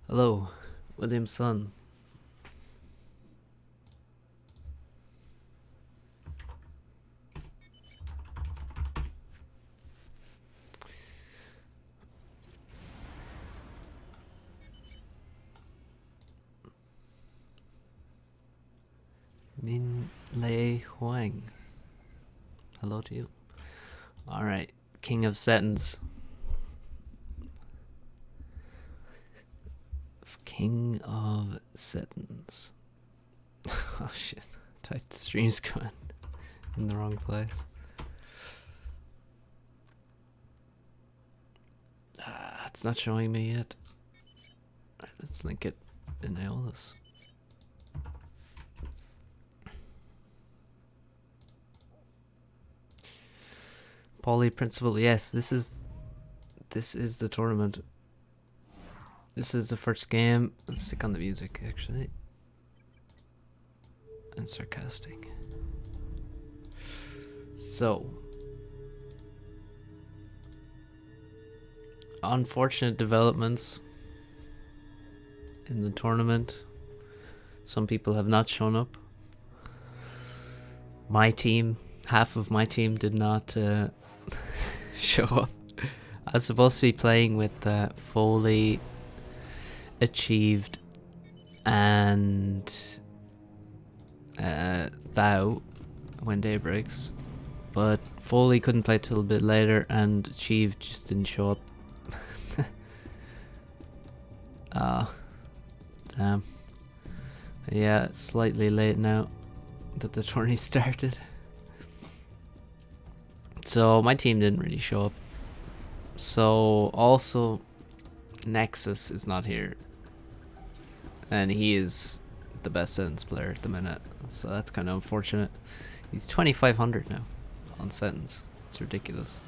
Hello, William's son. Min Lei Huang. Hello to you. Alright, King of Setons. King of Setons. Oh shit, typed streams going in the wrong place. It's not showing me yet. Right, let's link it in Aeolus. Poly Principal, yes, this is the tournament. This is the first game. Let's stick on the music actually. And sarcastic. So, unfortunate developments in the tournament. Some people have not shown up. My team, half of my team did not show up. I was supposed to be playing with Foley, Achieved, and Thou when day breaks, but Foley couldn't play till a bit later, and Achieved just didn't show up. Damn. Yeah, it's slightly late now that the tourney started. So my team didn't really show up. So also Nexus is not here. And he is the best sentence player at the minute. So that's kind of unfortunate. He's 2,500 now on sentence. It's ridiculous.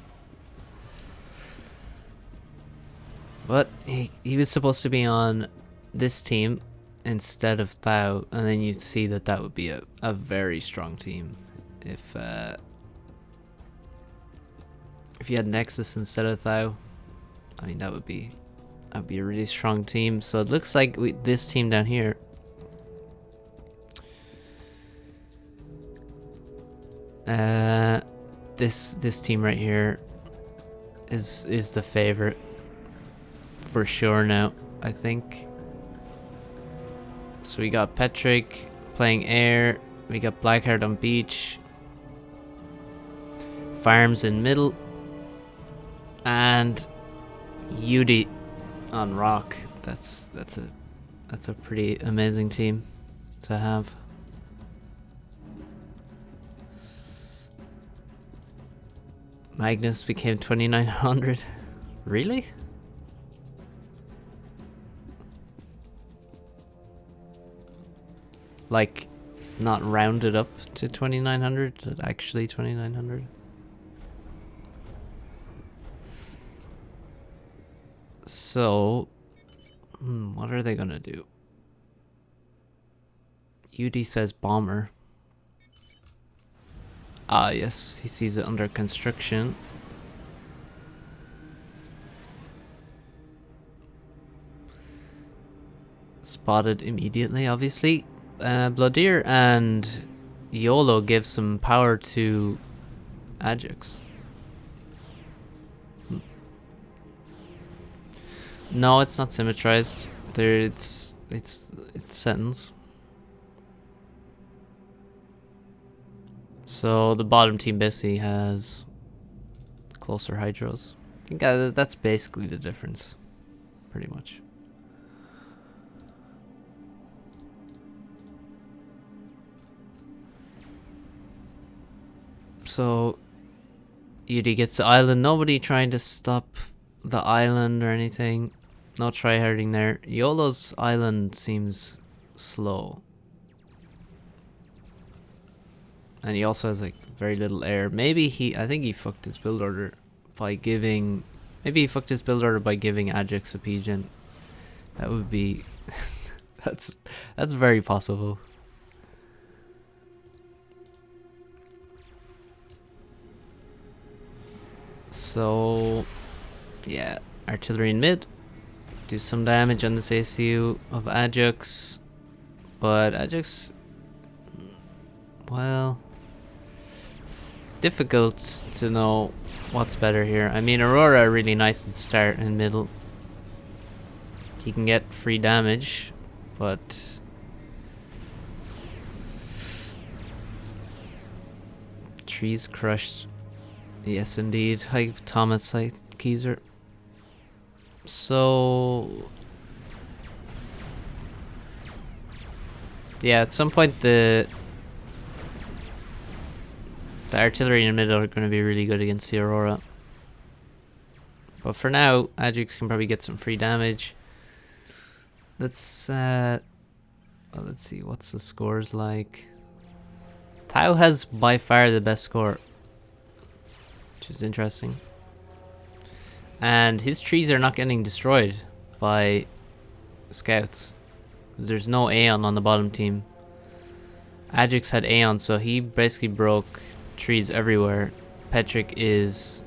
But he was supposed to be on this team instead of Thou, and then you'd see that would be a very strong team if you had Nexus instead of Thou. I mean, that would be a really strong team. So it looks like this team down here this team right here is the favorite for sure now, I think. So we got Petrick playing air, we got Blackheart on beach, Farms in middle, and Yudi on rock. That's a pretty amazing team to have. Magnus became 2,900. Really? Like, not rounded up to 2,900, actually 2,900. So, what are they gonna do? UD says bomber. Ah, yes, he sees it under construction. Spotted immediately, obviously. Bloodier and YOLO give some power to Ajax. No, it's not symmetrized. There, it's sentence. So the bottom team basically has closer hydros. I think that's basically the difference, pretty much. So UD gets the island. Nobody trying to stop the island or anything. No tryharding there. YOLO's island seems slow. And he also has like very little air. Maybe I think he fucked his build order by giving, maybe he fucked his build order by giving Ajax a Pigeon. That would be, that's very possible. So, yeah, artillery in mid. do some damage on this ACU of Ajax. But Ajax, well, it's difficult to know what's better here. I mean, Aurora are really nice at the start and middle. He can get free damage, but trees crushed. Yes, indeed. Hi, Thomas. Hi, Keyser. So yeah, at some point the artillery in the middle are going to be really good against the Aurora. But for now, Ajax can probably get some free damage. Let's well, let's see what's the scores like. Tau has by far the best score, which is interesting. And his trees are not getting destroyed by scouts, because there's no Aeon on the bottom team. Ajax had Aeon, so he basically broke trees everywhere. Petrick is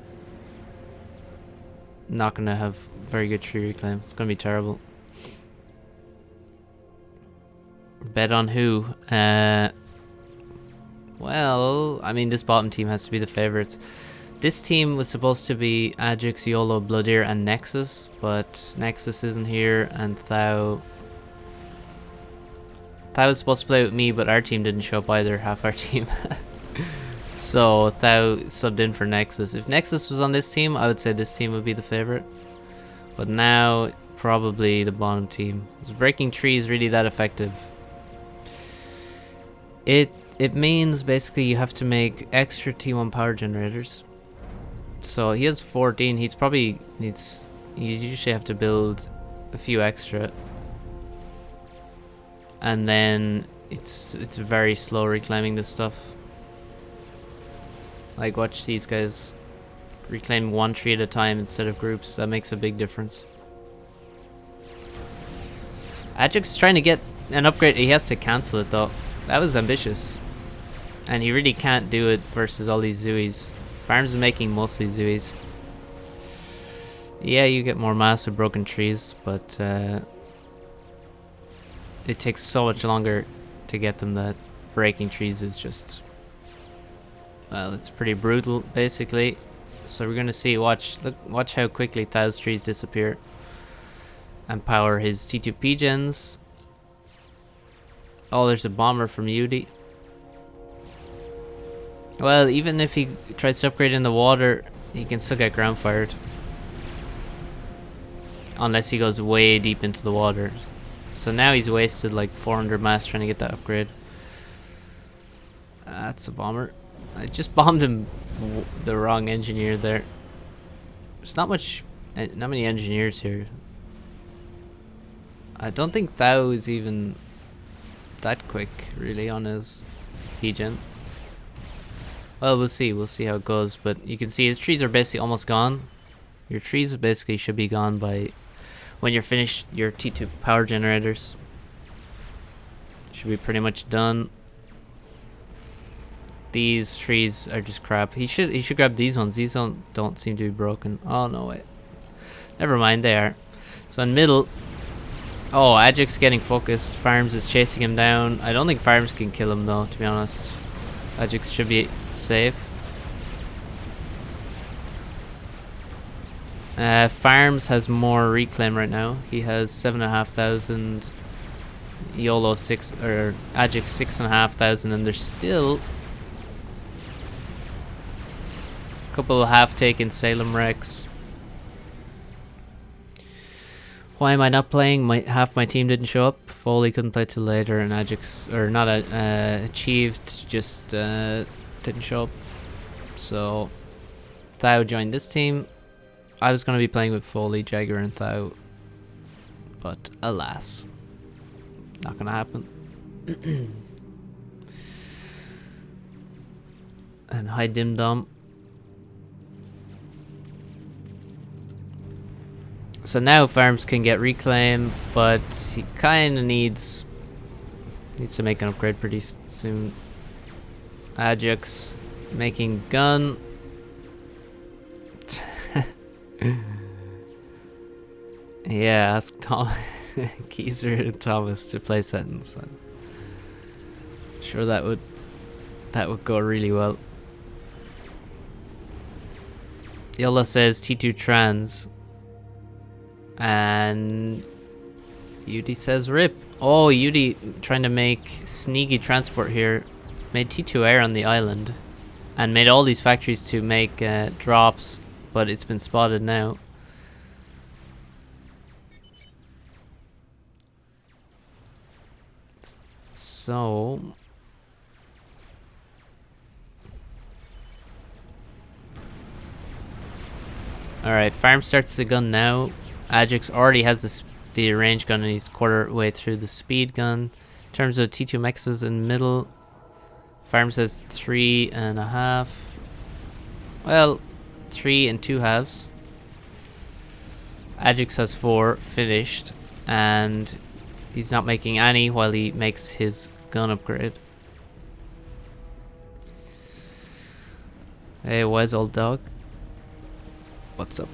not going to have very good tree reclaim. It's going to be terrible. Bet on who? Well, I mean, this bottom team has to be the favorites. This team was supposed to be Ajax, YOLO, Bloodir, and Nexus, but Nexus isn't here, and Thou was supposed to play with me, but our team didn't show up either, half our team. So Thou subbed in for Nexus. If Nexus was on this team, I would say this team would be the favorite. But now, probably the bottom team. Is breaking trees really that effective? It means basically you have to make extra T1 power generators. So he has 14. He's probably needs. You usually have to build a few extra, and then it's very slow reclaiming this stuff. Like, watch these guys reclaim one tree at a time instead of groups. That makes a big difference. Ajax is trying to get an upgrade. He has to cancel it though. That was ambitious, and he really can't do it versus all these Zooies. Farms is making mostly Zooies. Yeah, you get more mass with broken trees, but it takes so much longer to get them that breaking trees is just, well, it's pretty brutal basically. So we're gonna see, watch how quickly Thou's trees disappear and power his T2P gens. Oh, there's a bomber from Yudi. Well, even if he tries to upgrade in the water, he can still get ground fired. Unless he goes way deep into the water. So now he's wasted like 400 mass trying to get that upgrade. That's a bomber. I just bombed him the wrong engineer there. There's not many engineers here. I don't think Thou is even that quick really on his P-gen. Well, we'll see how it goes, but you can see his trees are basically almost gone. Your trees basically should be gone by when you're finished your T2 power generators. Should be pretty much done. These trees are just crap. He should grab these ones. These don't seem to be broken. Oh no, wait. Never mind, they are. So in middle, oh, Ajax getting focused. Farms is chasing him down. I don't think Farms can kill him though, to be honest. Ajax should be safe. Farms has more reclaim right now. He has 7,500. YOLO 6 or Ajax 6,500, and there's still a couple of half taken Salem wrecks. Why am I not playing? Half my team didn't show up. Foley couldn't play till later, and Ajax, or not Achieved, just didn't show up. So Thou joined this team. I was going to be playing with Foley, Jagger, and Thou, but alas, not going to happen. And hi Dim Dum. So now Farms can get reclaim, but he kind of needs to make an upgrade pretty soon. Ajax making gun. Yeah, ask Tom, Geezer and Thomas to play Seton. So sure that would go really well. Yola says T2 trans, and Yudi says rip. Oh, Yudi trying to make sneaky transport here. Made T2 air on the island, and made all these factories to make drops, but it's been spotted now. So alright, farm starts the gun now. Ajax already has the range gun and he's quarter way through the speed gun. In terms of T2 mexes in the middle, farm says 3.5. Well, 3 and 2 halves. Ajax has 4 finished, and he's not making any while he makes his gun upgrade. Hey, wise old dog. What's up?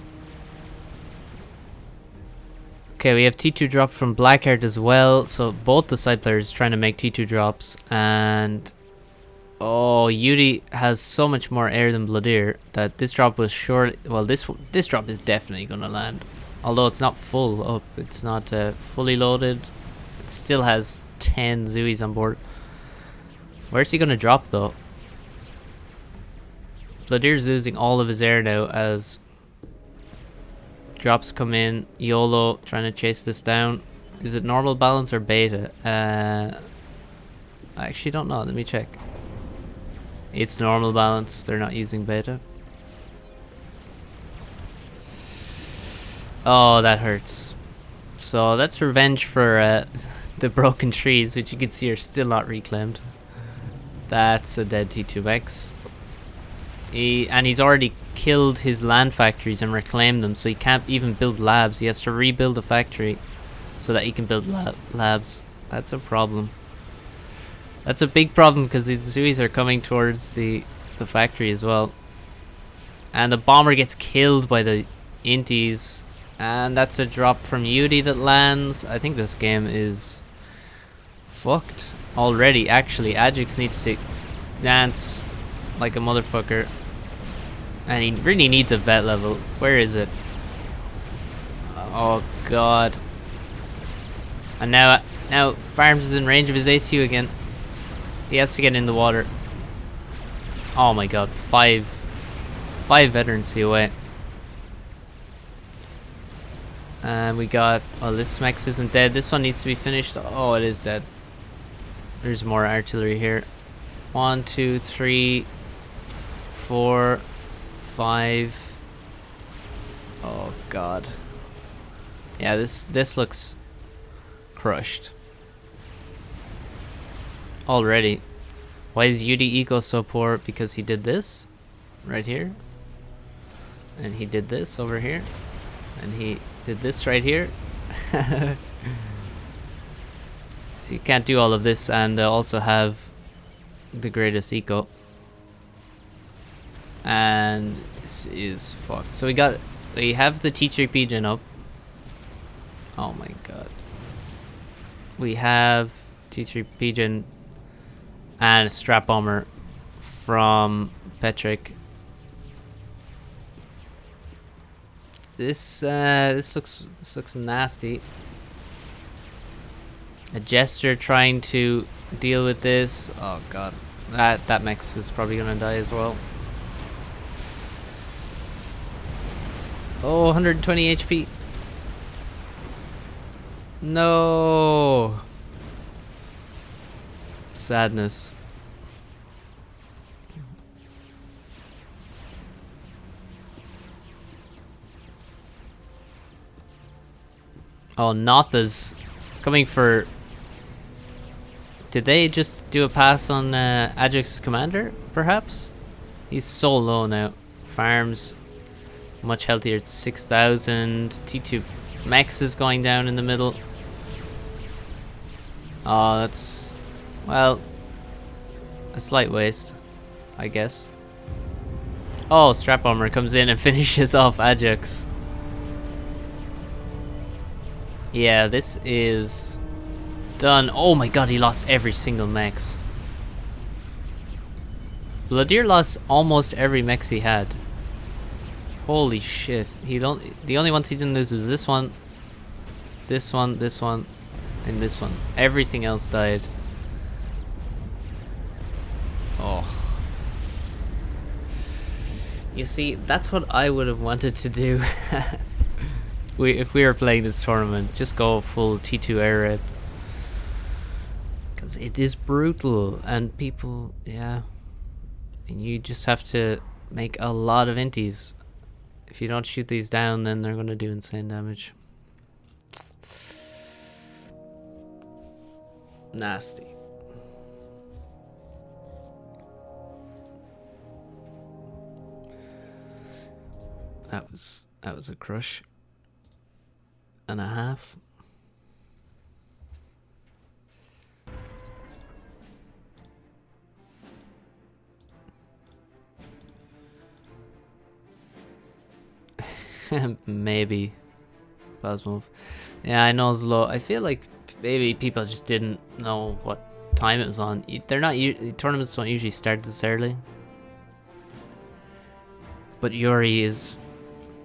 Okay, we have T2 drop from Blackheart as well. So both the side players trying to make T2 drops, and oh, Yudi has so much more air than Bloodir that this drop was sure. Well, this drop is definitely gonna land. Although it's not full up, it's not fully loaded. It still has 10 Zooies on board. Where's he gonna drop though? Bloodir's losing all of his air now as drops come in. YOLO trying to chase this down. Is it normal balance or beta? I actually don't know. Let me check. It's normal balance. They're not using beta. Oh, that hurts. So that's revenge for the broken trees, which you can see are still not reclaimed. That's a dead T2X. And he's already killed his land factories and reclaimed them, so he can't even build labs. He has to rebuild a factory so that he can build labs. That's a problem. That's a big problem because the Zooies are coming towards the factory as well. And the bomber gets killed by the Inties. And that's a drop from Yudi that lands. I think this game is fucked already. Actually, Ajax needs to dance like a motherfucker. And he really needs a vet level. Where is it? Oh god. And now Farms is in range of his ACU again. He has to get in the water. Oh my god, five veterans COA. And we got, well, this Mex isn't dead. This one needs to be finished. Oh, it is dead. There's more artillery here. 1, 2, 3, 4, 5. Oh god. Yeah, this looks crushed already. Why is UD Eco so poor? Because he did this right here, and he did this over here, and he did this right here. So you can't do all of this and also have the greatest eco. And this is fucked. So we have the T3 pigeon up. Oh my god. We have T3 pigeon and a strap bomber from Petrick. This looks nasty. A jester trying to deal with this. Oh god, that Mex is probably gonna die as well. Oh, 120 HP. No. Sadness. Oh, Notha's coming for... Did they just do a pass on Ajax Commander, perhaps? He's so low now. Farms much healthier at 6,000. T2 Mex is going down in the middle. Oh, that's... well, a slight waste, I guess. Oh, Strap Bomber comes in and finishes off Ajax. Yeah, this is done. Oh my god, he lost every single mex. Bladir lost almost every mex he had. Holy shit. The only ones he didn't lose was this one, this one, this one, and this one. Everything else died. Oh. You see, that's what I would have wanted to do. If we were playing this tournament, just go full T2 air rip. Because it is brutal, and people, yeah. And you just have to make a lot of inties. If you don't shoot these down, then they're going to do insane damage. Nasty. That was a crush and a half. Maybe Cosmov. Yeah, I know it's low. I feel like maybe people just didn't know what time it was on. They're not tournaments don't usually start this early. But Yuri is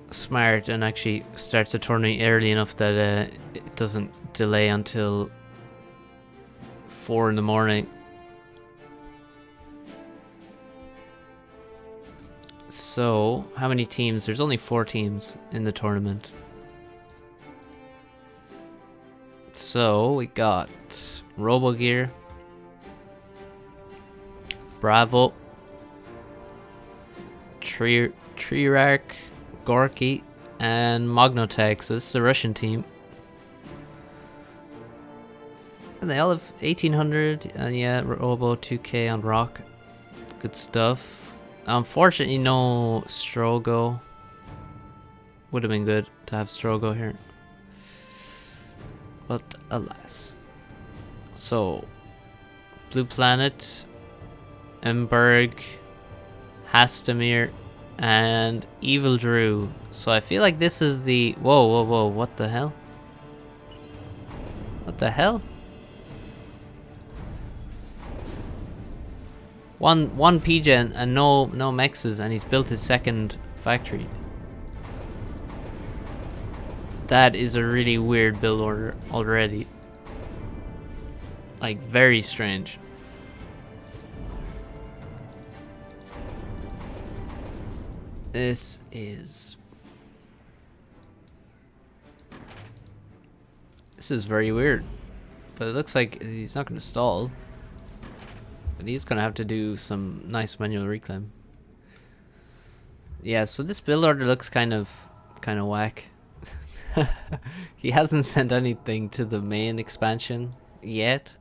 smart and actually starts a tournament early enough that it doesn't delay until 4 in the morning. So, how many teams? There's only 4 teams in the tournament. So, we got RoboGear, Bravo, Treyarch, Gorky, and Magnotech. So this is a Russian team. And they all have 1800, and yeah, Robo 2K on Rock. Good stuff. Unfortunately, no Strogo. Would have been good to have Strogo here. But alas. So, Blue Planet, Emberg, Hastamir, and Evil Drew. So I feel like this is the... Whoa, what the hell? What the hell? One PGen and no mexes, and he's built his second factory. That is a really weird build order already. Like, very strange. This is very weird. But it looks like he's not going to stall. But he's going to have to do some nice manual reclaim. Yeah, so this build order looks kind of whack. He hasn't sent anything to the main expansion yet.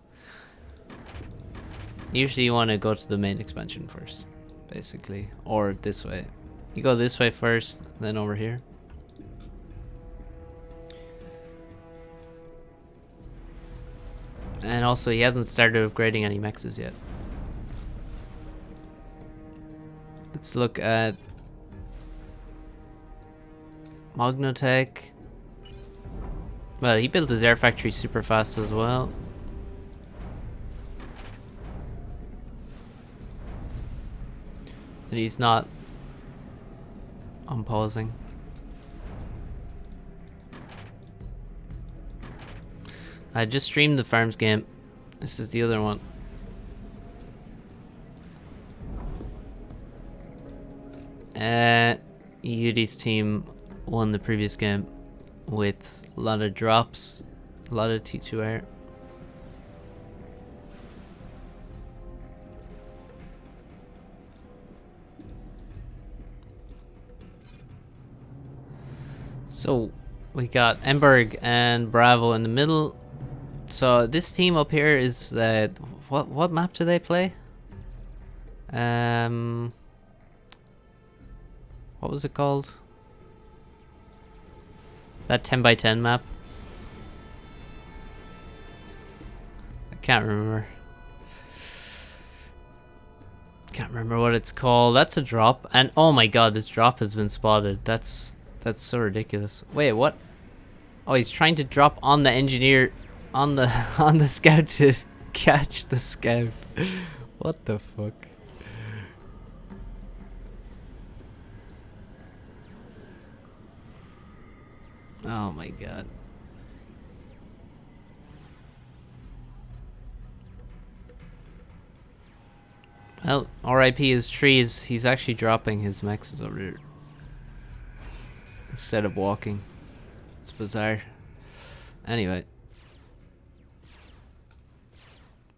Usually you want to go to the main expansion first, basically. Or this way. You go this way first, then over here. And also he hasn't started upgrading any mexes yet. Let's look at Magnotech. Well, he built his air factory super fast as well. And he's not unpausing. I just streamed the farms game. This is the other one. Yudi's team won the previous game with a lot of drops, a lot of T2 air. So we got Emberg and Bravo in the middle. So this team up here is what map do they play? What was it called? That 10x10 map. I can't remember. Can't remember what it's called. That's a drop, and oh my god, this drop has been spotted. That's so ridiculous. Wait, what? Oh, he's trying to drop on the engineer, on the on the scout to catch the scout. What the fuck? Oh my god. Well, RIP his trees. He's actually dropping his mexes over there instead of walking. It's bizarre. Anyway.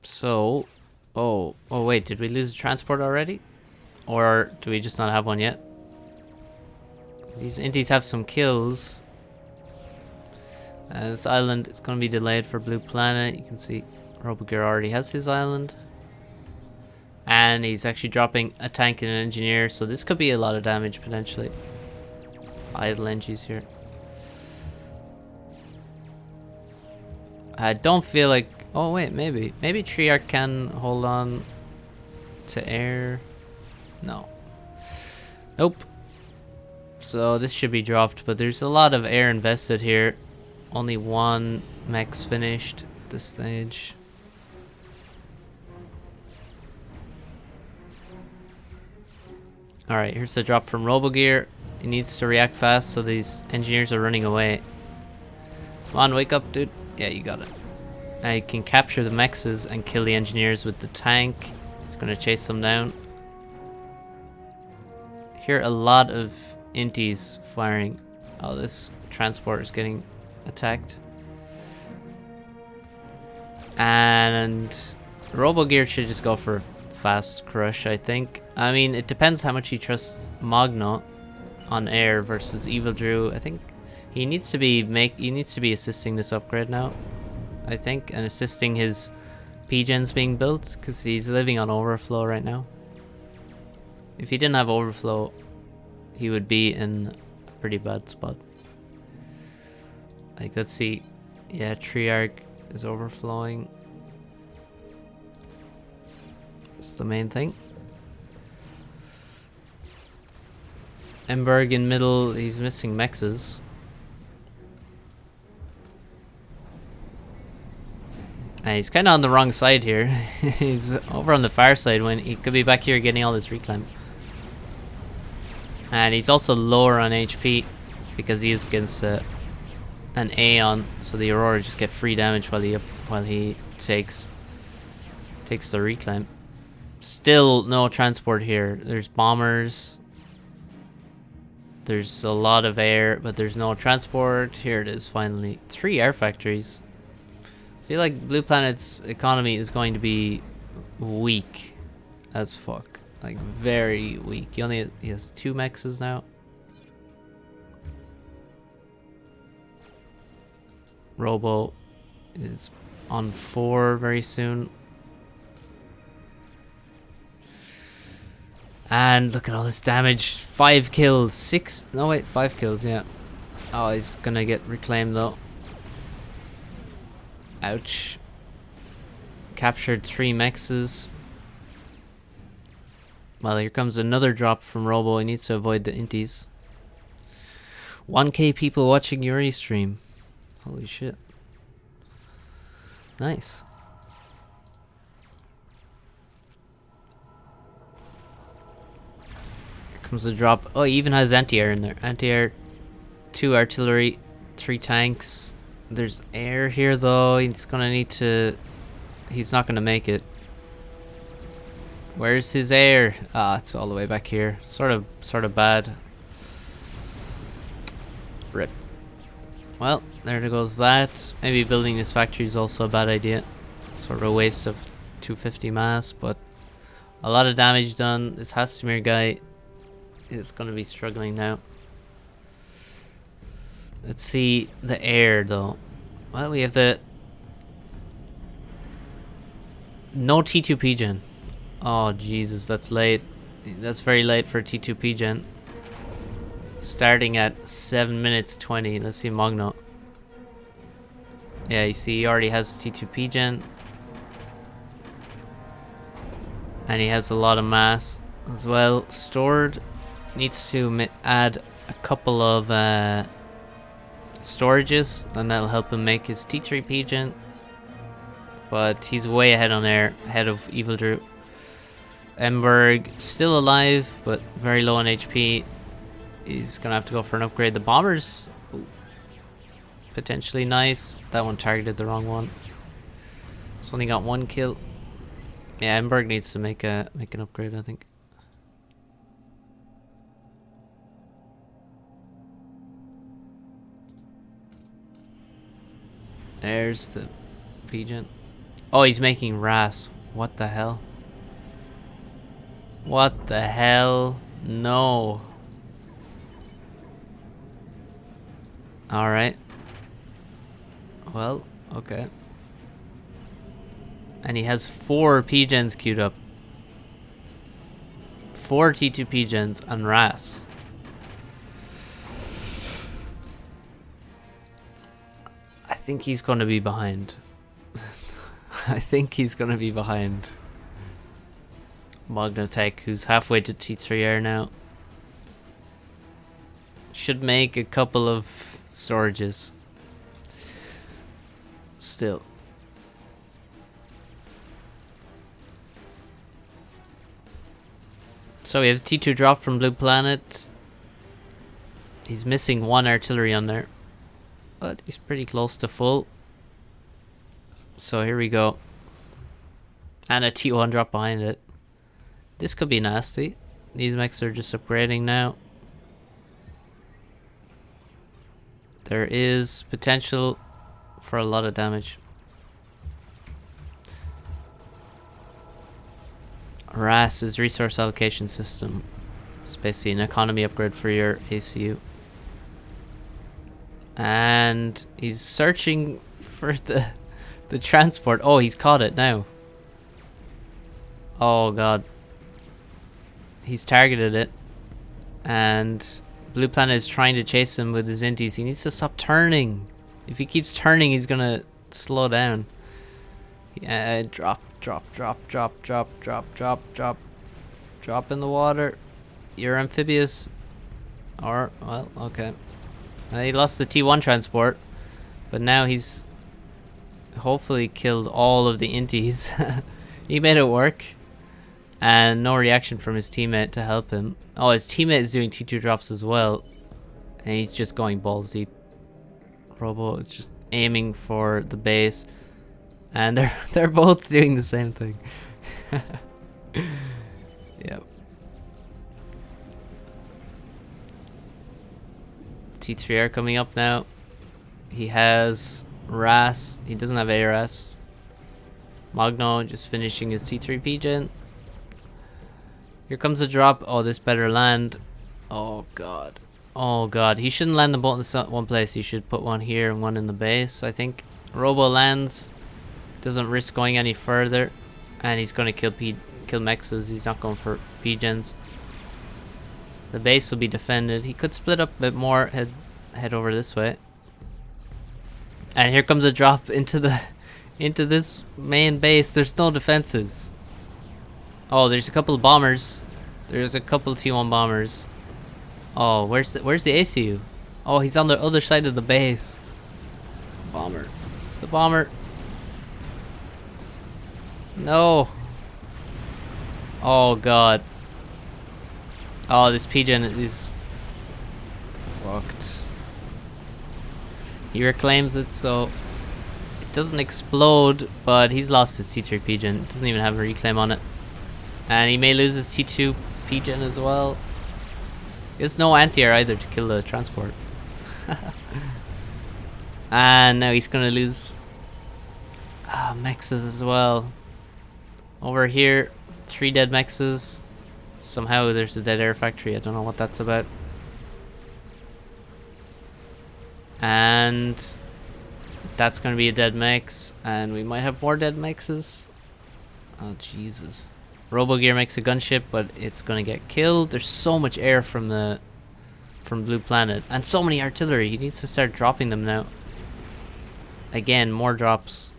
So, oh wait, did we lose the transport already? Or do we just not have one yet? These inties have some kills. This island is going to be delayed for Blue Planet. You can see Robogear already has his island. And he's actually dropping a tank and an engineer, so this could be a lot of damage potentially. Idle engies here. I don't feel like... Oh wait, maybe. Maybe Treyarch can hold on to air. No. Nope. So this should be dropped, but there's a lot of air invested here. Only one mech's finished at this stage. Alright, here's the drop from Robogear. He needs to react fast, so these engineers are running away. Come on, wake up, dude. Yeah, you got it. Now you can capture the mexes and kill the engineers with the tank. It's gonna chase them down. Hear a lot of inties firing. Oh, this transport is getting attacked. And Robogear should just go for a fast crush, I think. I mean, it depends how much he trusts Magno on air versus Evil Drew. I think he needs to be assisting this upgrade now, I think, and assisting his P-gens being built, because he's living on overflow right now. If he didn't have overflow, he would be in a pretty bad spot. Like, let's see. Yeah, Treyarch is overflowing. It's the main thing. Emberg in middle, he's missing mexes. And he's kind of on the wrong side here. He's over on the far side when he could be back here getting all this reclaim. And he's also lower on HP because he is against an Aeon, so the Aurora just get free damage while he takes the reclaim. Still no transport here. There's bombers. There's a lot of air, but there's no transport. Here it is, finally. 3 air factories. I feel like Blue Planet's economy is going to be weak as fuck. Like, very weak. He has 2 mexes now. Robo is on 4 very soon. And look at all this damage. 5 kills. 6. No, wait. 5 kills, yeah. Oh, he's gonna get reclaimed though. Ouch. Captured 3 mexes. Well, here comes another drop from Robo. He needs to avoid the inties. 1K people watching Yuri stream. Holy shit. Nice. Comes the drop. Oh, he even has anti-air in there. Anti-air, 2 artillery, 3 tanks. There's air here though. He's gonna need to... He's not gonna make it. Where's his air? Ah, it's all the way back here. Sort of bad. Rip. Well, there goes that. Maybe building this factory is also a bad idea. Sort of a waste of 250 mass, but a lot of damage done. This Hastamir guy is going to be struggling now. Let's see the air though. Well, we have the no T2P gen. Oh Jesus, that's late. That's very late for T2P gen. Starting at 7 minutes 20. Let's see Magno. Yeah, you see he already has T2P gen. And he has a lot of mass as well stored. Needs to add a couple of storages, then that'll help him make his T3 Pigeon. But he's way ahead on air, ahead of Evil Drew. Emberg still alive, but very low on HP. He's gonna have to go for an upgrade. The bombers, ooh, potentially nice. That one targeted the wrong one. It's only got 1 kill. Yeah, Emberg needs to make an upgrade, I think. There's the Pigeon. Oh, he's making RAS. What the hell? What the hell? No. Alright. Well, okay. And he has 4 Pigeons queued up. 4 T2 Pigeons and RAS. I think he's going to be behind. I think he's going to be behind Magnotech, who's halfway to T3 air now. Should make a couple of storages. Still. So we have T2 drop from Blue Planet. He's missing 1 artillery on there, but he's pretty close to full. So here we go. And a T1 drop behind it. This could be nasty. These mechs are just upgrading now. There is potential for a lot of damage. RAS is resource allocation system. It's basically an economy upgrade for your ACU. And he's searching for the transport. Oh, he's caught it now. Oh god. He's targeted it. And Blue Planet is trying to chase him with his inties. He needs to stop turning. If he keeps turning, he's gonna slow down. Yeah, drop in the water. You're amphibious. Or, well, okay. He lost the T1 transport, but now he's hopefully killed all of the inties. He made it work. And no reaction from his teammate to help him. Oh, his teammate is doing T2 drops as well. And he's just going balls deep. Robo is just aiming for the base. And they're both doing the same thing. Yep. T3R coming up now. He has RAS. He doesn't have ARS. Magno just finishing his T3 Pigeon. Here comes a drop. Oh, this better land. Oh god. Oh god. He shouldn't land them both in one place. He should put one here and one in the base, I think. Robo lands. Doesn't risk going any further. And he's going to kill Mexes. He's not going for Pigeons. The base will be defended. He could split up a bit more. Head over this way. And here comes a drop into this main base. There's no defenses. Oh, there's a couple of bombers. There's a couple T1 bombers. Oh, where's the ACU? Oh, he's on the other side of the base. Bomber. The bomber. No. Oh god. Oh, this Pigeon is fucked. He reclaims it, so it doesn't explode, but he's lost his T3 Pigeon. It doesn't even have a reclaim on it. And he may lose his T2 Pigeon as well. There's no anti-air either to kill the transport. And now he's gonna lose Mexes as well. Over here, 3 dead Mexes. Somehow there's a dead air factory. I don't know what that's about. And that's gonna be a dead Mex. And we might have more dead Mexes. Oh Jesus. Robogear makes a gunship, but it's gonna get killed. There's so much air from Blue Planet, and so many artillery. He needs to start dropping them now. Again, more drops,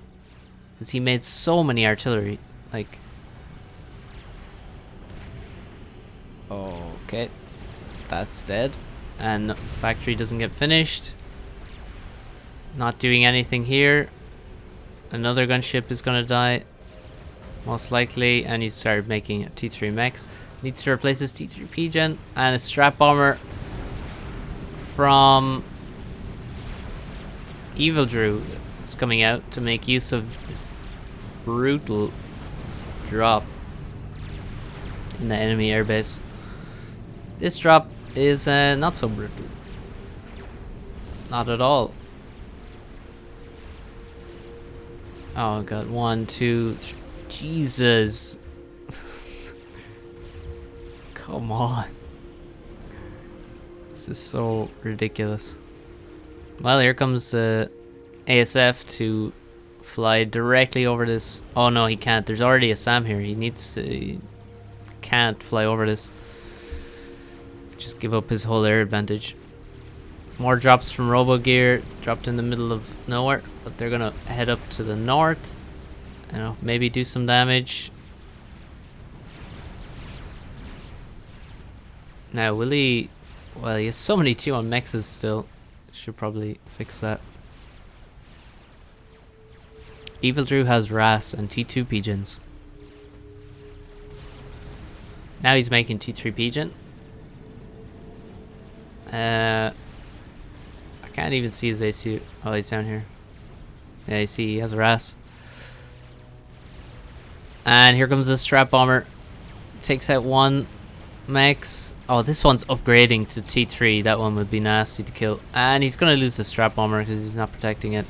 because he made so many artillery. Like, okay, that's dead, and factory doesn't get finished. Not doing anything here. Another gunship is gonna die. Most likely. And he started making a T3 mechs. Needs to replace his T3 P-Gen. And a strap bomber from Evil Drew is coming out to make use of this brutal drop in the enemy airbase. This drop is not so brutal. Not at all. Oh god, 1, 2, 3. Jesus. Come on. This is so ridiculous. Well, here comes ASF to fly directly over this. Oh no, he can't. There's already a SAM here. He can't fly over this. Just give up his whole air advantage. More drops from RoboGear, dropped in the middle of nowhere, but they're gonna head up to the north. You know, maybe do some damage. Now, will he? Well, he has so many 2-on mexes still. Should probably fix that. Evil Drew has RAS and T2 Pigeons. Now he's making T3 Pigeon. I can't even see his AC. Oh, he's down here. Yeah, you see, he has a RAS. And here comes the strap bomber. Takes out 1 mex. Oh, this one's upgrading to T3. That one would be nasty to kill. And he's gonna lose the strap bomber because he's not protecting it.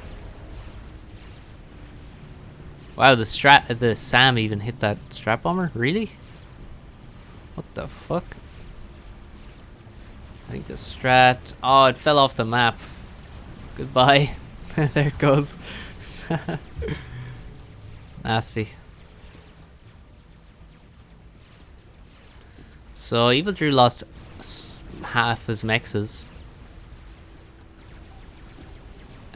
Wow, the SAM even hit that strap bomber? Really? What the fuck? I think the strat... Oh, it fell off the map. Goodbye. There it goes. Nasty. So, Evil Drew lost half his mexes.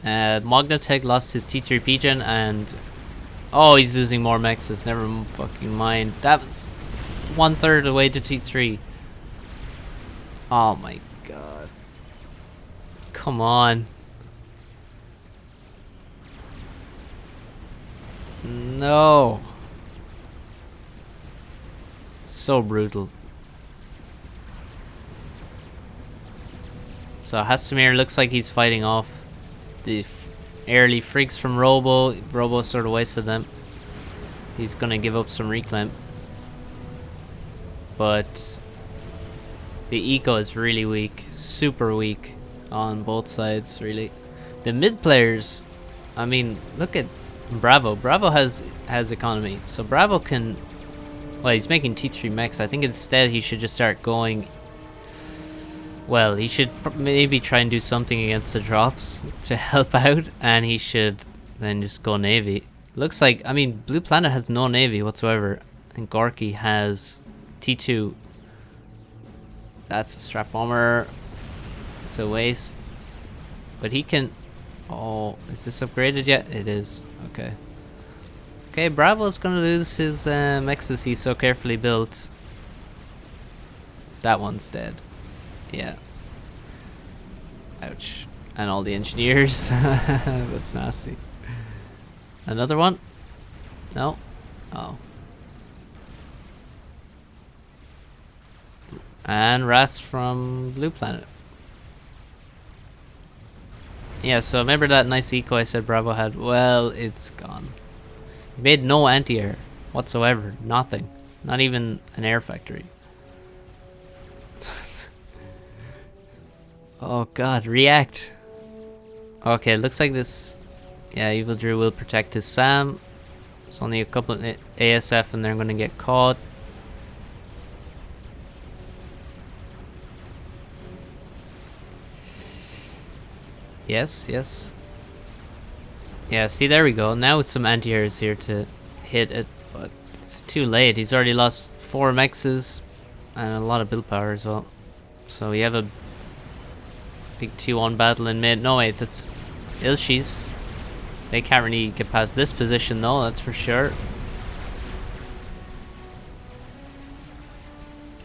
Magnatech lost his T3 Pigeon and... Oh, he's losing more mexes. Never fucking mind. That was 1/3 away to T3. Oh my god. Come on. No. So brutal. So Hastamir looks like he's fighting off the early freaks from Robo. Robo sort of wasted them. He's gonna give up some reclaim. But the eco is really weak. Super weak on both sides, really. The mid players, I mean, look at Bravo. Bravo has economy. So Bravo can... Well, he's making T3 mechs. I think instead he should just start going... Well, he should maybe try and do something against the drops to help out, and he should then just go Navy. Looks like, I mean, Blue Planet has no Navy whatsoever, and Gorky has T2. That's a strap bomber. It's a waste. But he can... Oh, is this upgraded yet? It is. Okay. Okay, Bravo's gonna lose his mexes he so carefully built. That one's dead. Yeah. Ouch. And all the engineers. That's nasty. Another one? No? Oh. And RAS from Blue Planet. Yeah, so remember that nice eco I said Bravo had? Well, it's gone. He made no anti-air whatsoever. Nothing. Not even an air factory. Oh god, react. Okay, looks like this... Yeah, Evil Drew will protect his SAM. There's only a couple of ASF and they're gonna get caught. Yes, yes. Yeah, see, there we go. Now with some anti-airs here to hit it, but it's too late. He's already lost 4 mexes and a lot of build power as well. So we have a big 2-on battle in mid. No, wait, that's Ilshi's. They can't really get past this position though, that's for sure.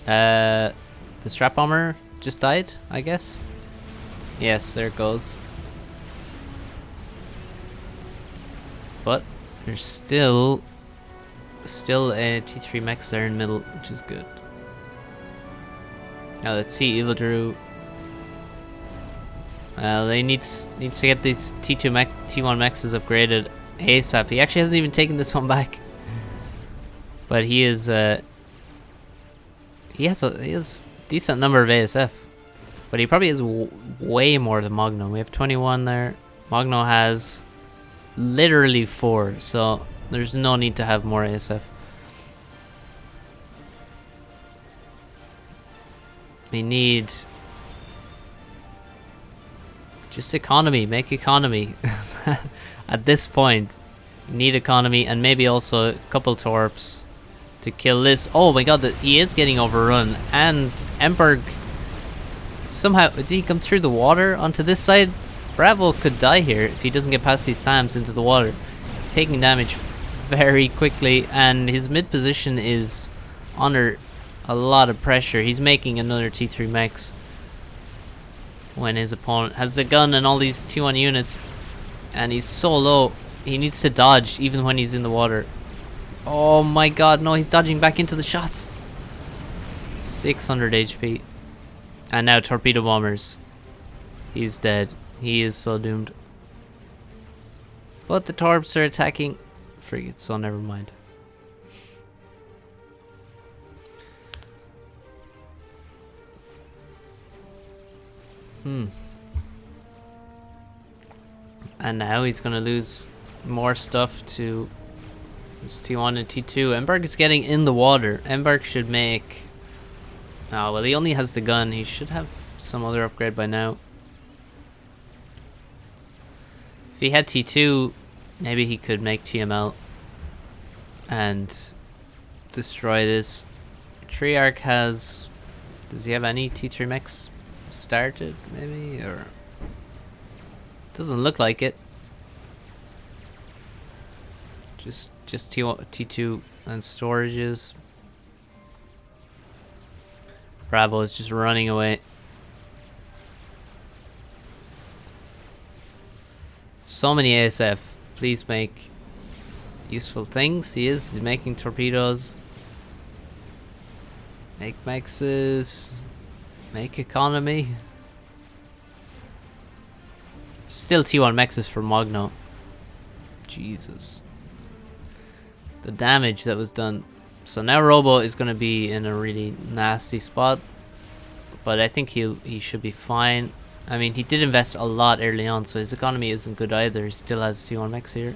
The strap bomber just died, I guess. Yes, there it goes. but there's still a T3 mech there in the middle, which is good. Now let's see, Evil Drew. They needs to get these T2 mech, T1 mechs upgraded ASAP. He actually hasn't even taken this one back, but he is he has a decent number of ASF, but he probably has way more than Magno. We have 21 there. Magno has literally 4, so there's no need to have more ASF. We need just economy, make economy. At this point, we need economy and maybe also a couple torps to kill this. Oh my god, he is getting overrun. And Emberg, somehow, did he come through the water onto this side? Bravo could die here if he doesn't get past these thams into the water. He's taking damage very quickly, and his mid position is under a lot of pressure. He's making another T3 mechs when his opponent has the gun and all these T1 units, and he's so low. He needs to dodge even when he's in the water. Oh my god, no, he's dodging back into the shots. 600 HP. And now torpedo bombers. He's dead. He is so doomed. But the torps are attacking frigates, so never mind. And now he's gonna lose more stuff to his T1 and T2. Emberg is getting in the water. Emberg should make... Oh, well, he only has the gun. He should have some other upgrade by now. If he had T2, maybe he could make TML and destroy this. Treyarch has... Does he have any T3 mechs started, maybe? Or... Doesn't look like it. Just T2 and storages. Bravo is just running away. So many ASF. Please make useful things. He's making torpedoes. Make mexes. Make economy. Still T1 mexes for Magno. Jesus. The damage that was done. So now Robo is going to be in a really nasty spot, but I think he should be fine. I mean, he did invest a lot early on, so his economy isn't good either. He still has T1 mechs here.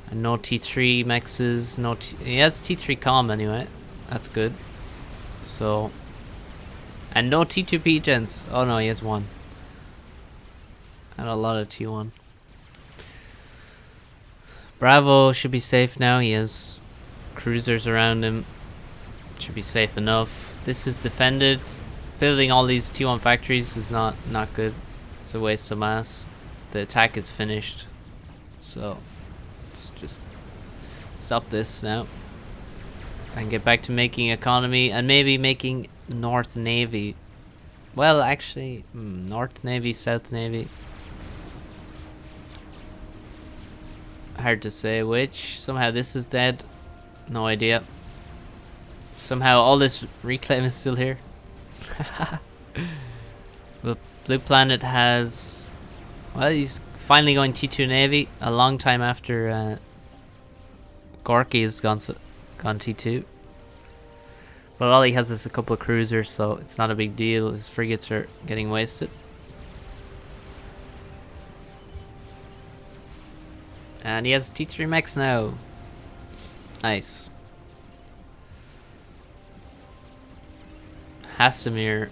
And no T3 mexes. He has T3 com anyway. That's good. So... And no T2 gens. Oh no, he has 1. And a lot of T1. Bravo should be safe now. He has cruisers around him. Should be safe enough. This is defended. Building all these T1 factories is not good. It's a waste of mass. The attack is finished. So let's just stop this now. And get back to making economy and maybe making North Navy. Well, actually, North Navy, South Navy. Hard to say which. Somehow this is dead. No idea. Somehow all this reclaim is still here. Well, Blue Planet has... Well, he's finally going T2 Navy. A long time after Gorky has gone T2. But all he has is a couple of cruisers, so it's not a big deal. His frigates are getting wasted. And he has T3 mechs now. Nice. Hasamir.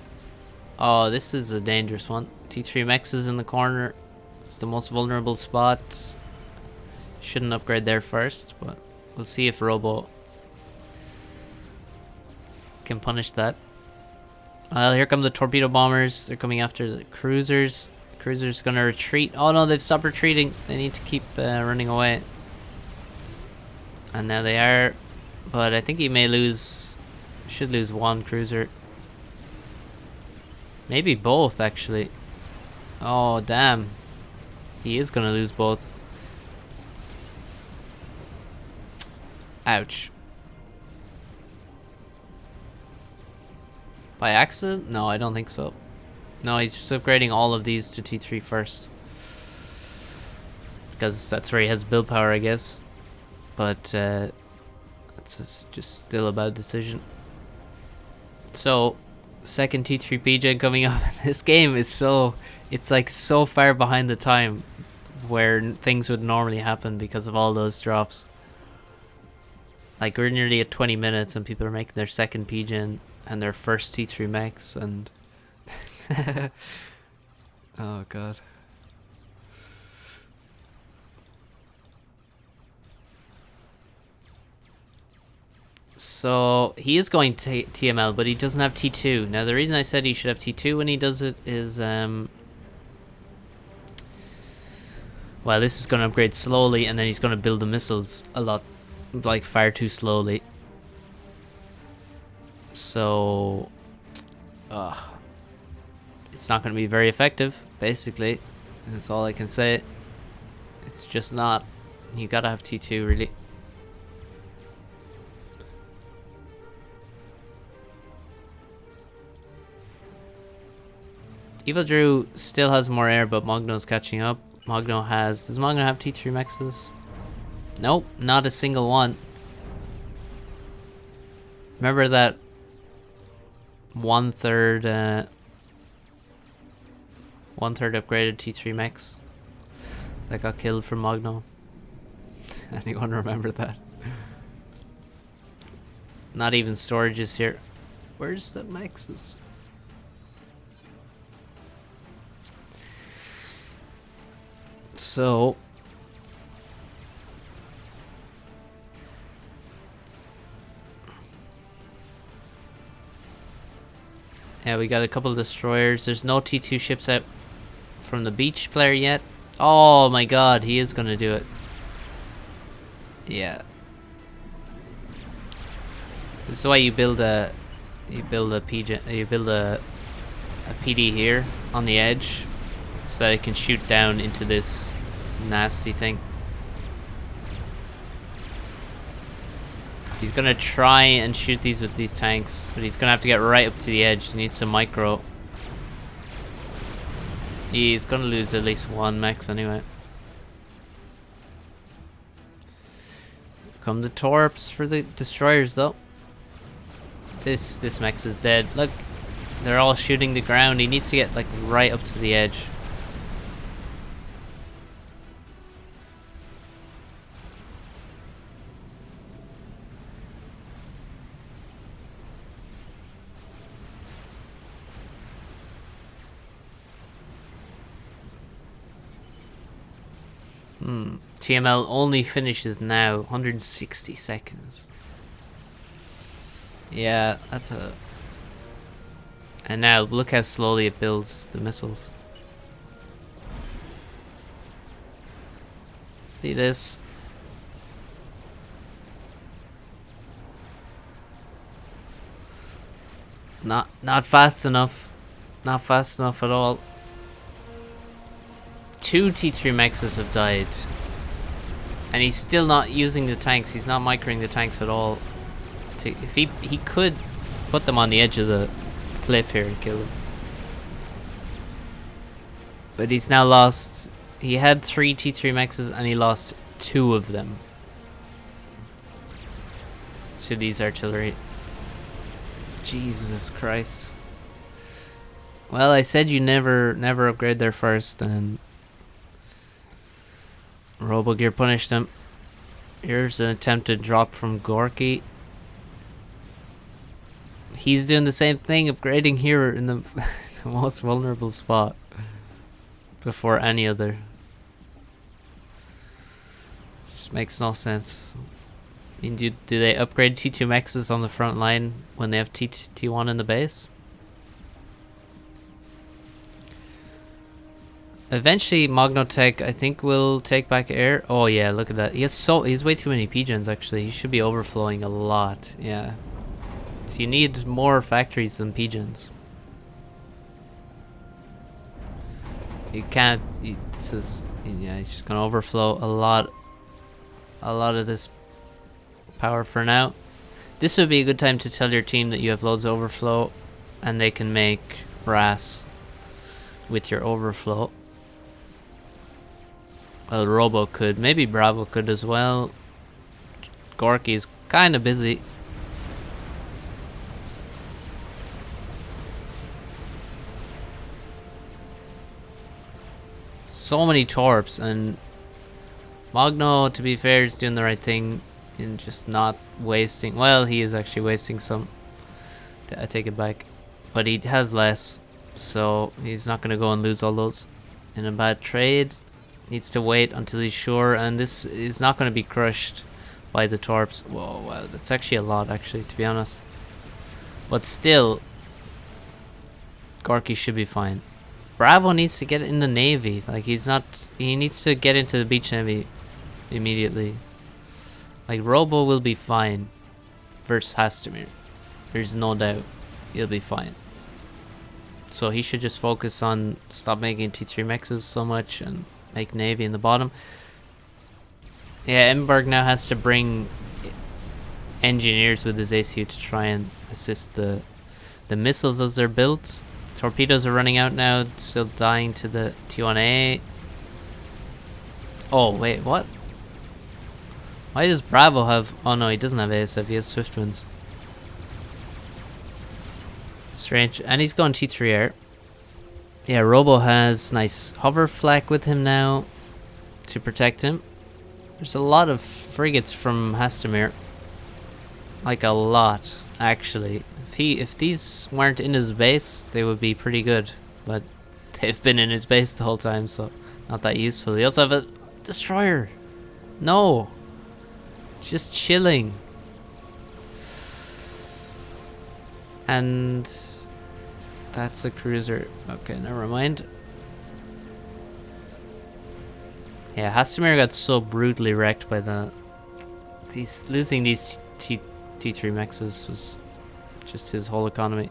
Oh, this is a dangerous one. T3 mechs is in the corner. It's the most vulnerable spot. Shouldn't upgrade there first, but we'll see if Robo can punish that. Well, here come the torpedo bombers. They're coming after the cruisers. Cruiser's gonna retreat. Oh no, they've stopped retreating. They need to keep running away. And now they are. But I think he may lose. Should lose 1 cruiser. Maybe both, actually. Oh, damn. He is gonna lose both. Ouch. By accident? No, I don't think so. No, he's just upgrading all of these to T3 first. Because that's where he has build power, I guess. But that's just still a bad decision. So, second T3 PGen coming up. This game is so... It's like so far behind the time where things would normally happen because of all those drops. Like, we're nearly at 20 minutes and people are making their second PGen and their first T3 mechs and... Oh, God. So, he is going to TML, but he doesn't have T2. Now, the reason I said he should have T2 when he does it is... Well, this is going to upgrade slowly, and then he's going to build the missiles a lot, like, far too slowly. So... it's not going to be very effective, basically. That's all I can say. It's just not. You gotta have T2, really. Evil Drew still has more air, but Mogno's catching up. Mogno has... Does Mogno have T3 mexes? Nope, not a single one. Remember that one-third upgraded T3 mechs that got killed from Mogno? Anyone remember that? Not even storage is here. Where's the mexes? So yeah, we got a couple of destroyers. There's no T2 ships out from the beach player yet. Oh my god, he is gonna do it. Yeah. This is why you build a PD here on the edge so that it can shoot down into this nasty thing. He's gonna try and shoot these with these tanks, but he's gonna have to get right up to the edge. He needs some micro. He's gonna lose at least one mechs anyway. Come the torps for the destroyers though. This mex is dead. Look, they're all shooting the ground. He needs to get like right up to the edge. TML only finishes now, 160 seconds. Yeah, that's a... And now, look how slowly it builds the missiles. See this? Not fast enough. Not fast enough at all. 2 T3 mexes have died. And he's still not using the tanks. He's not microing the tanks at all. If he could put them on the edge of the cliff here and kill them. But he's now lost... He had 3 T3 mexes and he lost 2 of them to these artillery. Jesus Christ. Well, I said you never upgrade there first, and RoboGear punished him. Here's an attempted drop from Gorky. He's doing the same thing, upgrading here in the, the most vulnerable spot before any other. Just makes no sense. I mean, do they upgrade T2 mexes on the front line when they have T1 in the base? Eventually, Magnotech, I think, will take back air. Oh yeah, look at that. He has way too many PGens, actually. He should be overflowing a lot. Yeah. So you need more factories than PGens. You can't... this is... Yeah, he's just gonna overflow a lot of this power for now. This would be a good time to tell your team that you have loads of overflow and they can make brass with your overflow. Well, Robo could. Maybe Bravo could as well. Gorky's kind of busy. So many torps, and Magno, to be fair, is doing the right thing in just not wasting. Well, he is actually wasting some. I take it back. But he has less, so he's not going to go and lose all those in a bad trade. Needs to wait until he's sure, and this is not going to be crushed by the torps. Whoa, wow, that's actually a lot, actually, to be honest. But still, Gorky should be fine. Bravo needs to get in the Navy. Like, he needs to get into the Beach Navy immediately. Like, Robo will be fine versus Hastamir. There's no doubt he'll be fine. So he should just focus on stop making T3 mexes so much and make Navy in the bottom. Yeah, Emberg now has to bring engineers with his ACU to try and assist the missiles as they're built. Torpedoes are running out now, still dying to the T1A. Oh, wait, what? Why does Bravo have... Oh, no, he doesn't have ASF, he has Swift Winds. Strange. And he's going T3 air. Yeah, Robo has nice hover flak with him now to protect him. There's a lot of frigates from Hastamir. Like a lot, actually. If these weren't in his base, they would be pretty good. But they've been in his base the whole time, so not that useful. They also have a destroyer. No. Just chilling. And that's a cruiser. Okay, never mind. Yeah, Hastamir got so brutally wrecked by that. Losing these T3 mexes was just his whole economy.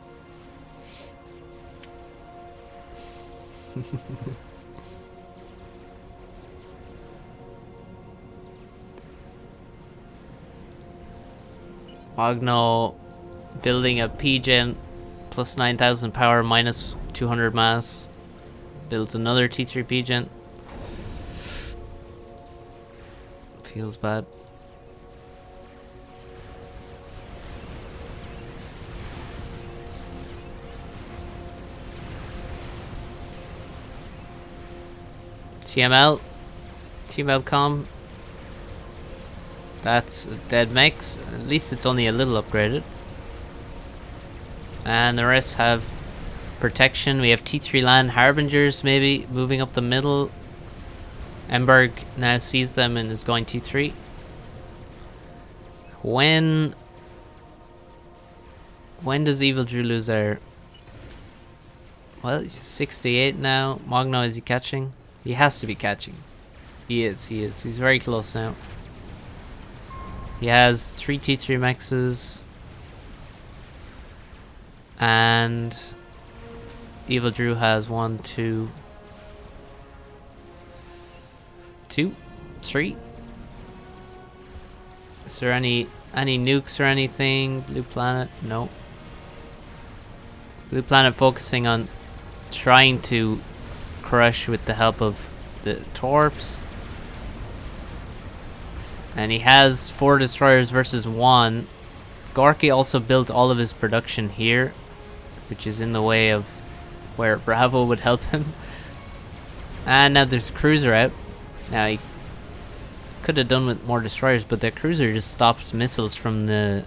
Magno building a P-Gen plus 9,000 power minus 200 mass. Builds another T3 P-Gen. Feels bad. TML.com. That's a dead mix. At least it's only a little upgraded. And the rest have protection. We have T3 land harbingers maybe moving up the middle. Emberg now sees them and is going T3. When does Evil Drew lose air? Well, he's 68 now. Magno, is he catching? He has to be catching. He is. He's very close now. He has 3 T3 mexes. And Evil Drew has 1, 2, 3. Is there any nukes or anything? Blue Planet? No. Blue Planet focusing on trying to crush with the help of the torps. And he has 4 destroyers versus 1. Gorky also built all of his production here, which is in the way of where Bravo would help him. And now there's a cruiser out. Now he could have done with more destroyers, but the cruiser just stopped missiles from the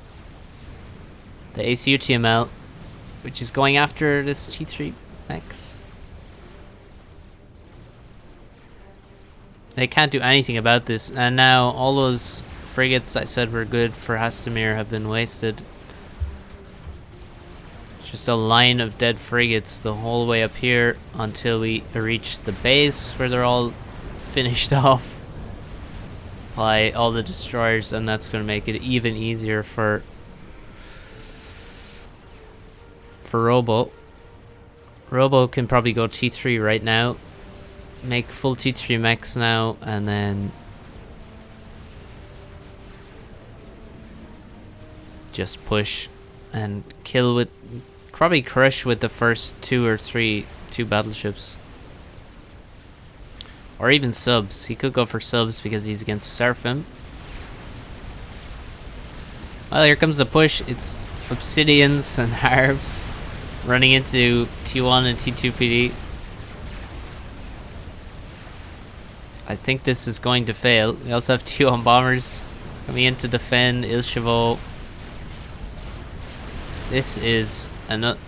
ACU TML, which is going after this T3 mex. They can't do anything about this, and now all those frigates I said were good for Hastamir have been wasted. It's just a line of dead frigates the whole way up here until we reach the base where they're all finished off by all the destroyers, and that's going to make it even easier for Robo. Robo can probably go T3 right now, make full T3 mechs now, and then just push and kill with, probably crush with the first two battleships. Or even subs. He could go for subs because he's against Seraphim. Well, here comes the push. It's Obsidians and Harbs running into T1 and T2 PD. I think this is going to fail. We also have T1 bombers coming in to defend Ilshavo. This is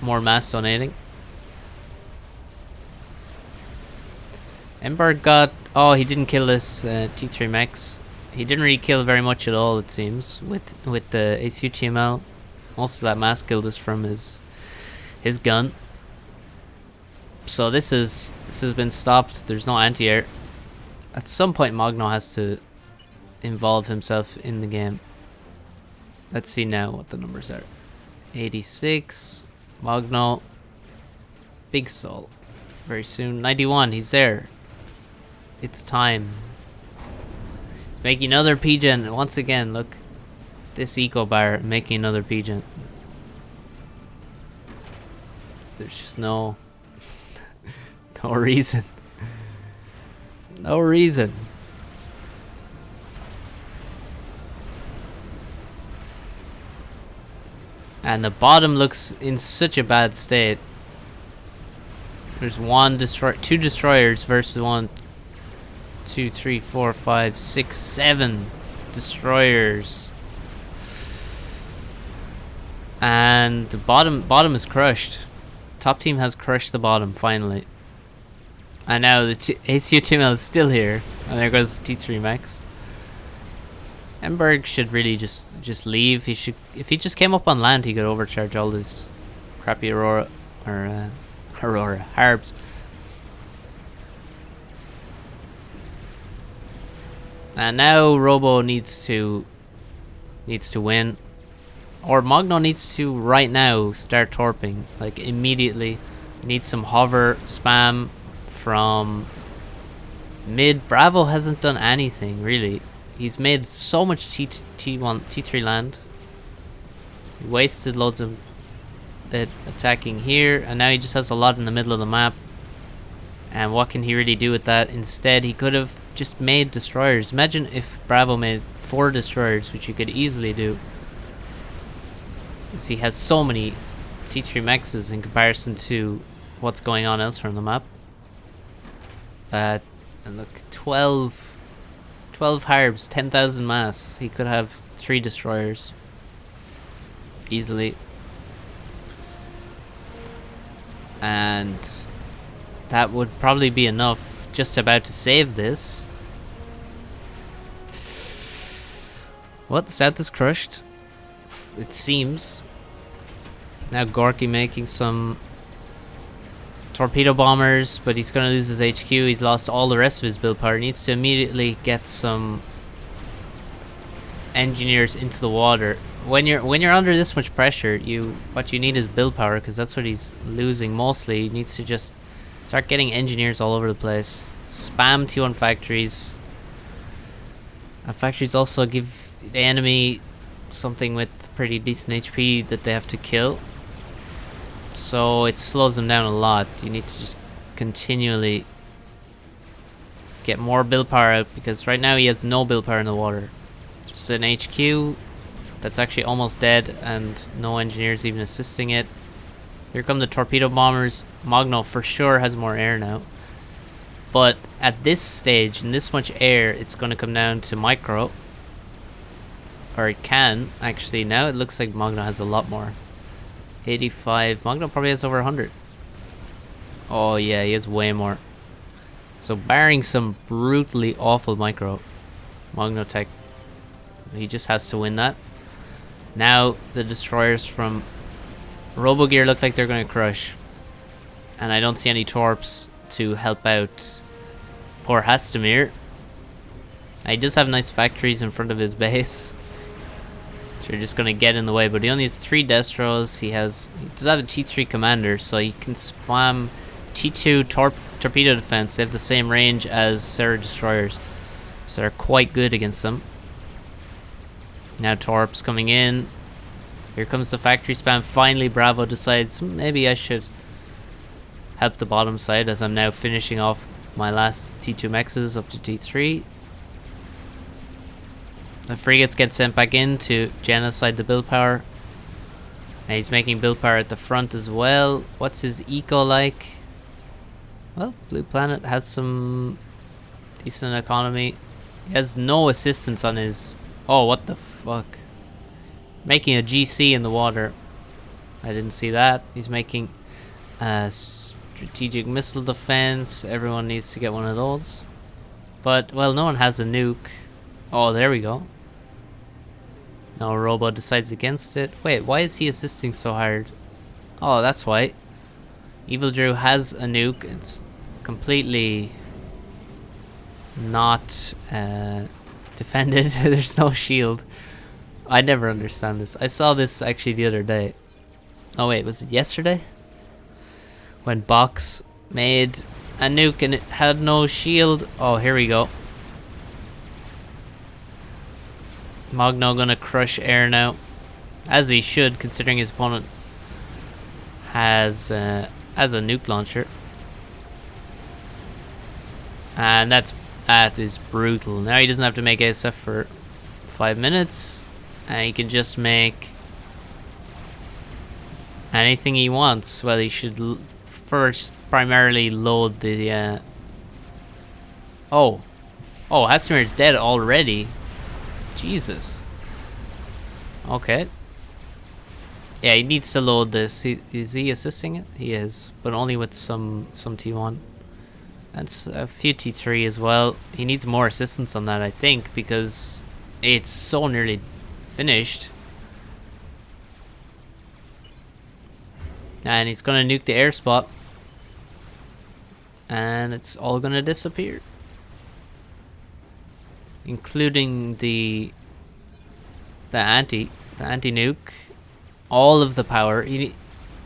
more mass donating. Emberg got... Oh, he didn't kill this T3 mechs. He didn't really kill very much at all, it seems, with the ACUTML. Most of that mass kill is from his gun. So this has been stopped. There's no anti-air. At some point, Magno has to involve himself in the game. Let's see now what the numbers are. 86. Magno. Big soul. Very soon. 91. He's there. It's time. He's making another P-Gen. Once again, look. This eco bar making another P-Gen. There's just no reason. No reason. And the bottom looks in such a bad state. There's two destroyers versus 1, 2, 3, 4, 5, 6, 7 destroyers. And the bottom is crushed. Top team has crushed the bottom finally. And now the ACUTML is still here. And there goes T3 Max. Emberg should really just leave. If he just came up on land, he could overcharge all this crappy Aurora Harbs. And now Robo needs to win, or Magno needs to right now start torping, like immediately. Needs some hover spam from mid. Bravo hasn't done anything really. He's made so much T3 land. He wasted loads of it attacking here, and now he just has a lot in the middle of the map. And what can he really do with that? Instead, he could have just made destroyers. Imagine if Bravo made 4 destroyers, which he could easily do. Because he has so many T3 mexes in comparison to what's going on elsewhere on the map. And look, 12 Harbs, 10,000 mass. He could have 3 destroyers easily. And that would probably be enough, just about to save this. What? The south is crushed, it seems. Now Gorky making some torpedo bombers, but he's gonna lose his HQ. He's lost all the rest of his build power. He needs to immediately get some engineers into the water. When you're under this much pressure, what you need is build power, because that's what he's losing mostly. He needs to just start getting engineers all over the place. Spam T1 factories. Factories also give the enemy something with pretty decent HP that they have to kill. So it slows them down a lot. You need to just continually get more build power out, because right now he has no build power in the water. Just an HQ that's actually almost dead and no engineers even assisting it. Here come the torpedo bombers. Magno for sure has more air now. But at this stage, in this much air, it's going to come down to micro. Or it can, actually. Now it looks like Magno has a lot more. 85. Magno probably has over 100. Oh yeah, he has way more. So barring some brutally awful micro, Magno tech, he just has to win that. Now the destroyers from Robogear look like they're going to crush. And I don't see any torps to help out poor Hastamir. He does have nice factories in front of his base. They're just going to get in the way, but he only has 3 Destros. He does have a T3 commander, so he can spam T2 torpedo defense. They have the same range as Sarah destroyers, so they're quite good against them. Now Torps coming in. Here comes the factory spam. Finally, Bravo decides maybe I should help the bottom side, as I'm now finishing off my last T2 mexes up to T3. The frigates get sent back in to genocide the build power. And he's making build power at the front as well. What's his eco like? Well, Blue Planet has some decent economy. He has no assistance on his... Oh, what the fuck? Making a GC in the water. I didn't see that. He's making a strategic missile defense. Everyone needs to get one of those. But, well, no one has a nuke. Oh, there we go. Now Robo decides against it. Wait, why is he assisting so hard? Oh, that's why. Evil Drew has a nuke. It's completely not defended. There's no shield. I never understand this. I saw this actually the other day. Oh wait, was it yesterday? When Box made a nuke and it had no shield. Oh, here we go. Mogno gonna crush air now, as he should, considering his opponent has a nuke launcher, and that is brutal. Now he doesn't have to make ASF for 5 minutes, and he can just make anything he wants. Well, he should first primarily load the. Oh, Hastimir's dead already. Jesus. Okay. Yeah, he needs to load this. Is he assisting it? He is, but only with some T1. That's a few T3 as well. He needs more assistance on that, I think, because it's so nearly finished. And he's gonna nuke the air spot, and it's all gonna disappear, including the anti-nuke, all of the power.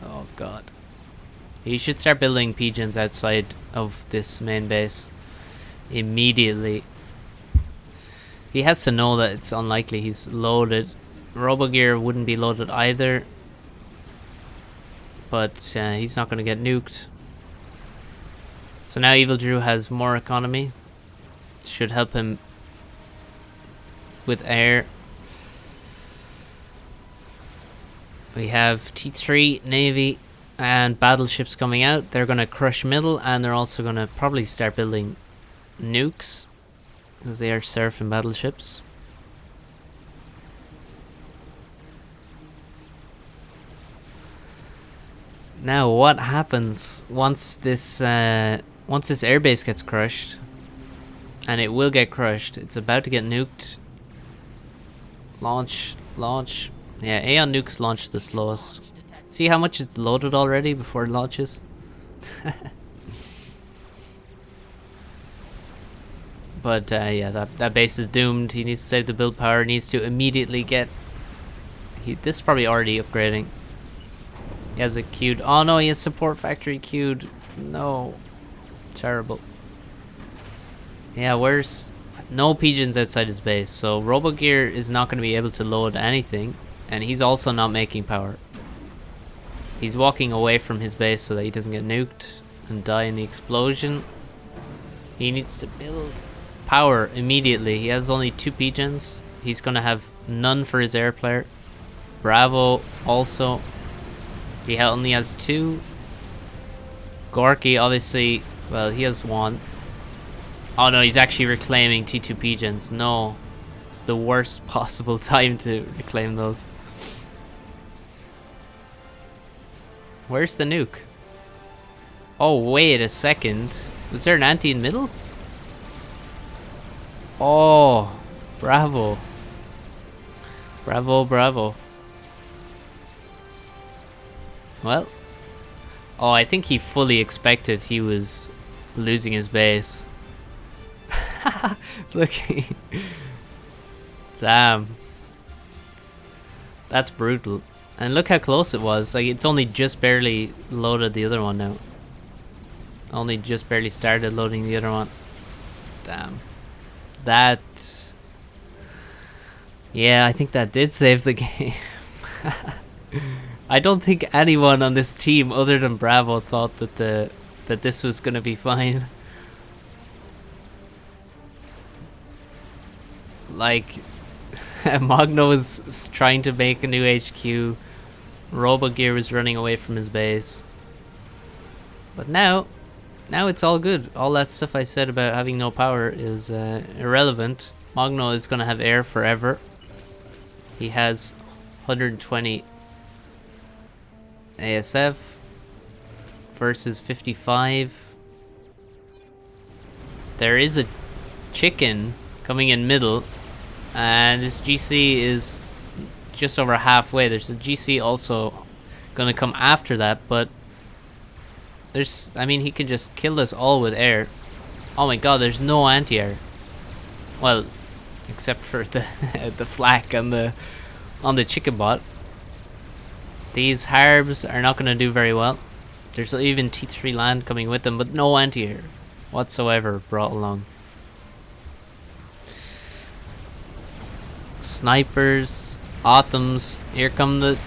Oh god, he should start building pigeons outside of this main base immediately. He has to know that it's unlikely he's loaded. Robogear wouldn't be loaded either, but he's not going to get nuked. So now Evil Drew has more economy. Should help him with air. We have T3, Navy, and battleships coming out. They're going to crush middle, and they're also going to probably start building nukes, because they are surfing battleships. Now, what happens once this airbase gets crushed? And it will get crushed. It's about to get nuked. Launch. Yeah, Aeon nukes launch the slowest. See how much it's loaded already before it launches? But yeah, that base is doomed. He needs to save the build power. Needs to immediately get... This is probably already upgrading. He has a queued... Oh no, he has support factory queued. No. Terrible. Yeah, where's... No pigeons outside his base, so Robogear is not going to be able to load anything, and he's also not making power. He's walking away from his base so that he doesn't get nuked and die in the explosion. He needs to build power immediately. He has only 2 pigeons. He's going to have none for his air player. Bravo also. He only has 2. Gorky obviously, well, he has 1. Oh no, he's actually reclaiming T2 pigeons. No, it's the worst possible time to reclaim those. Where's the nuke? Oh, wait a second. Was there an anti in middle? Oh, bravo. Bravo. Well, oh, I think he fully expected he was losing his base. Look. Damn. That's brutal. And look how close it was. Like, it's only just barely loaded the other one now. Only just barely started loading the other one. Damn. That... Yeah, I think that did save the game. I don't think anyone on this team other than Bravo thought that this was gonna be fine. Like, Magno was trying to make a new HQ. Robogear was running away from his base. But now it's all good. All that stuff I said about having no power is irrelevant. Magno is gonna have air forever. He has 120 ASF versus 55. There is a chicken coming in middle, and this GC is just over halfway. There's a GC also gonna come after that, but I mean, he can just kill us all with air. Oh my god, there's no anti-air. Well, except for the the flak on the chicken bot. These harbs are not gonna do very well. There's even T3 land coming with them, but no anti-air whatsoever brought along. Snipers, Autumns, here come the...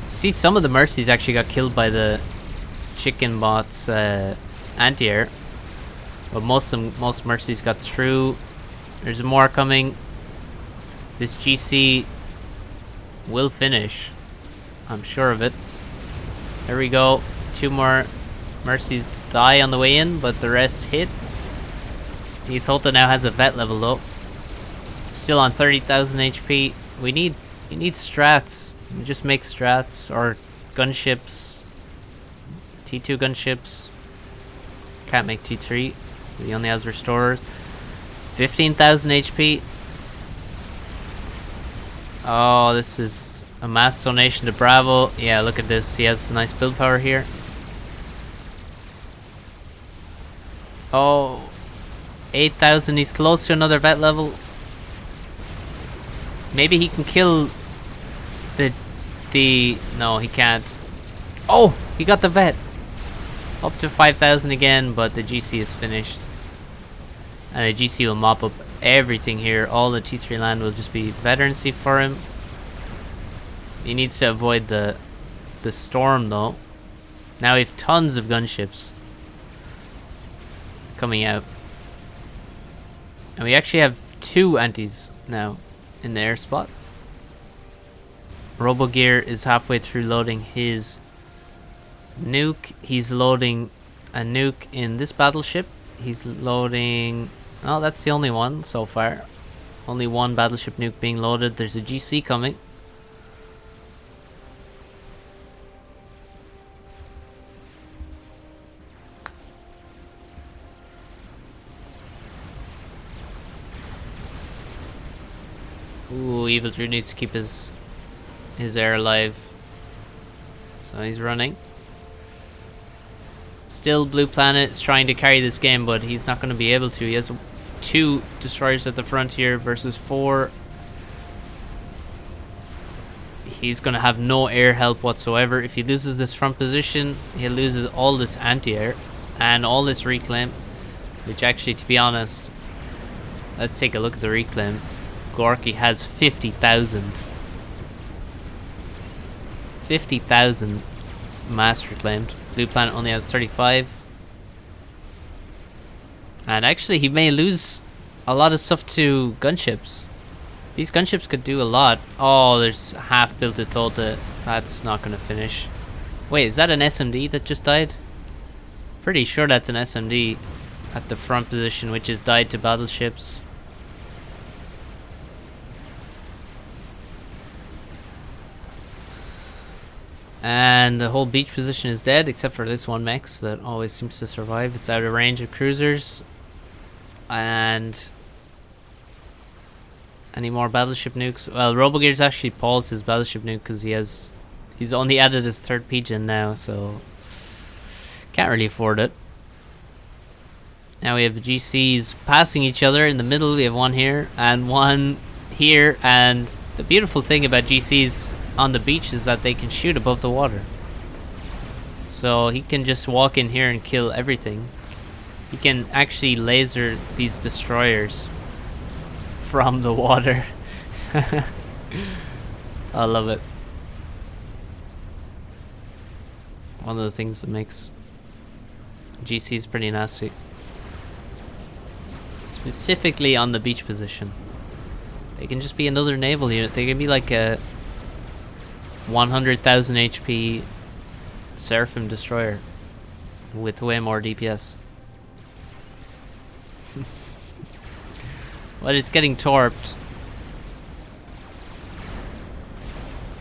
See, some of the Mercies actually got killed by the chicken bot's anti-air, but most Mercies got through. There's more coming. This GC will finish, I'm sure of it. There we go. 2 more Mercies die on the way in, but the rest hit. Utolta now has a vet level though. Still on 30,000 HP. You need strats. You just make strats or gunships. T2 gunships. Can't make T3. So he only has restorers. 15,000 HP. Oh, this is a mass donation to Bravo. Yeah, look at this. He has a nice build power here. Oh, 8,000. He's close to another vet level. Maybe he can kill the... No, he can't. Oh, he got the vet. Up to 5,000 again, but the GC is finished. And the GC will mop up everything here. All the T3 land will just be veterancy for him. He needs to avoid the storm though. Now we have tons of gunships coming out. And we actually have 2 antis now in the air spot. Robogear is halfway through loading his nuke. He's loading a nuke in this battleship. He's loading... Oh, that's the only one so far. Only one battleship nuke being loaded. There's a GC coming. Ooh, Evil Drew needs to keep his air alive. So he's running. Still, Blue Planet is trying to carry this game, but he's not going to be able to. He has 2 destroyers at the front here versus 4. He's going to have no air help whatsoever. If he loses this front position, he loses all this anti-air and all this reclaim. Which actually, to be honest, let's take a look at the reclaim. Gorky has 50,000. 50,000 mass reclaimed. Blue Planet only has 35. And actually, he may lose a lot of stuff to gunships. These gunships could do a lot. Oh, there's half built at Tolta. That's not going to finish. Wait, is that an SMD that just died? Pretty sure that's an SMD at the front position, which is died to battleships. And the whole beach position is dead, except for this one mech that always seems to survive. It's out of range of cruisers. And any more battleship nukes? Well, Robogear's actually paused his battleship nuke because he's only added his 3rd PGen now, so can't really afford it. Now we have the GCs passing each other in the middle. We have one here and one here, and the beautiful thing about GCs on the beach is that they can shoot above the water. So he can just walk in here and kill everything. He can actually laser these destroyers from the water. I love it. one of the things that makes GCs pretty nasty. Specifically on the beach position. They can just be another naval unit. They can be like a 100,000 HP Seraphim destroyer with way more DPS. But it's getting torped.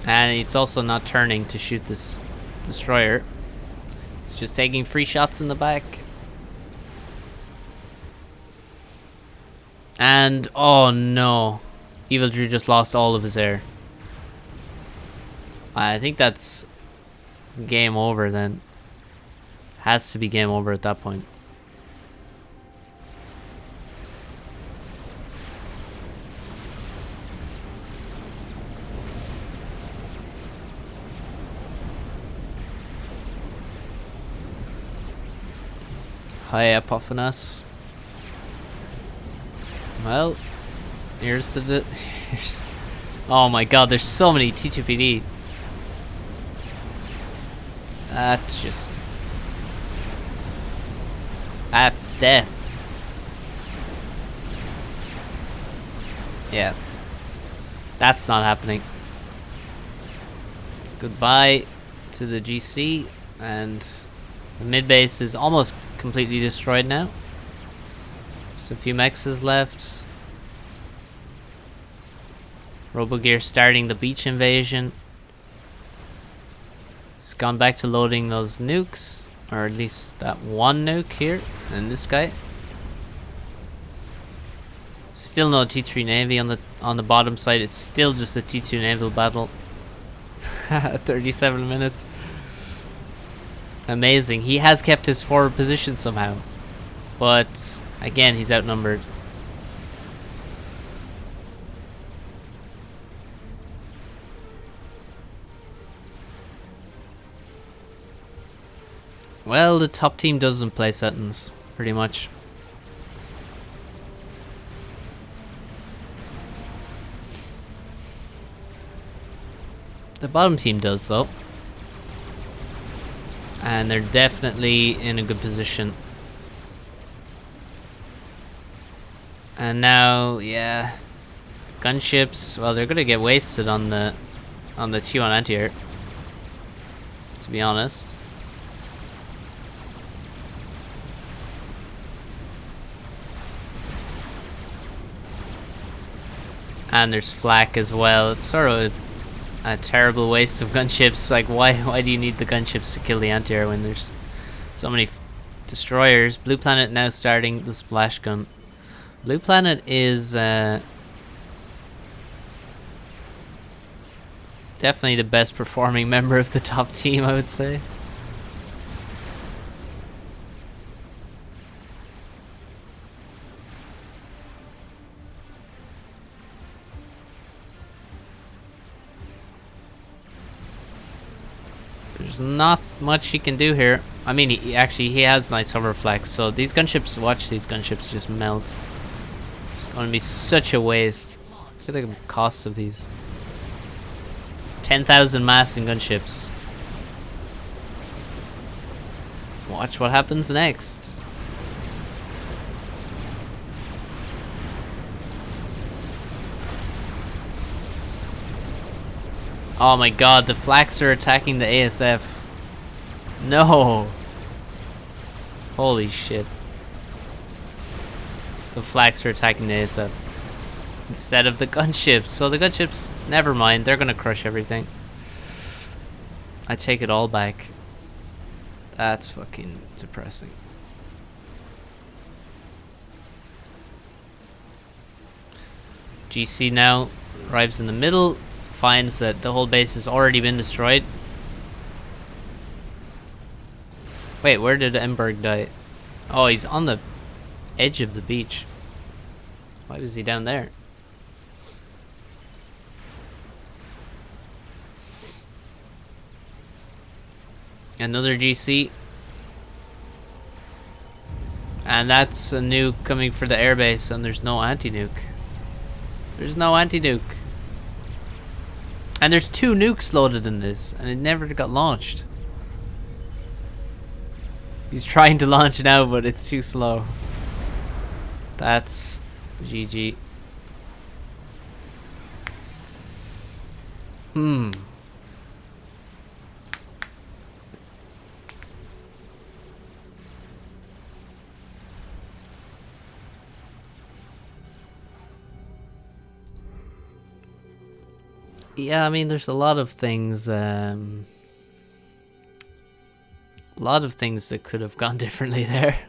And it's also not turning to shoot this destroyer. It's just taking free shots in the back. And oh no, Evil Drew just lost all of his air. I think that's game over then. Has to be game over at that point. Hi, Apophanas. Well, here's the oh my god, there's so many T2PD. That's just... that's death. Yeah. That's not happening. Goodbye to the GC, and the mid base is almost completely destroyed now. Just a few mexes left. Robogear starting the beach invasion. It's gone back to loading those nukes, or at least that one nuke here, and this guy. Still no T3 Navy on the bottom side. It's still just a T2 naval battle. 37 minutes. Amazing. He has kept his forward position somehow, but again, he's outnumbered. Well, the top team doesn't play Setons, pretty much. The bottom team does, though. And they're definitely in a good position. And now, yeah, gunships, well, they're gonna get wasted on the T1 anti-air, to be honest. And there's flak as well. It's sort of a terrible waste of gunships. Like, why do you need the gunships to kill the anti-air when there's so many destroyers? Blue Planet now starting the splash gun. Blue Planet is definitely the best performing member of the top team, I would say. There's not much he can do here. I mean, he has nice hover flex, so these gunships, watch these gunships just melt. It's going to be such a waste. Look at the cost of these. 10,000 mass and gunships. Watch what happens next. Oh my god, the flaks are attacking the ASF. No. Holy shit. The flaks are attacking the ASF instead of the gunships. So the gunships, never mind, they're gonna crush everything. I take it all back. That's fucking depressing. GC now arrives in the middle, finds that the whole base has already been destroyed. Wait, where did Emberg die? Oh, he's on the edge of the beach. Why was he down there? Another GC. And that's a nuke coming for the airbase, and there's no anti-nuke. There's no anti-nuke. And there's 2 nukes loaded in this, and it never got launched. He's trying to launch now, but it's too slow. That's GG. Yeah, I mean, there's a lot of things. A lot of things that could have gone differently there.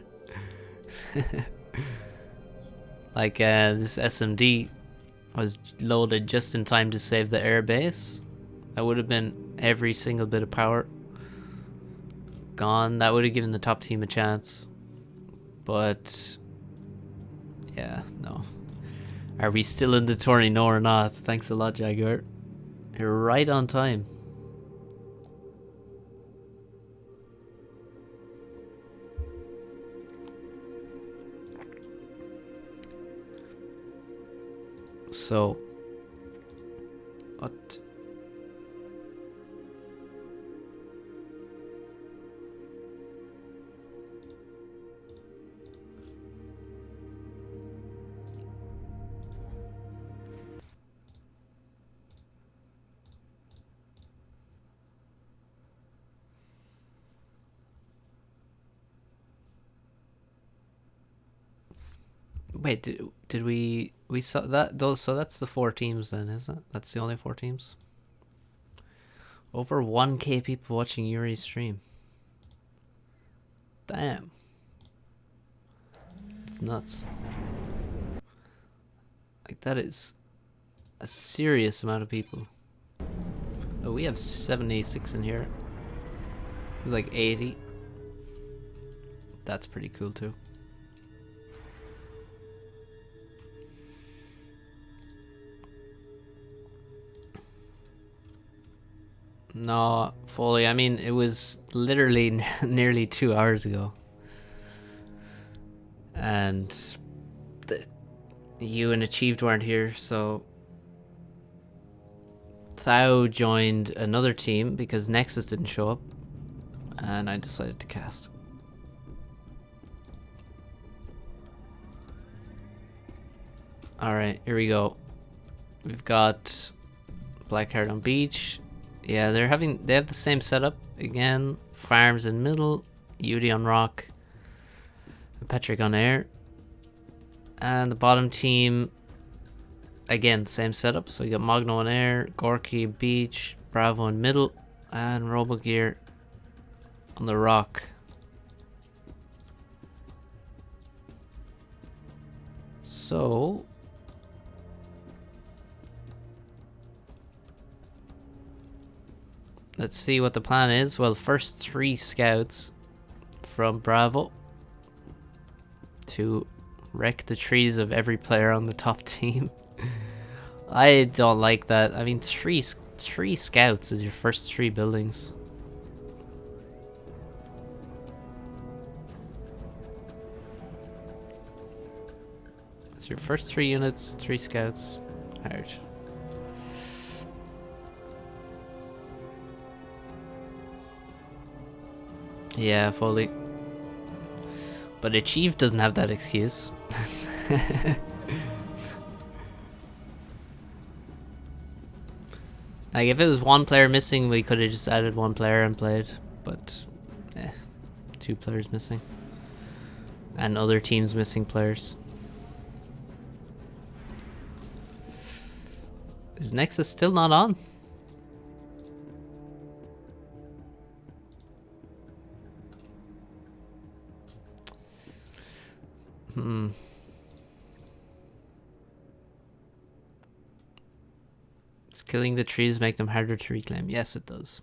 Like this SMD was loaded just in time to save the air base. That would have been every single bit of power gone. That would have given the top team a chance. But yeah, no. Are we still in the tourney? No, or not? Thanks a lot, Jaguar. You're right on time. So, what? Wait, did we saw that those? So that's the 4 teams then, isn't it? That's the only 4 teams. Over 1K people watching Yuri's stream. Damn, it's nuts. Like, that is a serious amount of people. Oh, we have 76 in here. Like 80. That's pretty cool too. No, fully. I mean, it was literally nearly 2 hours ago. And you and Achieved weren't here, so Thou joined another team because Nexus didn't show up, and I decided to cast. Alright, here we go. We've got Blackheart on beach. Yeah, they have the same setup again. Farms in middle, Yudi on rock, Patrick on air. And the bottom team, again, same setup. So you got Magno on air, Gorky beach, Bravo in middle, and Robogear on the rock. So let's see what the plan is. Well, first 3 scouts from Bravo to wreck the trees of every player on the top team. I don't like that. I mean, three scouts is your first 3 buildings. It's your first 3 units, 3 scouts. Hard. Yeah, fully. But Achieve doesn't have that excuse. Like, if it was 1 player missing, we could have just added 1 player and played. But, 2 players missing. And other teams missing players. Is Nexus still not on? Does killing the trees make them harder to reclaim? Yes, it does.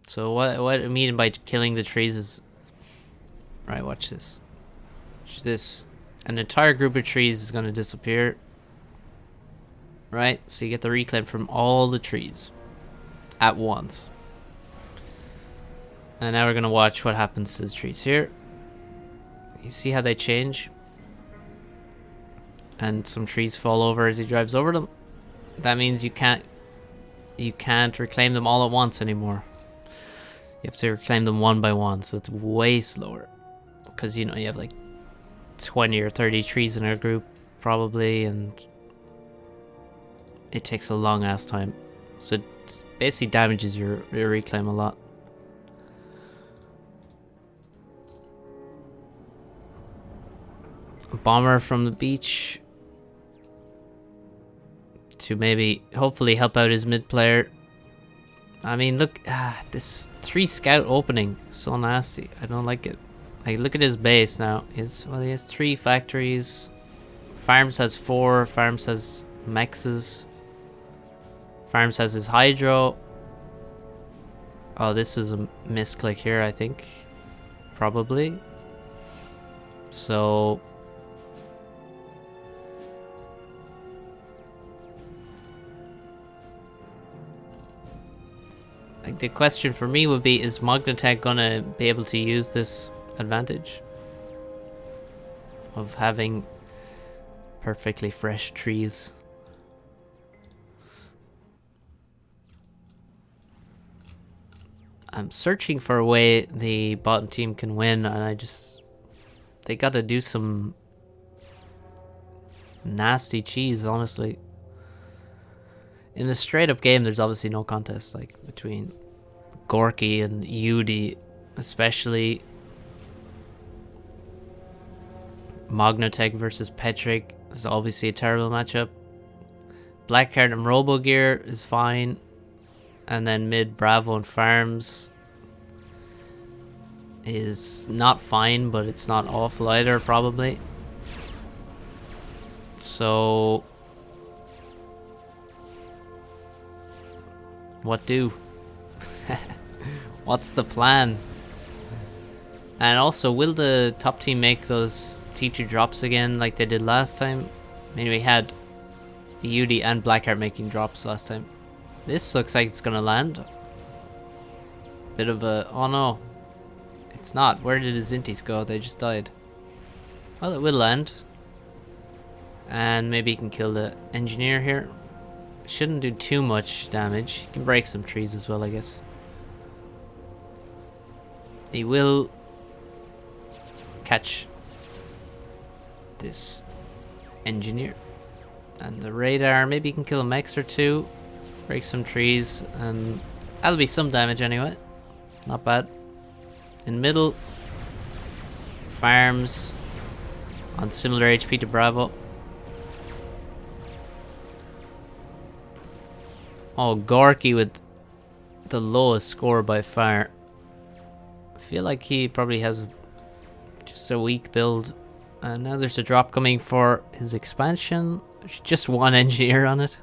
So what I mean by killing the trees is... Right, watch this. Watch this. An entire group of trees is going to disappear. Right? So you get the reclaim from all the trees. At once. And now we're going to watch what happens to the trees here. You see how they change? And some trees fall over as he drives over them. That means you can't reclaim them all at once anymore. You have to reclaim them one by one, so it's way slower. because you know you have like 20 or 30 trees in our group probably, and it takes a long ass time, so it basically damages your reclaim a lot. A bomber from the beach to maybe hopefully help out his mid player. I mean, look, this 3 scout opening is so nasty. I don't like it. Like, look at his base now. He has 3 factories. Farms has 4. Farms has mexes. Farms has his hydro. Oh, this is a misclick here, I think. Probably. So like the question for me would be, is Magnatech gonna be able to use this advantage of having perfectly fresh trees? I'm searching for a way the bottom team can win, and they gotta do some nasty cheese, honestly. In a straight up game, there's obviously no contest, like between Gorky and Yudi, especially. Magnatech versus Petric is obviously a terrible matchup. Blackheart and Robogear is fine. And then mid Bravo and Farms is not fine, but it's not awful either, probably. So what do? What's the plan? And also, will the top team make those T2 drops again like they did last time? I mean, we had Yudi and Blackheart making drops last time. This looks like it's gonna land. Bit of a... oh no. It's not. Where did his Inties go? They just died. Well, it will land. And maybe he can kill the engineer here. Shouldn't do too much damage. He can break some trees as well, I guess. He will catch this engineer. And the radar, maybe he can kill a mech or 2. Break some trees, and that'll be some damage anyway. Not bad. In middle, Farms on similar HP to Bravo. Oh, Gorky with the lowest score by far. I feel like he probably has just a weak build. And now there's a drop coming for his expansion. There's just 1 engineer on it.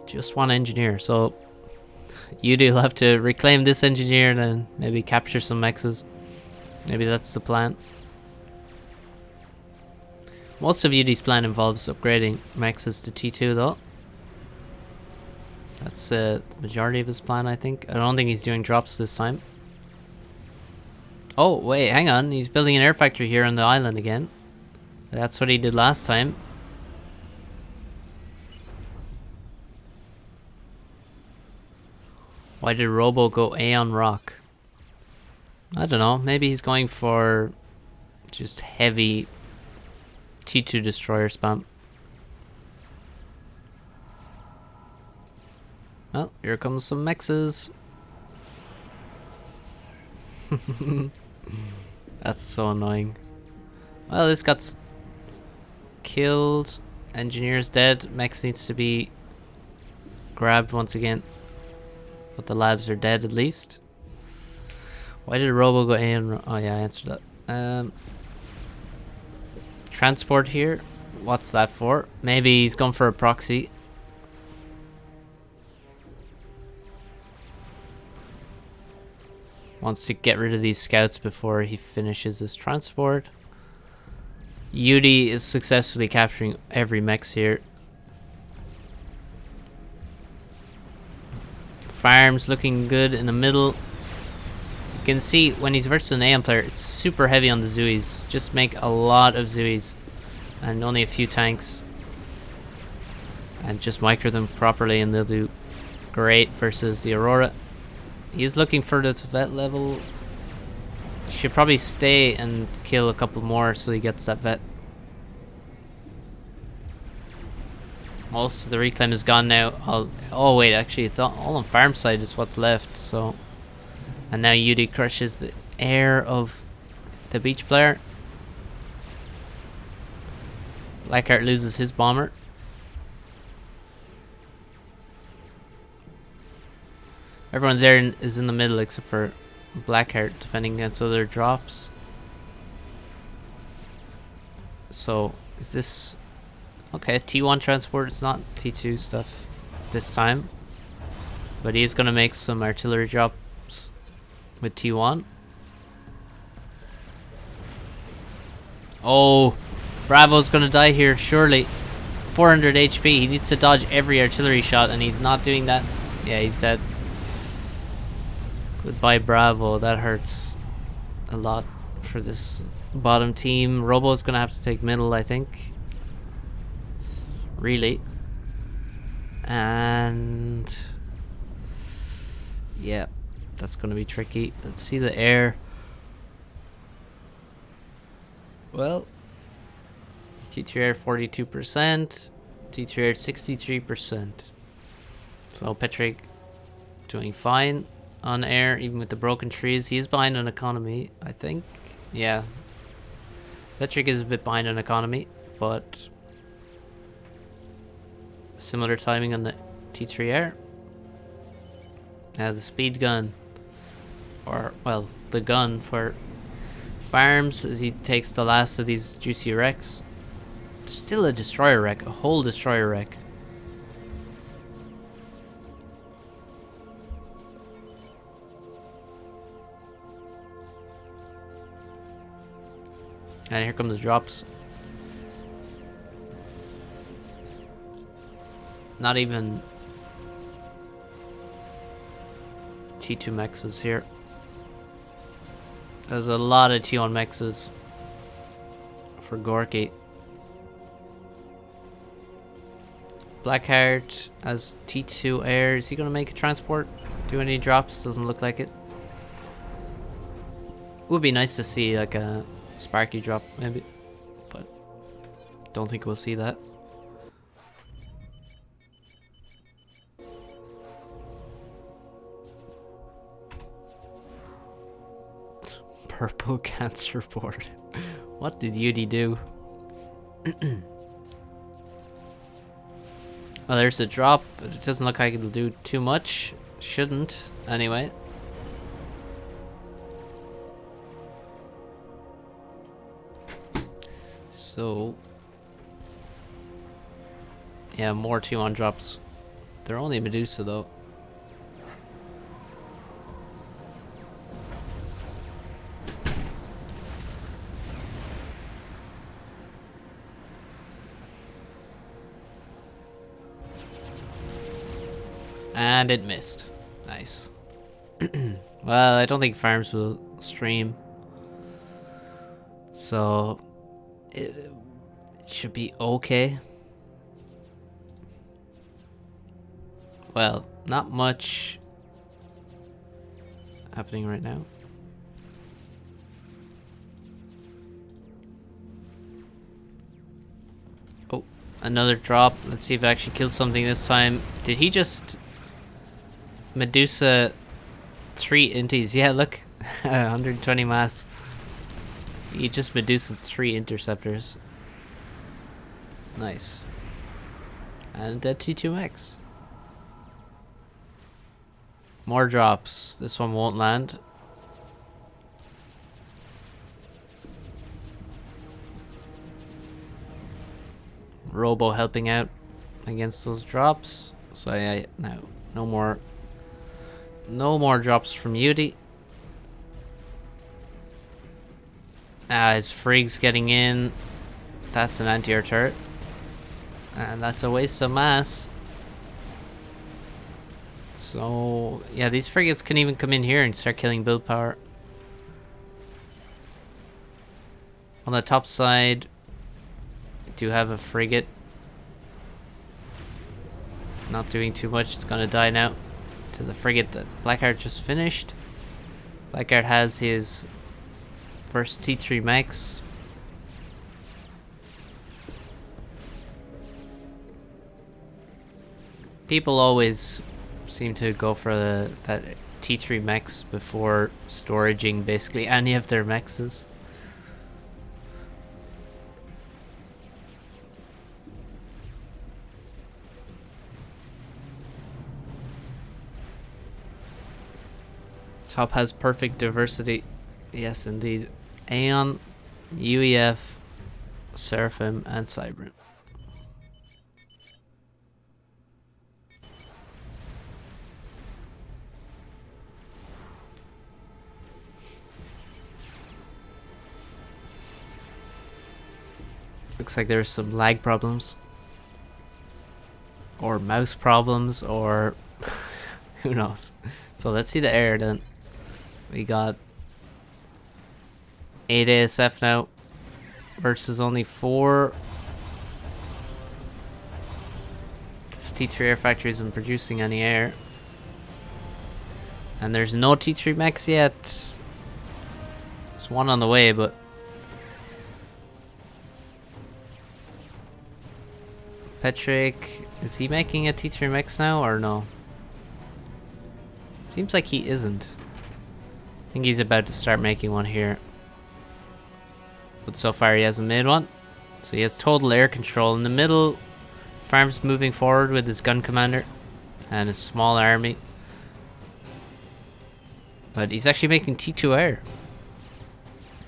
Just 1 engineer, so you do have to reclaim this engineer and then maybe capture some mexes. Maybe that's the plan. Most of UD's plan involves upgrading mexes to T2 though. That's the majority of his plan, I think. I don't think he's doing drops this time. Oh, wait, hang on. He's building an air factory here on the island again. That's what he did last time. Why did Robo go A on Rock? I don't know. Maybe he's going for just heavy T2 destroyer spam. Well, here comes some mexes. That's so annoying. Well, this got killed. Engineer's dead. Mex needs to be grabbed once again. But the labs are dead at least. Why did Robo go in? Oh yeah, I answered that. Transport here. What's that for? Maybe he's gone for a proxy. Wants to get rid of these scouts before he finishes his transport. Yudi is successfully capturing every mech here. Farms looking good in the middle. You can see when he's versus an AM player, it's super heavy on the Zuis. Just make a lot of Zuis and only a few tanks. And just micro them properly and they'll do great versus the Aurora. He's looking for the vet level. Should probably stay and kill a couple more so he gets that vet. Most of the reclaim is gone now. Oh wait, actually it's all on farm side is what's left. So, and now Yudi crushes the air of the beach player. Blackheart loses his bomber. Everyone's there is in the middle except for Blackheart defending against other drops. So is this okay? T1 transport. It's not T2 stuff this time, but he is gonna make some artillery drops with T1. Oh, Bravo's gonna die here surely. 400 HP. He needs to dodge every artillery shot, and he's not doing that. Yeah, he's dead. Goodbye, Bravo. That hurts a lot for this bottom team. Robo's gonna have to take middle, I think. Really. And yeah, that's gonna be tricky. Let's see the air. Well, T3 air 42%, T3 air 63%. So Patrick doing fine on air, even with the broken trees. He's behind on economy, I think. Yeah. Patrick is a bit behind on economy, but similar timing on the T3 air. Now the speed gun, or well, the gun for farms as he takes the last of these juicy wrecks. Still a destroyer wreck, a whole destroyer wreck. And here come the drops. Not even T2 mexes here. There's a lot of T1 mexes for Gorky. Blackheart as T2 air. Is he gonna make a transport? Do any drops? Doesn't look like it. Would be nice to see like a Sparky drop maybe, but don't think we'll see that. Purple cancer board. What did Yudi do? Well, there's a drop, but it doesn't look like it'll do too much. Shouldn't, anyway. So, yeah, more T1 drops. They're only Medusa though. And it missed. Nice. Well, I don't think farms will stream, so it should be okay. Well, not much happening right now. Oh, another drop. Let's see if it actually kills something this time. Did he just Medusa 3 inties? Yeah, look. 120 mass. He just Medusa 3 interceptors. Nice. And a T2X. More drops. This one won't land. Robo helping out against those drops. So yeah, no more drops from Yudi. His Frig's getting in. That's an anti-air turret. And that's a waste of mass. So, yeah, these frigates can even come in here and start killing build power. On the top side, we do have a frigate. Not doing too much. It's gonna die now. to the frigate that Blackheart just finished. Blackheart has his first T3 mechs. People always seem to go for that T3 mechs before storaging basically any of their mechs. Top has perfect diversity. Yes, indeed. Aeon, UEF, Seraphim, and Cybran. Looks like there's some lag problems. Or mouse problems, or who knows. So let's see the air then. We got 8 ASF now versus only 4. This T3 air factory isn't producing any air. And there's no T3 mechs yet. There's one on the way, but Patrick, is he making a T3 mechs now or no? Seems like he isn't. I think he's about to start making one here. But so far he hasn't made one. So he has total air control in the middle. Farm's moving forward with his gun commander and his small army. But he's actually making T2 air,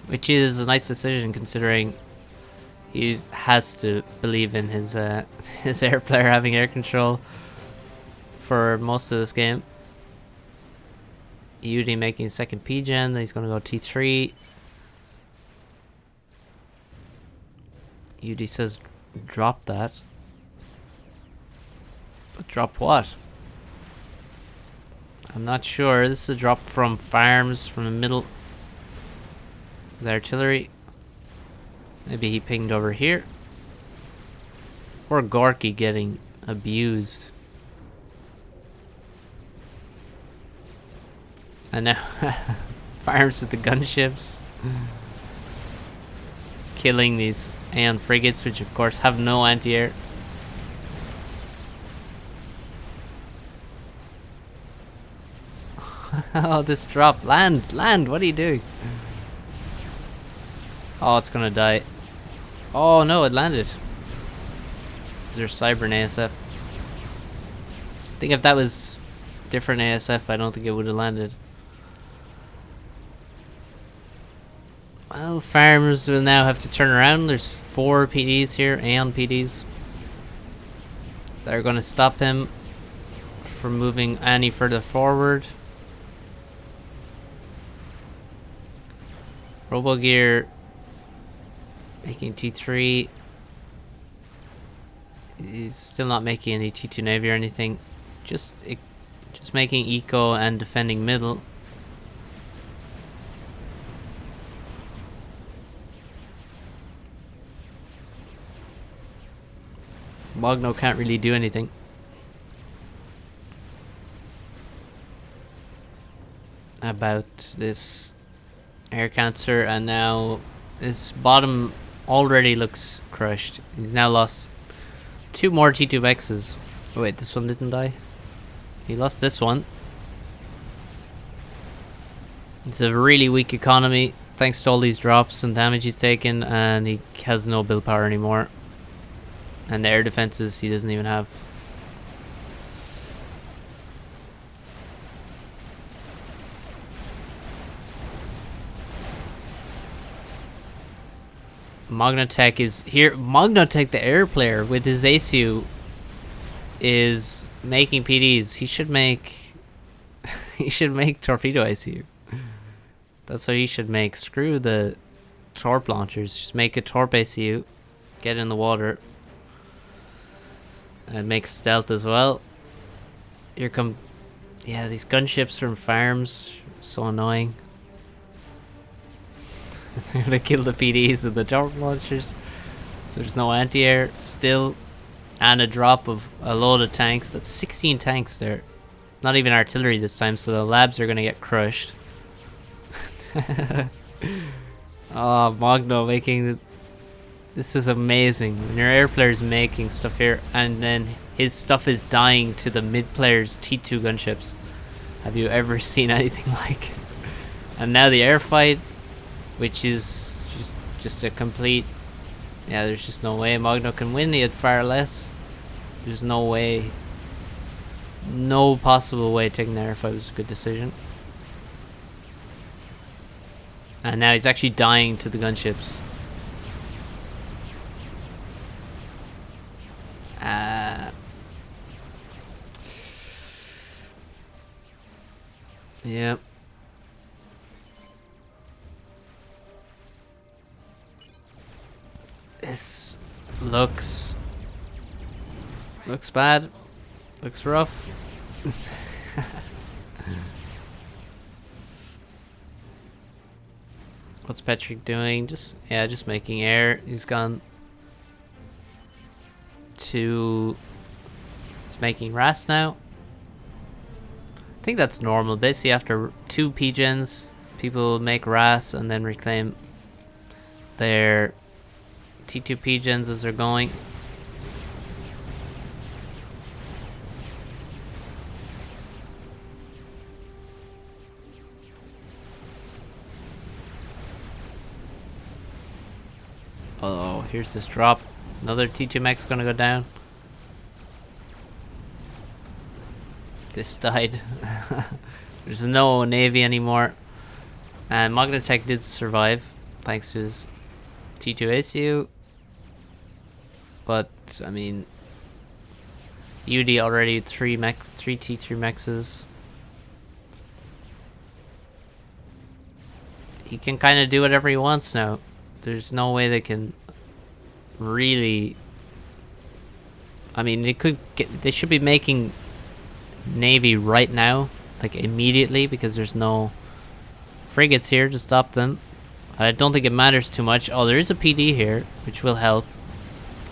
which is a nice decision considering he has to believe in his his air player having air control for most of this game. UD making a second P-gen, then he's going to go T3. UD says drop that. But drop what? I'm not sure. This is a drop from farms from the middle. The artillery. Maybe he pinged over here. Poor Gorky getting abused. And now farms with the gunships. Killing these Aeon frigates, which of course have no anti-air. Oh, this drop. Land! Land! What are you doing? Oh, it's gonna die. Oh no, it landed. Is there Cybran ASF? I think if that was different ASF, I don't think it would have landed. Well, farmers will now have to turn around. There's 4 PDs here, Aeon PDs. They're going to stop him from moving any further forward. Robogear making T3. He's still not making any T2 Navy or anything. Just making eco and defending middle. Mogno can't really do anything. About this air cancer, and now his bottom already looks crushed. He's now lost 2 more T2 mexes. Oh wait, this one didn't die. He lost this one. It's a really weak economy thanks to all these drops and damage he's taken, and he has no build power anymore. And the air defenses he doesn't even have. Magnotech is here. Magnotech, the air player, with his ACU, is making PDs. He should make he should make torpedo ACU. That's what he should make. Screw the torp launchers. Just make a torp ACU. Get in the water. And make stealth as well. Here come... Yeah, these gunships from farms. So annoying. They're gonna kill the PDs and the torp launchers. So there's no anti-air still. And a drop of a load of tanks. That's 16 tanks there. It's not even artillery this time, so the labs are gonna get crushed. Oh, Magno making this is amazing. When your air player's making stuff here, and then his stuff is dying to the mid player's T2 gunships. Have you ever seen anything like it? And now the air fight, which is just a complete. Yeah, there's just no way Magno can win. He had far less. There's no way. No possible way taking the air fight was a good decision. And now he's actually dying to the gunships. Yep. This looks bad. Looks rough. What's Patrick doing? Just making air. He's gone to. He's making RAS now. I think that's normal. Basically, after 2 P-gens, people make RAS and then reclaim their T2 P-gens as they're going. Oh, here's this drop. Another T2 mech's gonna go down. This died. There's no Navy anymore. And Magnatech did survive thanks to his T2 ACU. But, I mean, UD already 3 T3 mexes. He can kind of do whatever he wants now. There's no way they can really. I mean, they should be making Navy right now, like immediately, because there's no frigates here to stop them. I don't think it matters too much. Oh, there is a PD here, which will help.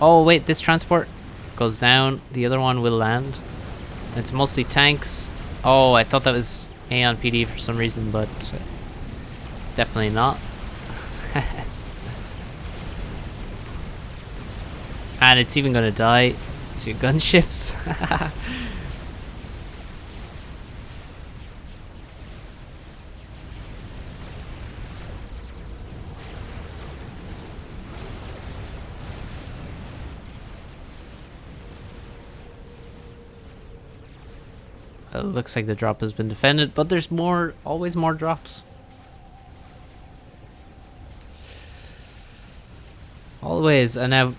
Oh wait, this transport goes down. The other one will land. It's mostly tanks. Oh, I thought that was Aeon PD for some reason, but it's definitely not. And it's even gonna die to gunships. Well, it looks like the drop has been defended, but there's more, always more drops. Always, and now.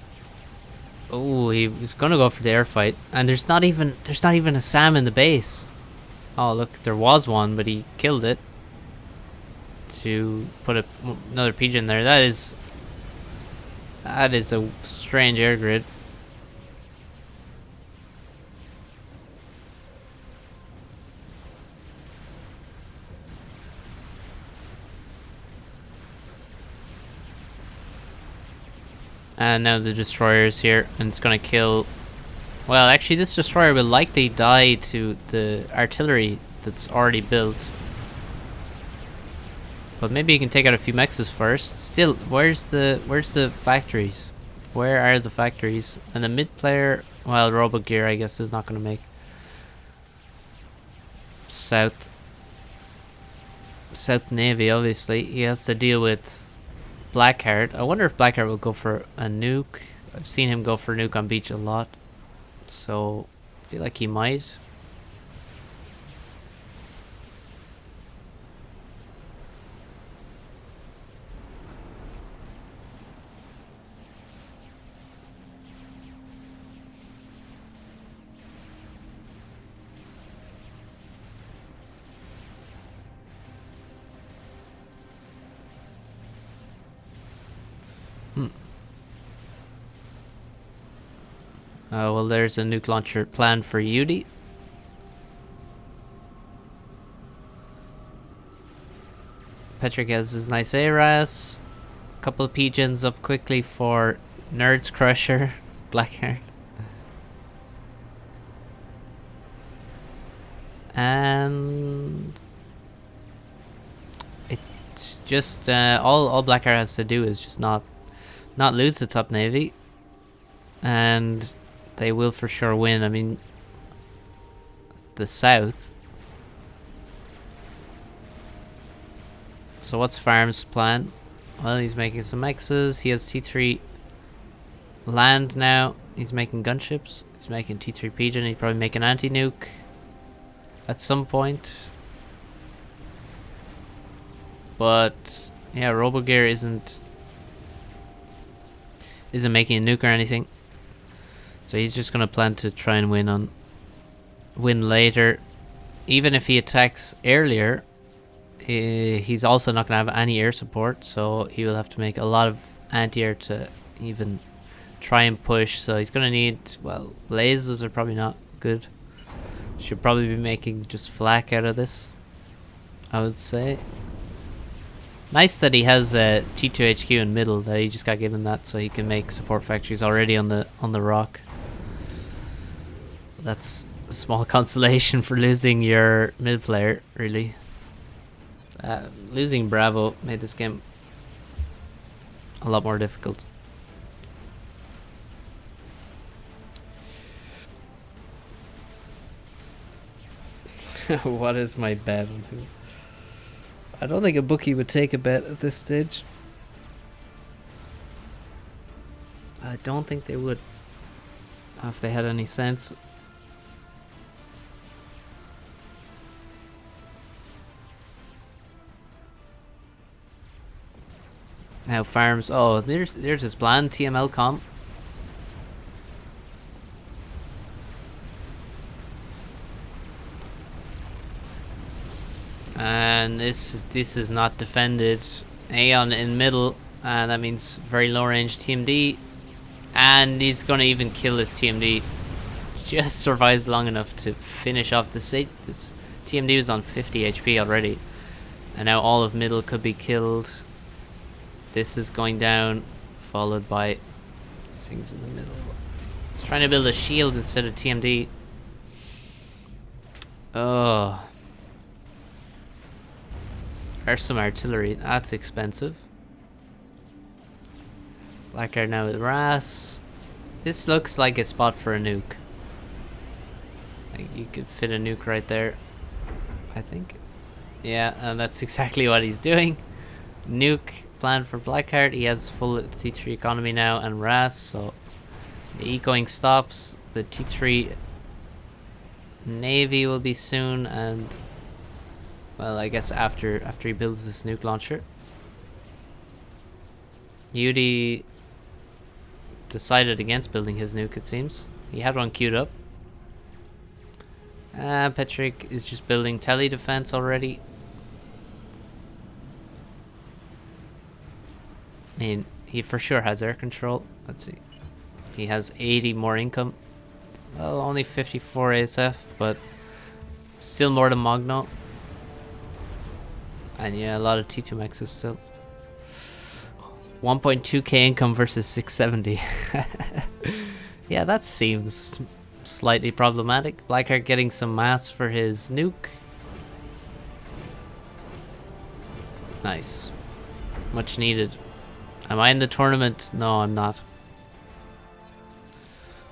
Oh, he was gonna go for the air fight, and there's not even a SAM in the base. Oh look, there was one, but he killed it to put another pigeon there. That is a strange air grid. And now the destroyer is here, and it's gonna kill. Well, actually, this destroyer will likely die to the artillery that's already built. But maybe you can take out a few mexes first. Still, where's the factories? Where are the factories? And the mid player, well, Robo Gear, I guess, is not gonna make South Navy. Obviously, he has to deal with Blackheart. I wonder if Blackheart will go for a nuke. I've seen him go for a nuke on beach a lot, so I feel like he might. Well, there's a nuke launcher planned for UD. Patrick has his nice ARAS. Couple of pigeons up quickly for Nerds Crusher. Blackheart. Just all Blackheart has to do is just not lose the top navy, and they will for sure win. I mean, the south. So what's Farm's plan? Well, he's making some X's. He has T3 land now. He's making gunships. He's making T3 Pigeon. He'd probably make an anti-nuke at some point. But yeah, Robogear isn't making a nuke or anything. So he's just gonna plan to try and win later. Even if he attacks earlier, he's also not gonna have any air support, so he will have to make a lot of anti-air to even try and push. So he's gonna need, well, lasers are probably not good. Should probably be making just flak out of this, I would say. Nice that he has T2 HQ in middle, that he just got given that so he can make support factories already on the rock. That's a small consolation for losing your mid player, really. Losing Bravo made this game a lot more difficult. What is my bet on who? I don't think a bookie would take a bet at this stage. I don't think they would, if they had any sense. Now Farms, oh, there's his plan, TML comp. And this is not defended. Aeon in middle, and that means very low range TMD, and he's gonna even kill his TMD. Just survives long enough to finish off the state. This TMD was on 50 HP already, and now all of middle could be killed. This is going down, followed by things in the middle. He's trying to build a shield instead of TMD. Oh. There's some artillery. That's expensive. Blackheart now with Ras. This looks like a spot for a nuke. Like you could fit a nuke right there, I think. Yeah, and that's exactly what he's doing. Nuke planned for Blackheart. He has full T3 economy now and Ras, so the ecoing stops. The T3 Navy will be soon, and well, I guess after he builds this nuke launcher. Yudi decided against building his nuke, it seems. He had one queued up. Patrick is just building tele defense already. I mean, he for sure has air control. Let's see. He has 80 more income. Well, only 54 ASF, but still more than Magno. And yeah, a lot of T2 maxes still. 1.2k income versus 670. Yeah, that seems slightly problematic. Blackheart getting some mass for his nuke. Nice. Much needed. Am I in the tournament? No, I'm not.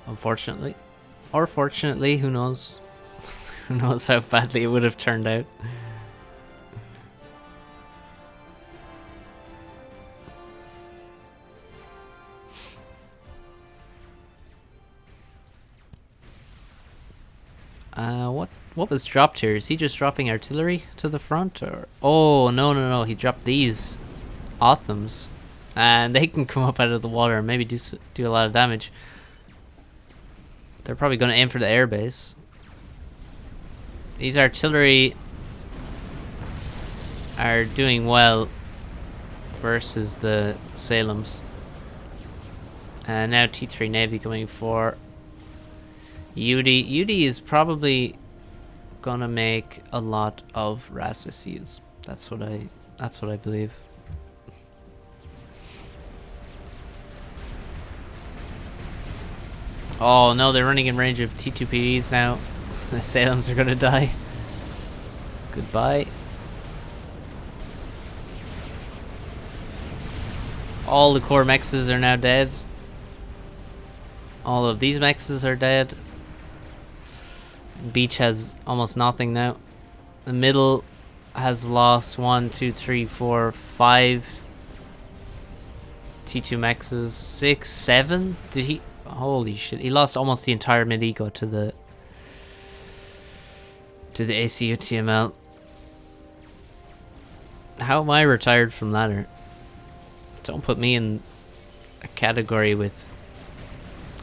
Unfortunately. Or fortunately, who knows? Who knows how badly it would have turned out. What was dropped here? Is he just dropping artillery to the front, or? Oh no! He dropped these Othams, and they can come up out of the water and maybe do a lot of damage. They're probably going to aim for the airbase. These artillery are doing well versus the Salems. And now T3 Navy coming for Yudi. Yudi is probably gonna make a lot of RAS SCUs. That's what I believe. Oh no, they're running in range of T2PDs now. The Salems are gonna die. Goodbye. All the core mexes are now dead. All of these mexes are dead. Beach has almost nothing now. The middle has lost 1, 2, 3, 4, 5 T2 mexes. 6, 7? Did he? Holy shit. He lost almost the entire mid eco to the ACU TML. How am I retired from ladder? Don't put me in a category with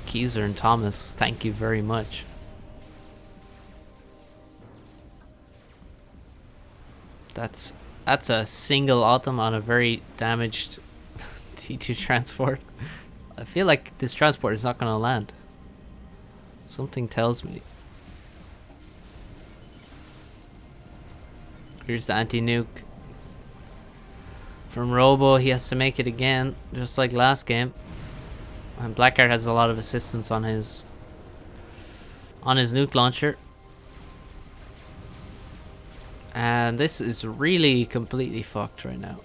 Keyser and Thomas. Thank you very much. That's a single autumn on a very damaged T2 transport. I feel like this transport is not going to land. Something tells me. Here's the anti-nuke. From Robo, he has to make it again, just like last game. And Blackheart has a lot of assistance on his nuke launcher. And this is really completely fucked right now.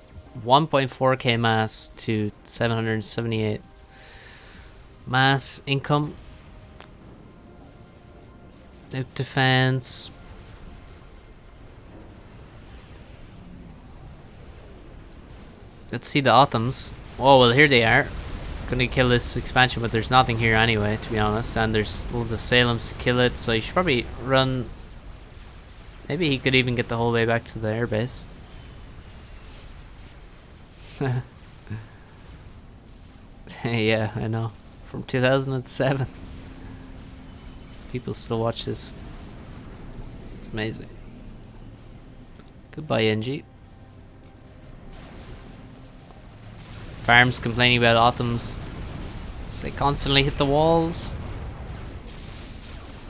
1.4k mass to 778 mass income. Nuke defense. Let's see the Autumns. Oh, well, here they are. Gonna kill this expansion, but there's nothing here anyway, to be honest. And there's loads of Salems to kill it, so you should probably run. Maybe he could even get the whole way back to the airbase. Yeah, I know. From 2007. People still watch this. It's amazing. Goodbye, NG. Farms complaining about Autumns. They constantly hit the walls.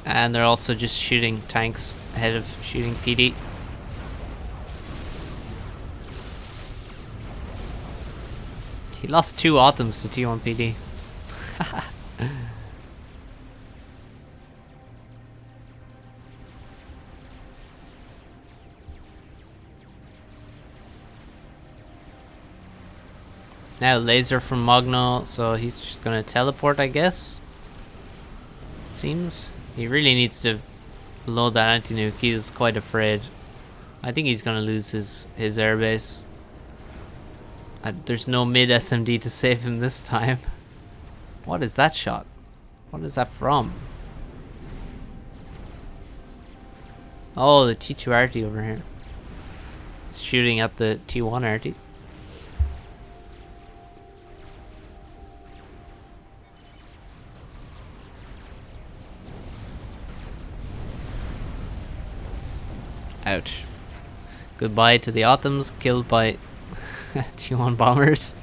And they're also just shooting tanks ahead of shooting PD. He lost 2 Autumns to T1 PD. Now laser from Mogno, so he's just gonna teleport, I guess. It seems. He really needs to load that anti-nuke. He is quite afraid. I think he's gonna lose his airbase. There's no mid SMD to save him this time. What is that shot? What is that from? Oh, the T2 RT over here. It's shooting at the T1 RT. Ouch. Goodbye to the Autumns, killed by T1 bombers.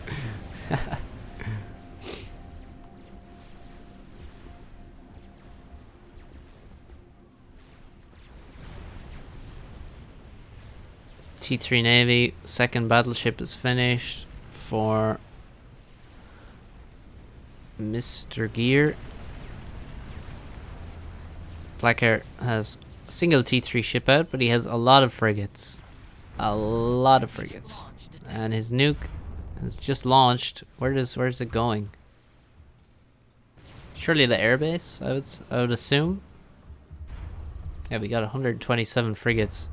T3 Navy, second battleship is finished for Mr. Gear. Blackheart has a single T3 ship out, but he has a lot of frigates. A lot of frigates. And his nuke has just launched. Where's it going? Surely the airbase, I would assume. Yeah, we got 127 frigates.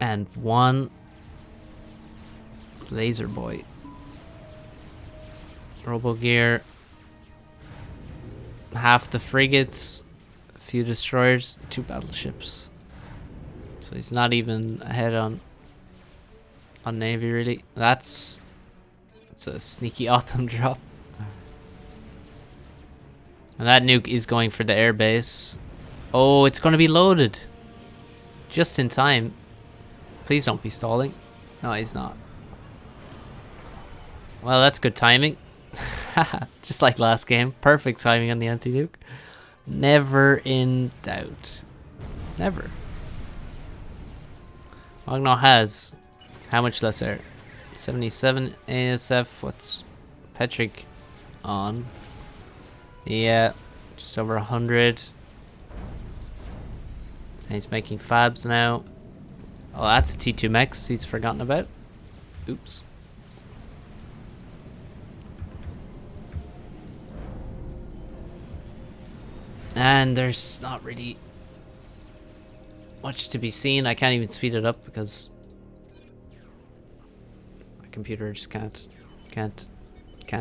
And 1 laser boy. Robo Gear. Half the frigates, a few destroyers, 2 battleships. So he's not even ahead on Navy really. That's a sneaky Autumn drop. And that nuke is going for the airbase. Oh, it's gonna be loaded. Just in time. Please don't be stalling. No, he's not. Well, that's good timing. Just like last game. Perfect timing on the anti-nuke. Never in doubt. Never. Magno has how much less air? 77 ASF. What's Patrick on? Yeah, just over 100. He's making fabs now. Oh, that's a T2 Mex he's forgotten about. Oops. And there's not really much to be seen. I can't even speed it up because my computer just can't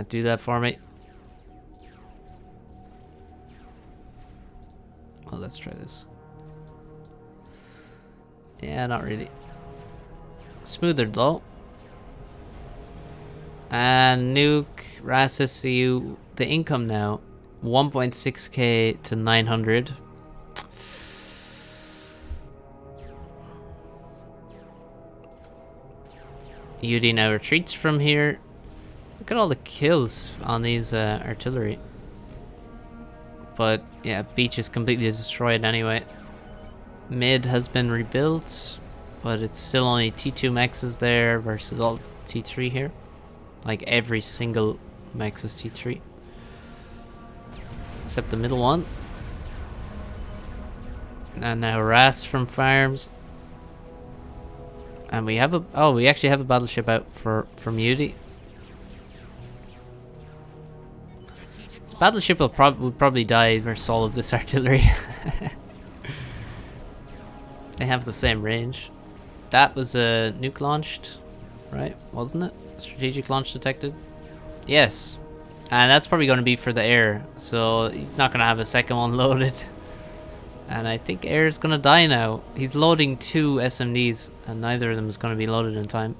do that for me. Well, let's try this. Yeah, not really. Smoother though. And nuke, RAS SCU, the income now, 1.6k to 900. UD now retreats from here. Look at all the kills on these artillery. But yeah, beach is completely destroyed anyway. Mid has been rebuilt, but it's still only T2 mechs there versus all T3 here. Like every single mech is T3. Except the middle one. And now RAS from farms. And we have a we actually have a battleship out from UD. This battleship would probably die versus all of this artillery. They have the same range. That was a nuke launched, right? Wasn't it? Strategic launch detected. Yes. And that's probably going to be for the air. So he's not going to have a second one loaded. And I think air is going to die now. He's loading 2 SMDs and neither of them is going to be loaded in time.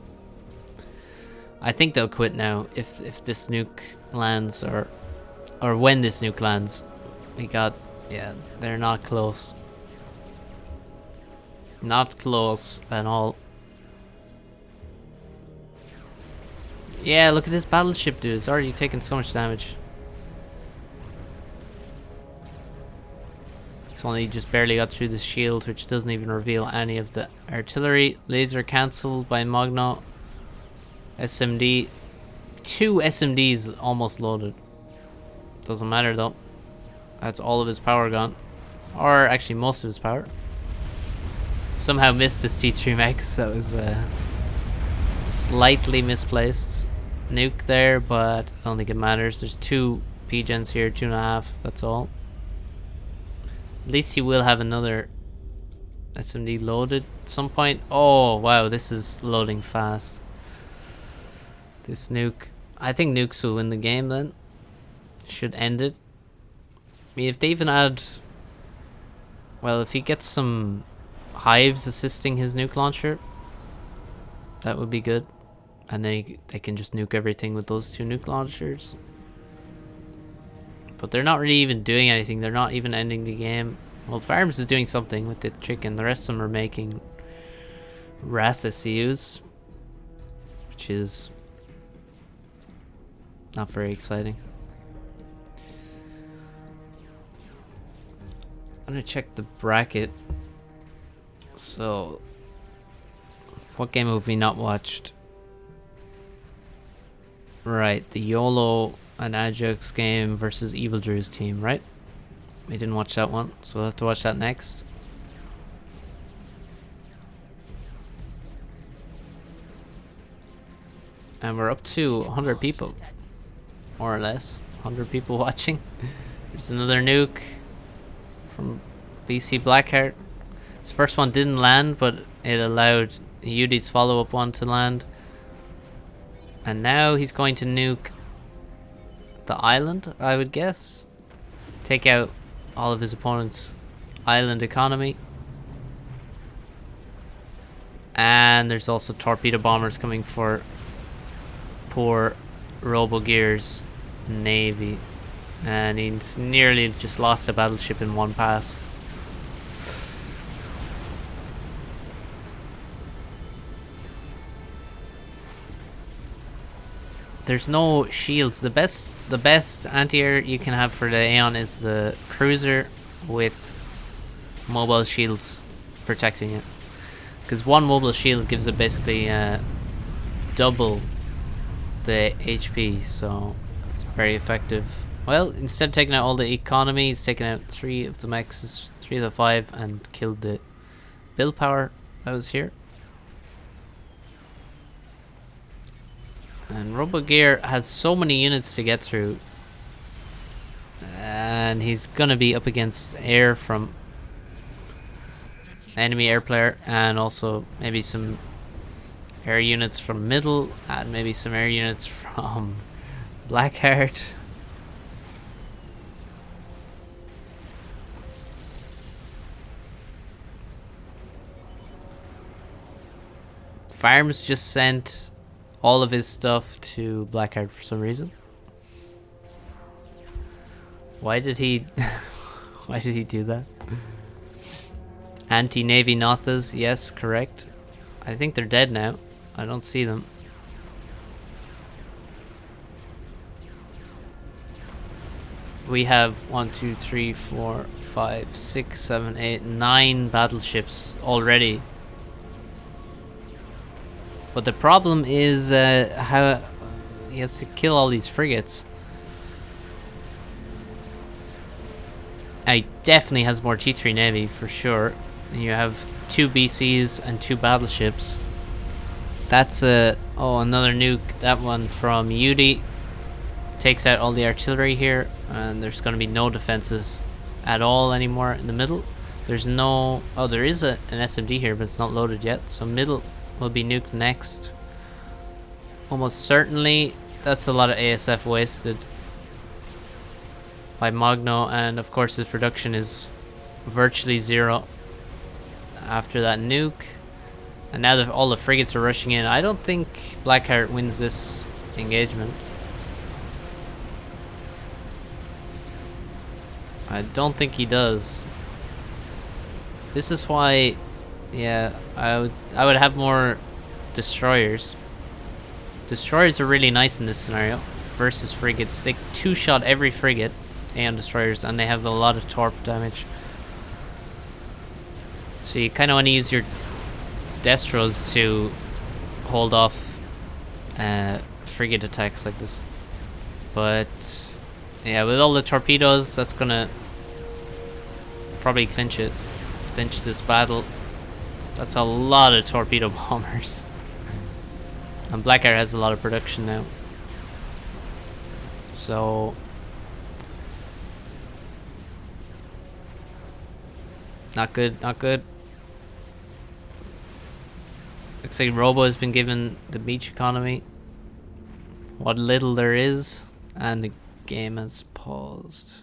I think they'll quit now if this nuke lands or when this nuke lands. Yeah, they're not close. Not close at all. Yeah, look at this battleship, dude. It's already taking so much damage. It's only just barely got through the shield, which doesn't even reveal any of the artillery. Laser cancelled by Magno. SMD. 2 SMDs almost loaded. Doesn't matter though. That's all of his power gone. Or actually most of his power. Somehow missed his T3 mechs. That was slightly misplaced. Nuke there, but I don't think it matters. There's 2 P-gens here, 2.5. That's all. At least he will have another SMD loaded at some point. Oh, wow, this is loading fast. This nuke. I think nukes will win the game then. Should end it. I mean, if they even add... Well, if he gets some hives assisting his nuke launcher, that would be good. And then they can just nuke everything with those 2 nuke launchers. But they're not really even doing anything. They're not even ending the game. Well, Farms is doing something with the chicken. The rest of them are making RAS SCUs, which is not very exciting. I'm gonna check the bracket. So, what game have we not watched? Right, the YOLO and Ajax game versus Evil Drew's team, right? We didn't watch that one, so we'll have to watch that next. And we're up to 100 people, more or less. 100 people watching. There's another nuke from BC Blackheart. His first one didn't land, but it allowed UD's follow-up one to land. And now he's going to nuke the island, I would guess. Take out all of his opponent's island economy. And there's also torpedo bombers coming for poor RoboGear's navy. And he's nearly just lost a battleship in one pass. There's no shields. The best anti-air you can have for the Aeon is the cruiser with mobile shields protecting it. Because one mobile shield gives it basically double the HP, so it's very effective. Well, instead of taking out all the economy, he's taken out 3 of the mechs, 3 of the 5, and killed the build power that was here. And Robogear has so many units to get through. And he's gonna be up against air from enemy air player, and also maybe some air units from middle, and maybe some air units from Blackheart. Farms just sent all of his stuff to Blackheart for some reason. Why did he why did he do that? Anti-Navy Nothas, yes, correct. I think they're dead now. I don't see them. We have 1, 2, 3, 4, 5, 6, 7, 8, 9 battleships already. But the problem is how he has to kill all these frigates. He definitely has more T3 Navy for sure. You have 2 BCs and 2 battleships. That's another nuke. That one from Yudi takes out all the artillery here, and there's going to be no defenses at all anymore in the middle. There's no... Oh, there is an SMD here, but it's not loaded yet. So middle will be nuked next. Almost certainly. That's a lot of ASF wasted by Magno, and of course his production is virtually zero after that nuke. And now that all the frigates are rushing in, I don't think Blackheart wins this engagement. I don't think he does. This is why, yeah, I would have more destroyers. Destroyers are really nice in this scenario versus frigates. They 2-shot every frigate, and destroyers, and they have a lot of torp damage. So you kind of want to use your Destros to hold off frigate attacks like this. But yeah, with all the torpedoes, that's gonna probably clinch this battle. That's a lot of torpedo bombers. And Blackheart has a lot of production now. So not good, not good. Looks like Robo has been given the beach economy. What little there is, and the game has paused.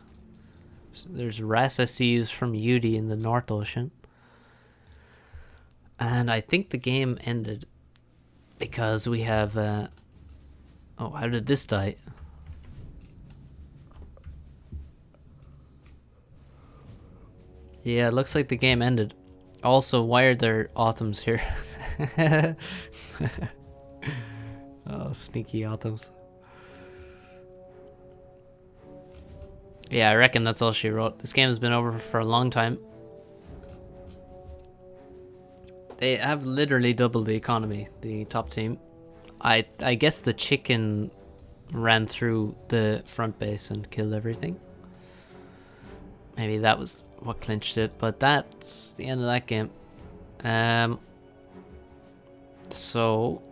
So there's RAS SCUs from Yudi in the North Ocean. And I think the game ended because we have... oh, how did this die? Yeah, it looks like the game ended. Also, why are there Autumns here? Oh, sneaky Autumns. Yeah, I reckon that's all she wrote. This game has been over for a long time. They have literally doubled the economy, the top team. I guess the chicken ran through the front base and killed everything. Maybe that was what clinched it, but that's the end of that game. So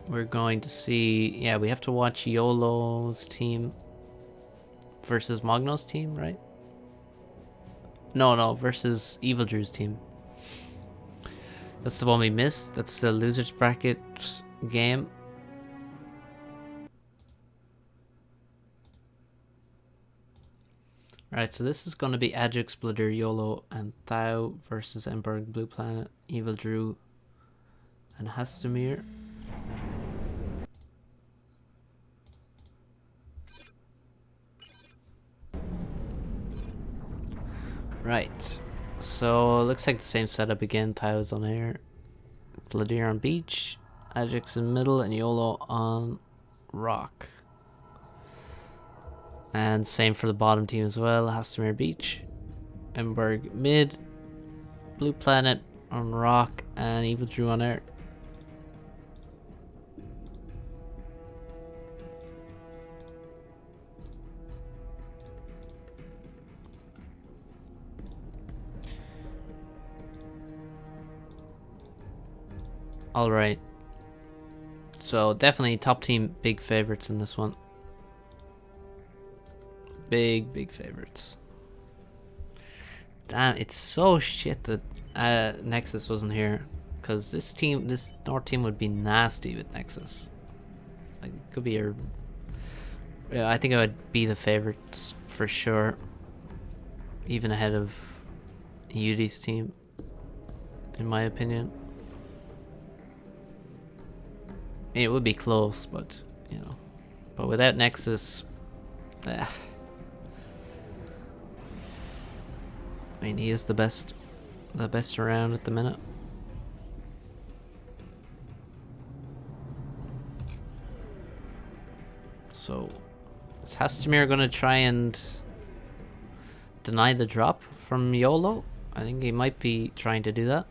we're going to see, yeah, we have to watch YOLO's team versus Magno's team, right? No, versus Evil Drew's team. That's the one we missed. That's the losers bracket game. Right, so this is going to be Ajax, Blooder, YOLO, and Thau versus Emberg, Blue Planet, Evil Drew, and Hastamir. Right, so it looks like the same setup again. Thau's on air, Blooder on beach, Ajax in middle, and YOLO on rock. And same for the bottom team as well. Hastamir beach, Emberg mid, Blue Planet on rock, and Evil Drew on air. Alright. So definitely top team big favorites in this one. Big favorites. Damn, it's so shit that Nexus wasn't here. Because this North team would be nasty with Nexus. Like, it could be a... Yeah, I think I would be the favorites for sure. Even ahead of Yudi's team, in my opinion. I mean, it would be close, but, you know. But without Nexus... I mean, he is the best around at the minute. So, is Hastamir gonna try and deny the drop from YOLO? I think he might be trying to do that.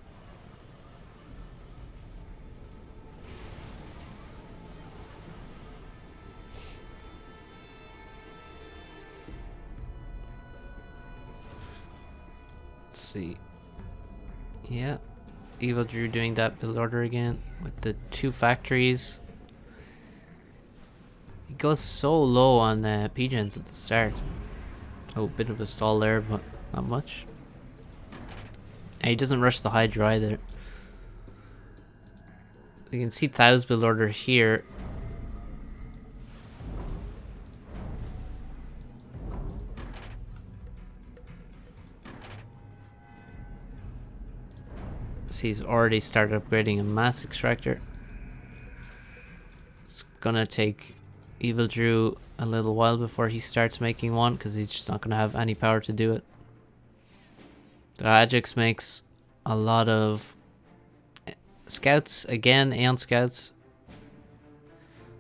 Let's see. Yeah, Evil Drew doing that build order again with the 2 factories. He goes so low on P-gens at the start. Oh, bit of a stall there, but not much. And he doesn't rush the Hydra either. You can see Thou's build order here. So he's already started upgrading a mass extractor. It's gonna take Evil Drew a little while before he starts making one, because he's just not going to have any power to do it. The Ajax makes a lot of scouts again, Aeon scouts.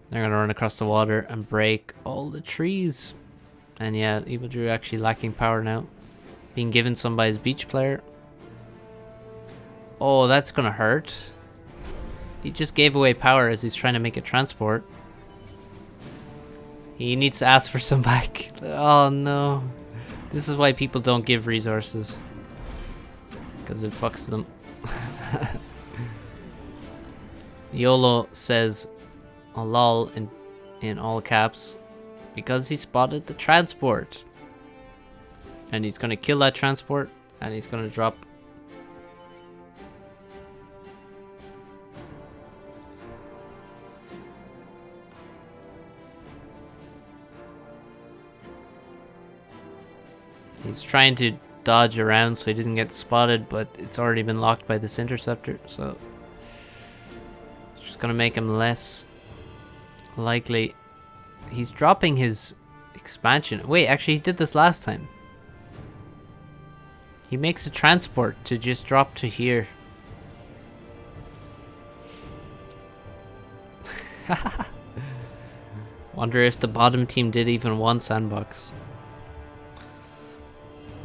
They're going to run across the water and break all the trees. And yeah, Evil Drew actually lacking power now, being given some by his beach player. Oh, that's going to hurt. He just gave away power as he's trying to make a transport. He needs to ask for some back. Oh no. This is why people don't give resources. Because it fucks them. YOLO says a lol in all caps because he spotted the transport. And he's gonna kill that transport and he's gonna drop. He's trying to dodge around so he doesn't get spotted, but it's already been locked by this interceptor, so it's just gonna make him less likely. He's dropping his expansion. Wait, actually he did this last time. He makes a transport to just drop to here. Wonder if the bottom team did even one sandbox.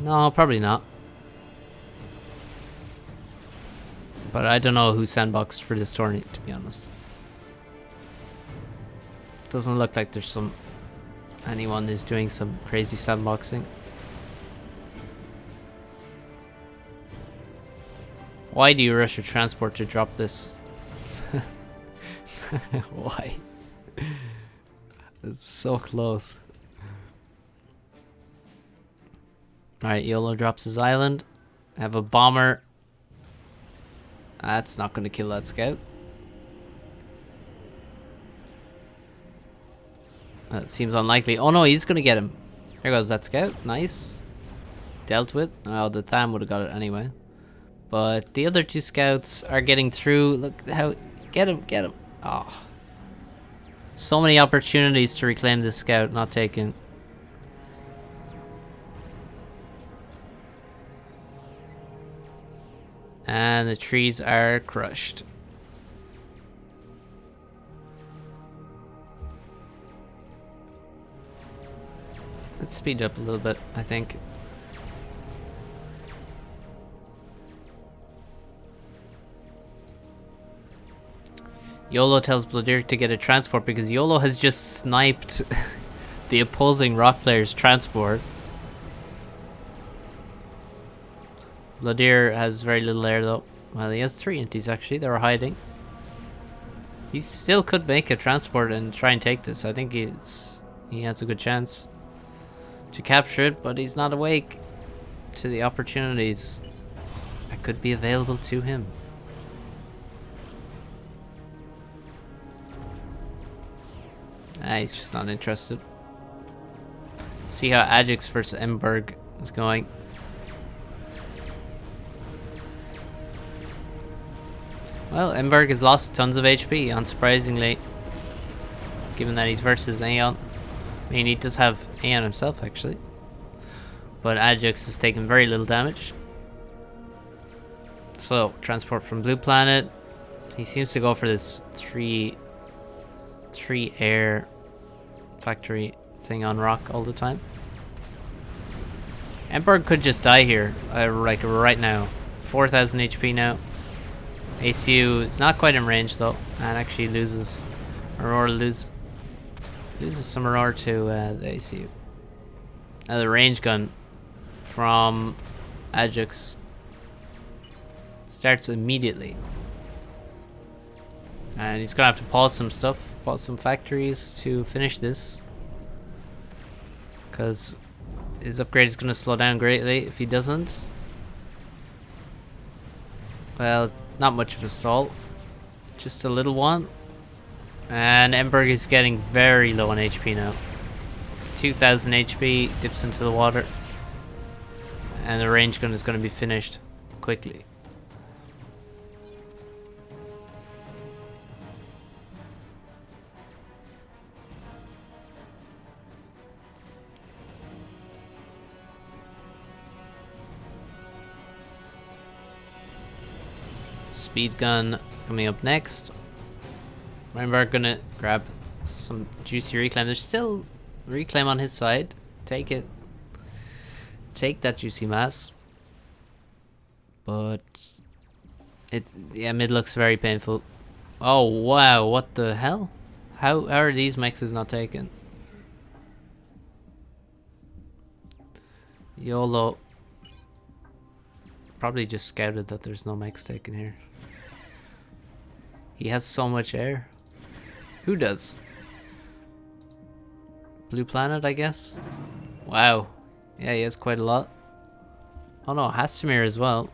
No, probably not. But I don't know who sandboxed for this tourney, to be honest. Doesn't look like there's anyone is doing some crazy sandboxing. Why do you rush your transport to drop this? Why? It's so close. Alright, YOLO drops his island. Have a bomber. That's not going to kill that scout. That seems unlikely. Oh no, he's going to get him. There goes that scout. Nice. Dealt with. Oh, the Tham would have got it anyway. But the other 2 scouts are getting through. Look how... Get him, get him. Oh. So many opportunities to reclaim this scout, not taken. And the trees are crushed. Let's speed up a little bit, I think. YOLO tells Bloodiric to get a transport because YOLO has just sniped the opposing rock player's transport. Blodir has very little air though. Well, he has 3 inties actually. They were hiding. He still could make a transport and try and take this. I think he has a good chance to capture it, but he's not awake to the opportunities that could be available to him. He's just not interested. See how Ajax versus Emberg is going. Well, Emberg has lost tons of HP, unsurprisingly, given that he's versus Aeon. I mean, he does have Aeon himself, actually. But Ajax has taken very little damage. So, transport from Blue Planet. He seems to go for this three air factory thing on rock all the time. Emberg could just die here, like right now. 4,000 HP now. ACU is not quite in range though, and actually loses. Aurora loses some Aurora to the ACU. Now the range gun from Ajax starts immediately. And he's gonna have to pause some stuff, pause some factories to finish this. Because his upgrade is gonna slow down greatly if he doesn't. Well, not much of a stall. Just a little one. And Emberg is getting very low on HP now. 2,000 HP, dips into the water. And the range gun is gonna be finished quickly. Speed gun coming up next. Remember, gonna grab some juicy reclaim. There's still reclaim on his side. Take it. Take that juicy mass. But mid looks very painful. Oh wow, what the hell? How are these mexes not taken? YOLO. Probably just scouted that there's no mechs taken here. He has so much air. Who does? Blue Planet, I guess? Wow. Yeah, he has quite a lot. Oh no, Hastamir as well.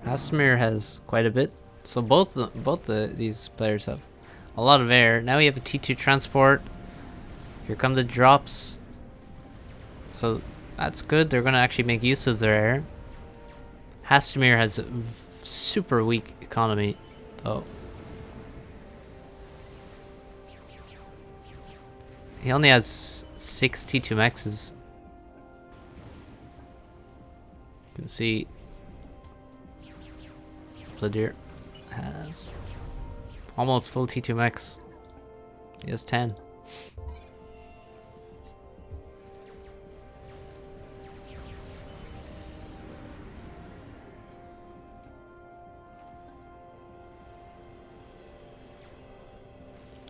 Hastamir has quite a bit. So both these players have a lot of air. Now we have a T2 transport. Here come the drops. So that's good. They're going to actually make use of their air. Hastamir has a super weak economy. Oh. He only has 6 T2 maxes. You can see Bladier has almost full T2 max. He has 10.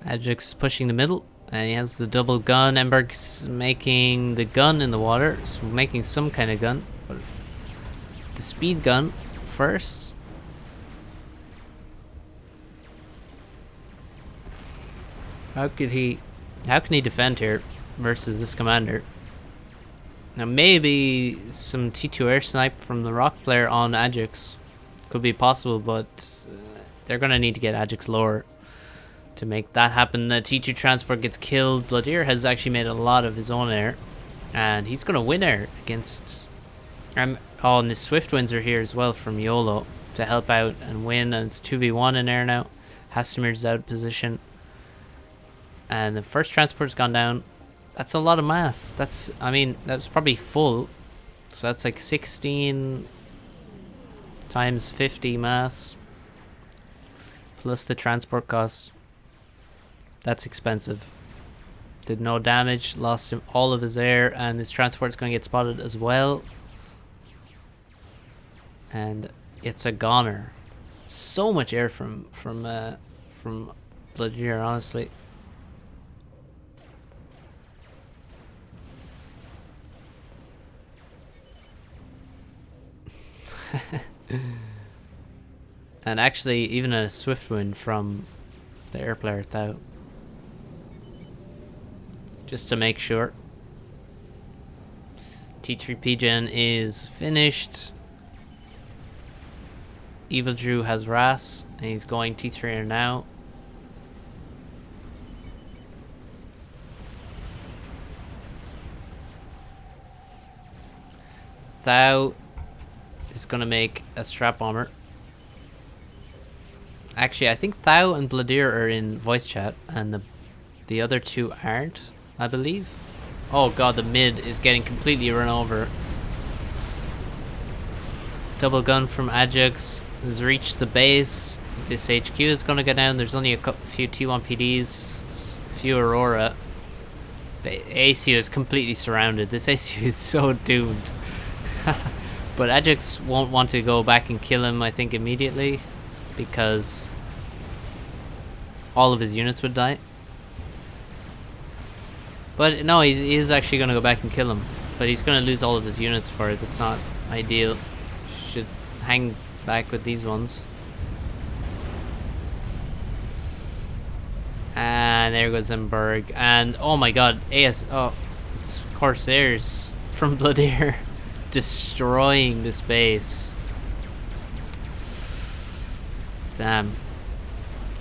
Ajax pushing the middle, and he has the double gun. Emberg's making the gun in the water, so making some kind of gun. But the speed gun first. How can he defend here versus this commander? Now maybe some T2 air snipe from the rock player on Ajax could be possible, but they're gonna need to get Ajax lower to make that happen. The T2 transport gets killed. Bladier has actually made a lot of his own air, and he's gonna win air against oh, and the Swift Winds are here as well from YOLO to help out and win, and it's 2v1 in air now. Hastamir's out of position, and the first transport's gone down. That's a lot of mass. I mean, that's probably full, so that's like 16 times 50 mass plus the transport cost. That's expensive. Did no damage, lost him all of his air, and his transport's going to get spotted as well. And it's a goner. So much air from Bladier, honestly. And actually, even a Swift Wind from the air player Thou. Just to make sure. T3 P-Gen is finished. Evil Drew has Ras, and he's going T3 now. Thou is going to make a Strap Bomber. Actually, I think Thou and Bladir are in voice chat, and the other two aren't, I believe. Oh god, the mid is getting completely run over. Double gun from Ajax has reached the base. This HQ is going to go down. There's only a few T1 PDs, a few Aurora. The ACU is completely surrounded. This ACU is so doomed. But Ajax won't want to go back and kill him, I think, immediately, because all of his units would die. But no, he is actually going to go back and kill him. But he's going to lose all of his units for it. That's not ideal. Should hang back with these ones. And there goes Emberg. And oh my god, oh, it's Corsairs from Bladir destroying this base. Damn.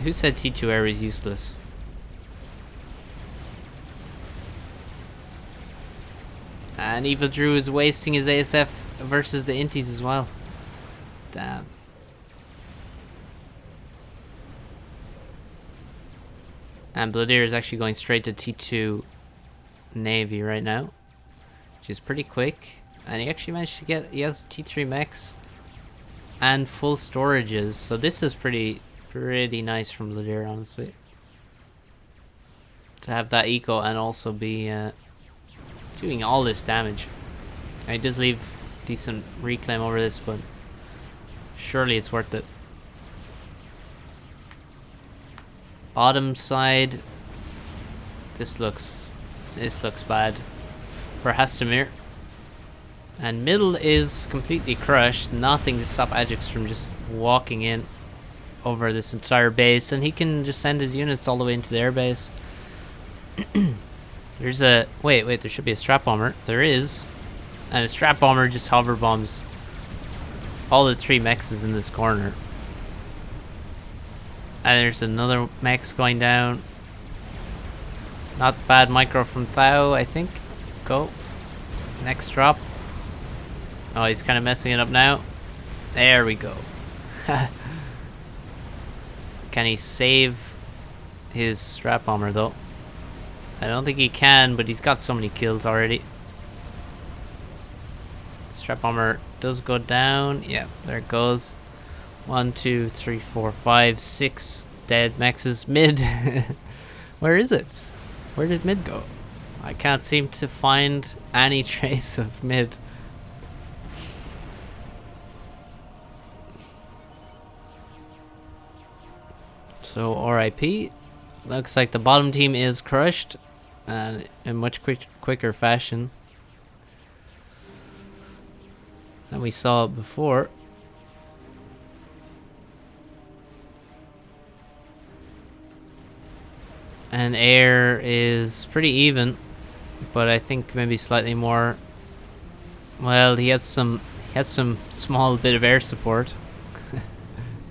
Who said T2 air is useless? And Evil Drew is wasting his ASF versus the Inties as well. Damn. And Bladir is actually going straight to T2 Navy right now, which is pretty quick. And he actually managed to get, he has T3 mechs and full storages. So this is pretty nice from Bladir, honestly. To have that eco and also be doing all this damage. And he does leave decent reclaim over this, but surely it's worth it. Bottom side, this looks bad for Hastamir. And middle is completely crushed. Nothing to stop Ajax from just walking in over this entire base, and he can just send his units all the way into the airbase. There's a wait, there should be a Strap Bomber. There is. And the Strap Bomber just hover bombs all the 3 mechs in this corner. And there's another mechs going down. Not bad micro from Thao, I think. Go. Next drop. Oh, he's kind of messing it up now. There we go. Can he save his Strap Bomber though? I don't think he can, but he's got so many kills already. Strap Bomber does go down. Yeah, there it goes. 1, 2, 3, 4, 5, 6 dead mechs. Mid. Where is it? Where did mid go? I can't seem to find any trace of mid. So RIP. Looks like the bottom team is crushed, and in much quicker fashion than we saw before. And air is pretty even, but I think maybe slightly more. Well, he has some small bit of air support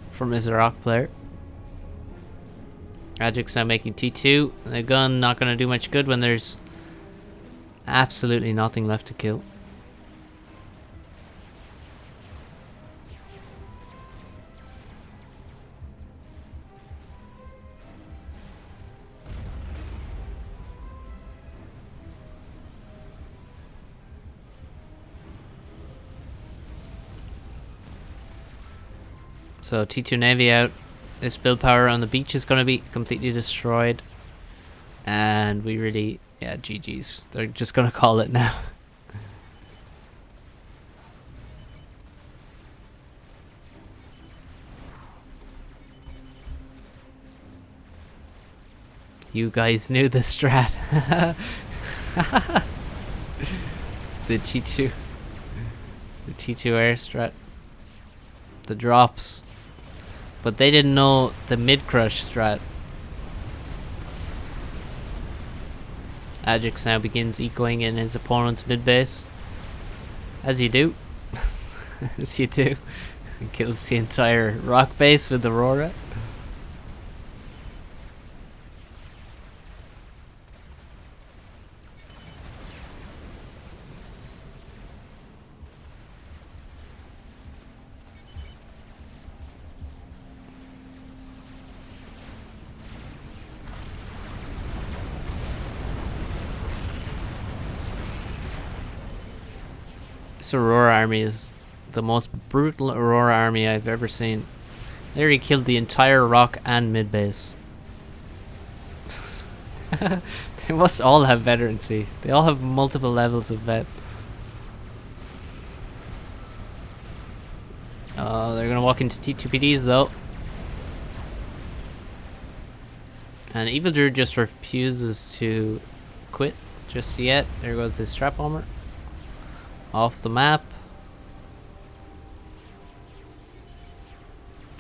from his rock player. Ajax now making T2. The gun not going to do much good when there's absolutely nothing left to kill. So T2 Navy out. This build power on the beach is going to be completely destroyed. And we really, yeah, GG's. They're just going to call it now. You guys knew the strat. The T2 air strat. The drops. But they didn't know the mid crush strat. Ajax now begins ecoing in his opponent's mid base. As you do. As you do. Kills the entire rock base with Aurora. This Aurora army is the most brutal Aurora army I've ever seen. They already killed the entire rock and mid base. They must all have veterancy. They all have multiple levels of vet. Oh, they're gonna walk into T2PDs though. And Evil Druid just refuses to quit just yet. There goes this Strap Bomber. Off the map.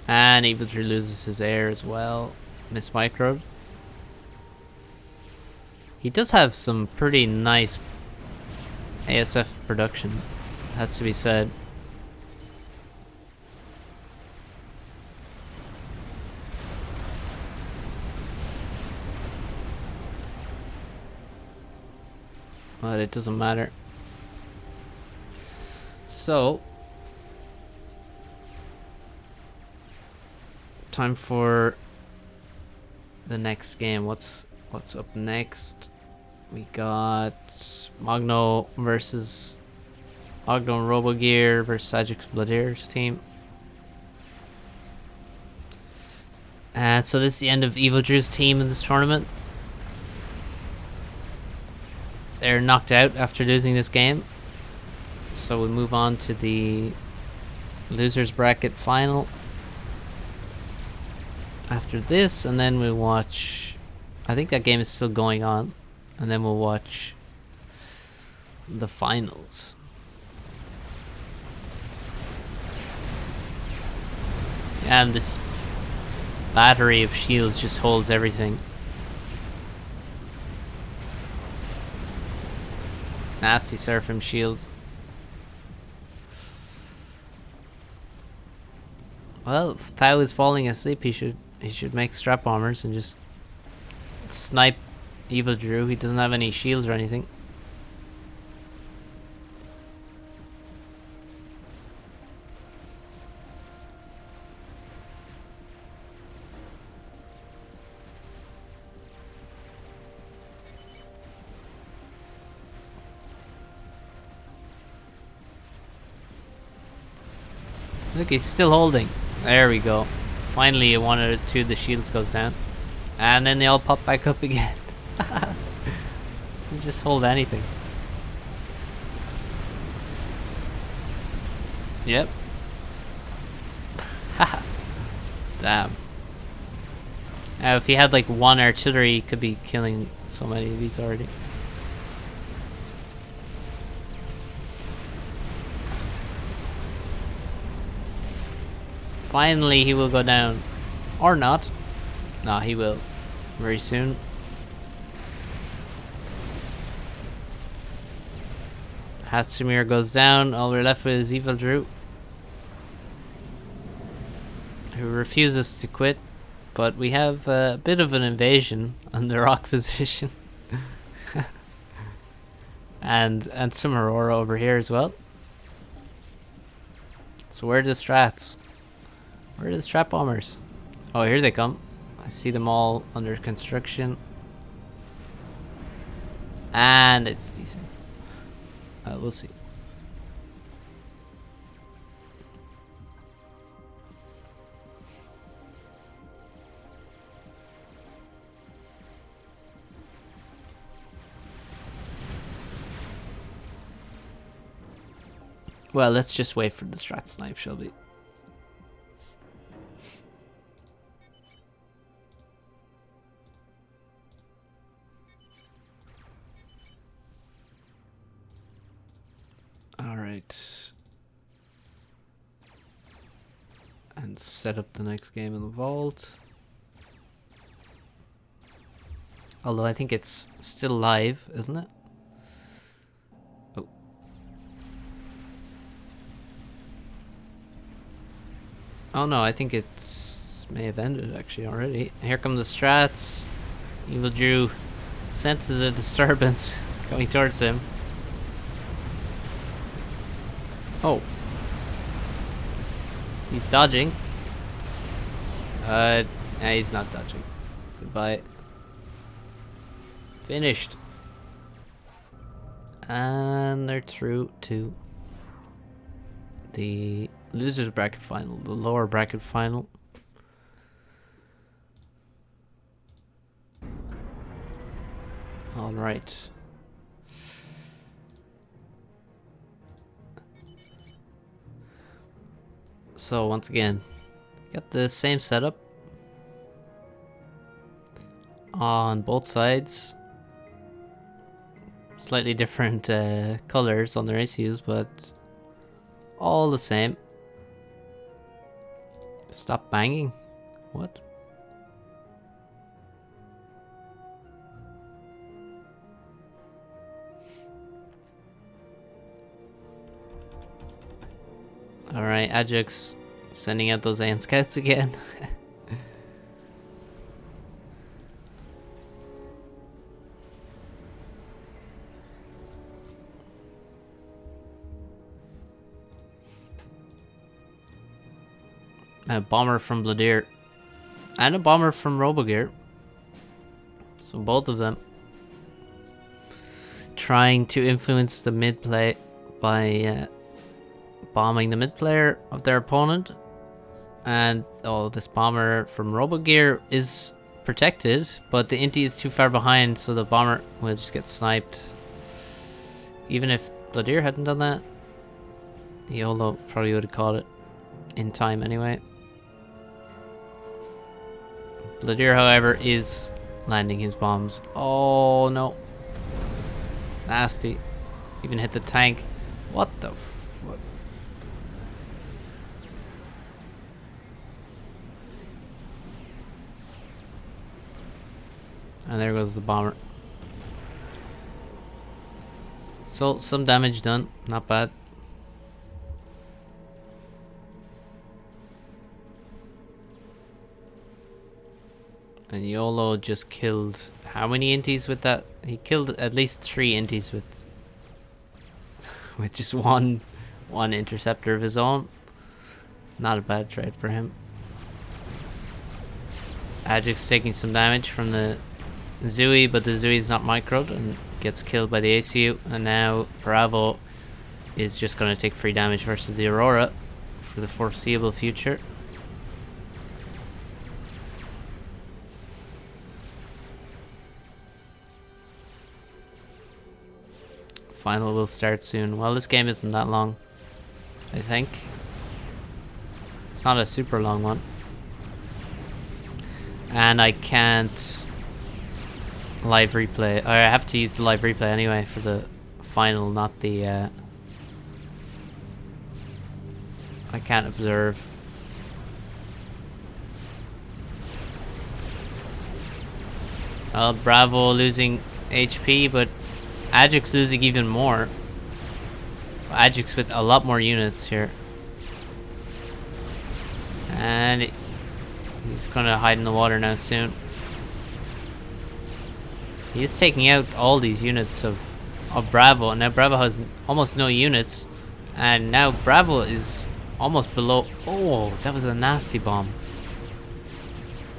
And Evil Druid loses his air as well. Miss Microed. He does have some pretty nice ASF production, has to be said. But it doesn't matter. So, time for the next game. What's up next? We got Magno versus Magno and Robogear versus Ajax Bloodairs team. And so this is the end of Evil Drew's team in this tournament. They're knocked out after losing this game. So we move on to the losers bracket final after this, and then we watch, I think that game is still going on, and then we'll watch the finals. And this battery of shields just holds everything. Nasty Seraphim shields. Well, if Tao is falling asleep, he should make strap bombers and just snipe Evil Drew. He doesn't have any shields or anything. Look, he's still holding. There we go. Finally, one or two of the shields goes down. And then they all pop back up again. You just hold anything. Yep. Damn. If he had like one artillery, he could be killing so many of these already. Finally, he will go down. Or not. No, he will. Very soon. Hastamir goes down. All we're left with is Evil Drew, who refuses to quit. But we have a bit of an invasion on the rock position. and some Aurora over here as well. So where are the strats? Where are the strap bombers? Oh, here they come. I see them all under construction. And it's decent. We'll see. Well, let's just wait for the strat snipe, shall we? Alright. And set up the next game in the vault. Although I think it's still live, isn't it? Oh. Oh no, I think it's may have ended actually already. Here come the strats. Evil Drew senses a disturbance coming towards him. Oh. He's dodging. Nah, he's not dodging. Goodbye. Finished. And they're through to the losers bracket final, the lower bracket final. All right. So once again, got the same setup on both sides. Slightly different colors on their ACUs, but all the same. Stop banging. What? Alright, Ajax sending out those Aeon Scouts again. A bomber from Bladir. And a bomber from Robogear. So both of them trying to influence the mid play by bombing the mid player of their opponent. And oh, this bomber from Robogear is protected, but the Inti is too far behind, so the bomber will just get sniped. Even if Bladir hadn't done that, YOLO probably would have caught it in time anyway. Bladir, however, is landing his bombs. Oh no. Nasty. Even hit the tank. What the fuck? And there goes the bomber. So, some damage done. Not bad. And YOLO just killed how many inties with that? He killed at least 3 inties with just one interceptor of his own. Not a bad trade for him. Ajax taking some damage from the Zooey, but the Zooey's not microed and gets killed by the ACU. And now Bravo is just going to take free damage versus the Aurora for the foreseeable future. Final will start soon. Well, this game isn't that long, I think. It's not a super long one. And I can't live replay. Or I have to use the live replay anyway for the final, not the... I can't observe. Well, Bravo losing HP, but Ajax losing even more. Ajax with a lot more units here. And he's gonna hide in the water now soon. He's taking out all these units of Bravo, and now Bravo has almost no units. And now Bravo is almost below. Oh, that was a nasty bomb.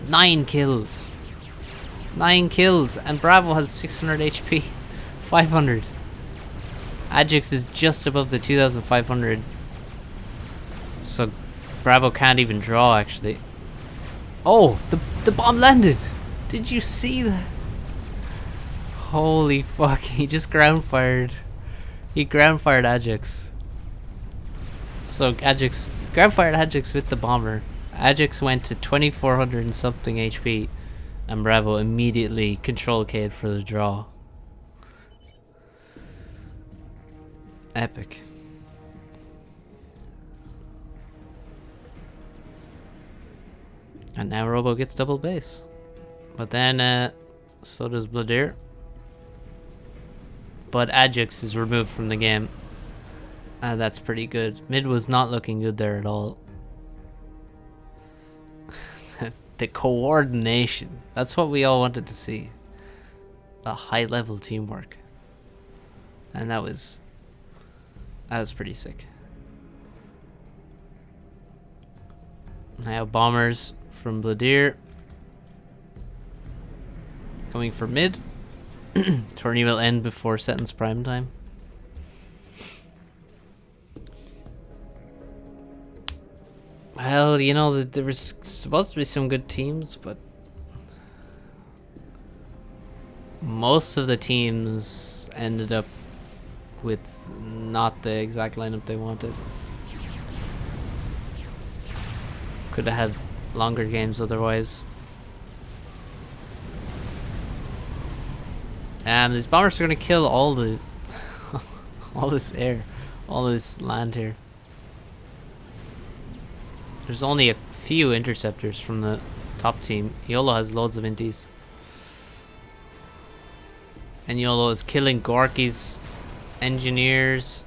9 kills. 9 kills, and Bravo has 600 HP. 500. Ajax is just above the 2500. So Bravo can't even draw, actually. Oh, the bomb landed. Did you see that? Holy fuck, he just ground fired. He ground fired Ajax. So Ajax ground fired Ajax with the bomber. Ajax went to 2400 and something HP, and Bravo immediately control K'd for the draw. Epic. And now Robo gets double base. But then So does Bladir. But Ajax is removed from the game. That's pretty good. Mid was not looking good there at all. The coordination. That's what we all wanted to see. The high level teamwork. And that was pretty sick. Now bombers from Bladir. Coming for mid. Tourney will end before Seton's prime time. Well, you know, there was supposed to be some good teams, but most of the teams ended up with not the exact lineup they wanted. Could have had longer games otherwise. These bombers are gonna kill all the all this air, all this land here. There's only a few interceptors from the top team. YOLO has loads of inties. And YOLO is killing Gorky's engineers.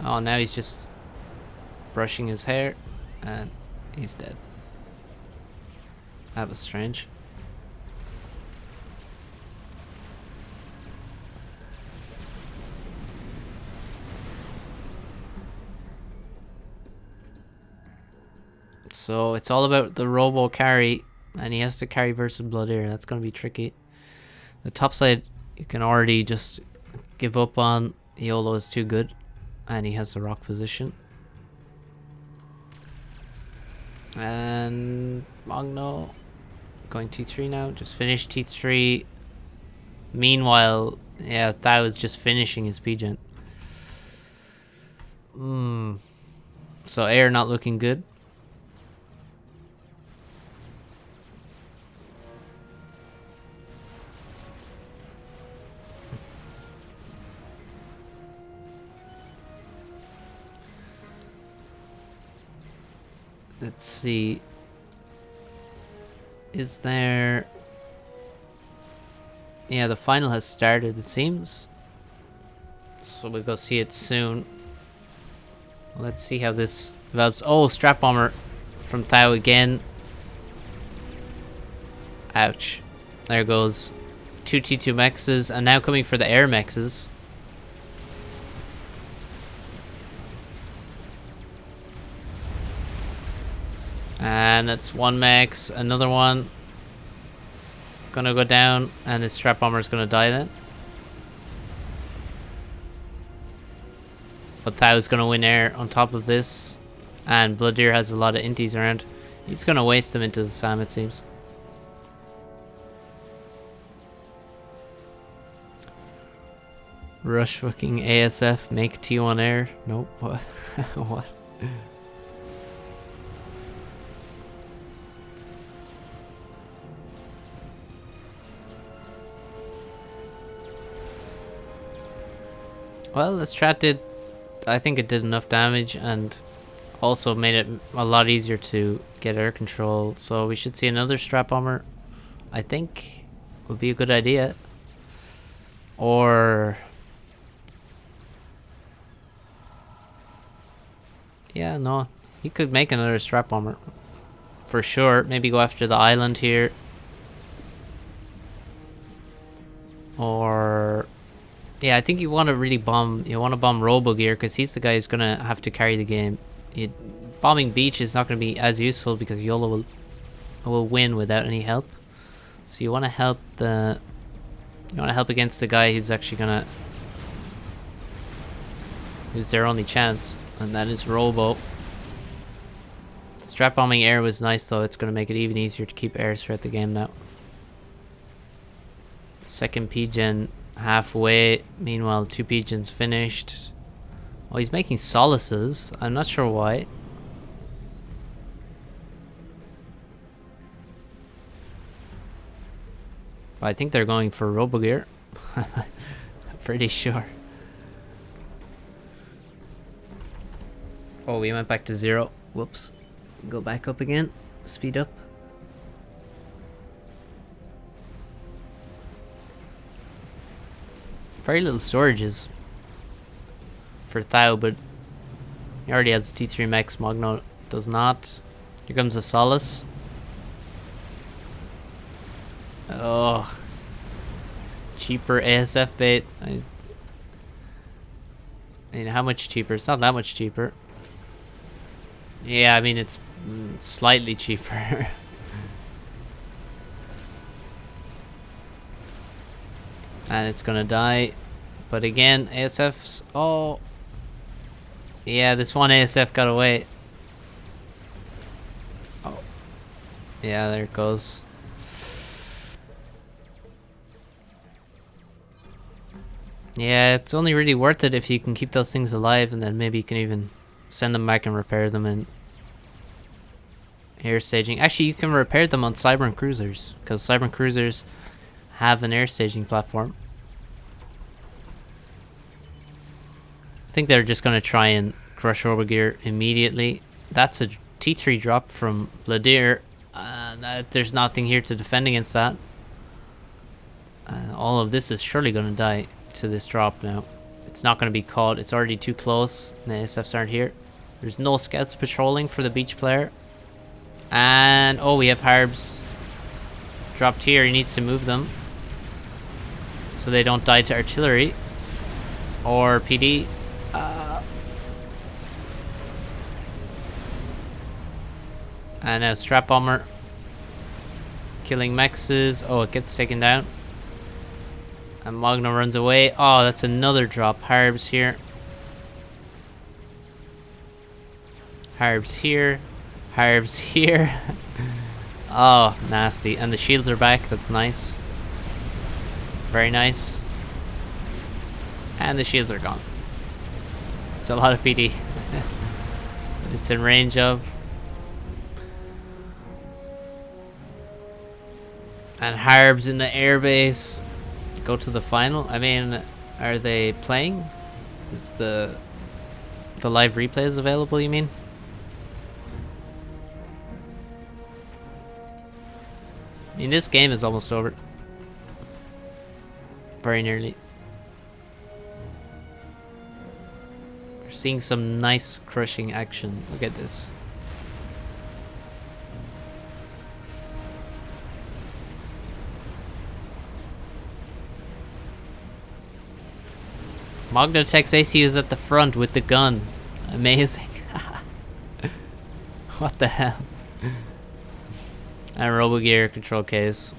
Oh, now he's just brushing his hair and he's dead. That was strange. So it's all about the robo carry, and he has to carry versus Bladir. That's going to be tricky. The top side, you can already just give up on. YOLO is too good, and he has the rock position. And Magno going T3 now. Just finished T3. Meanwhile, yeah, Thao is just finishing his P-Gen. So air not looking good. Let's see. Is there... Yeah, the final has started, it seems. So we'll go see it soon. Let's see how this develops. Oh, strap bomber from Thao again. Ouch. There goes 2 T2 mexes, and now coming for the air mexes. And that's one mex, another one. Gonna go down, and this strap bomber is gonna die then. But Thao's gonna win air on top of this. And Bladir has a lot of inties around. He's gonna waste them into the SAM, it seems. Rush fucking ASF, make T1 air. Nope, what? What? Well, this strat did, I think it did enough damage and also made it a lot easier to get air control. So we should see another strap bomber, I think would be a good idea. Or... yeah, no, he could make another strap bomber for sure. Maybe go after the island here. Or... yeah, I think you want to really bomb. You want to bomb Robo Gear because he's the guy who's gonna have to carry the game. Bombing Beach is not gonna be as useful because YOLO will win without any help. So you want to help the. You want to help against the guy who's actually gonna. Who's their only chance, and that is Robo. Strap bombing air was nice though. It's gonna make it even easier to keep airs throughout the game now. Second P-Gen halfway. Meanwhile, 2 P-Gens finished. Oh, he's making solaces. I'm not sure why. I think they're going for Robogear. Pretty sure. Oh, we went back to 0. Whoops. Go back up again. Speed up. Very little storages for Thao, but he already has T3 Max. Magno does not. Here comes a Solace. Oh, cheaper ASF bait. I mean, how much cheaper? It's not that much cheaper. Yeah, I mean, it's slightly cheaper. And it's gonna die. But again, ASF's... Oh. Yeah, this one ASF got away. Oh. Yeah, there it goes. Yeah, it's only really worth it if you can keep those things alive, and then maybe you can even send them back and repair them in air staging. Actually, you can repair them on Cyber and Cruisers, because Cyber and Cruisers have an air staging platform. I think they're just going to try and crush Orbigear immediately. That's a T3 drop from Bladir. There's nothing here to defend against that. All of this is surely going to die to this drop now. It's not going to be caught. It's already too close. The ASFs aren't here. There's no scouts patrolling for the beach player. And, oh, we have Harbs dropped here. He needs to move them so they don't die to artillery or PD. And now Strap Bomber killing mexes. Oh, it gets taken down. And Magno runs away. Oh, that's another drop. Harbs here. Harbs here. Harbs here. Oh, nasty. And the shields are back. That's nice. Very nice. And the shields are gone. It's a lot of PD. It's in range of. And Harbs in the airbase. Go to the final. I mean, are they playing? Is the live replays available, you mean? I mean, this game is almost over. Very nearly. We're seeing some nice crushing action. Look at this. Magnotech's ACU is at the front with the gun. Amazing. What the hell? And Robogear control case.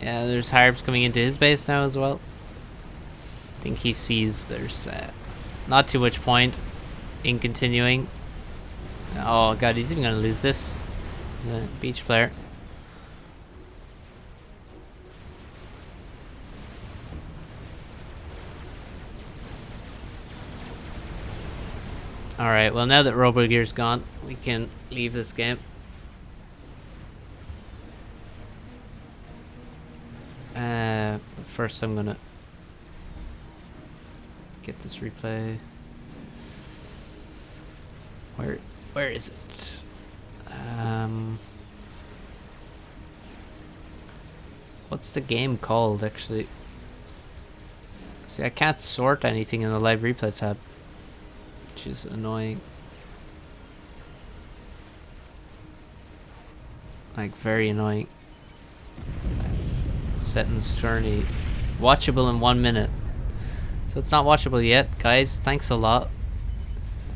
Yeah, there's Harbs coming into his base now as well. I think he sees there's not too much point in continuing. Oh god, he's even gonna lose this. The beach player. Alright, well now that Robogear's gone, we can leave this game. First I'm gonna get this replay. Where is it? What's the game called actually? See, I can't sort anything in the live replay tab, which is annoying. Like, very annoying. Seton's Tourney. Watchable in 1 minute. So it's not watchable yet, guys. Thanks a lot.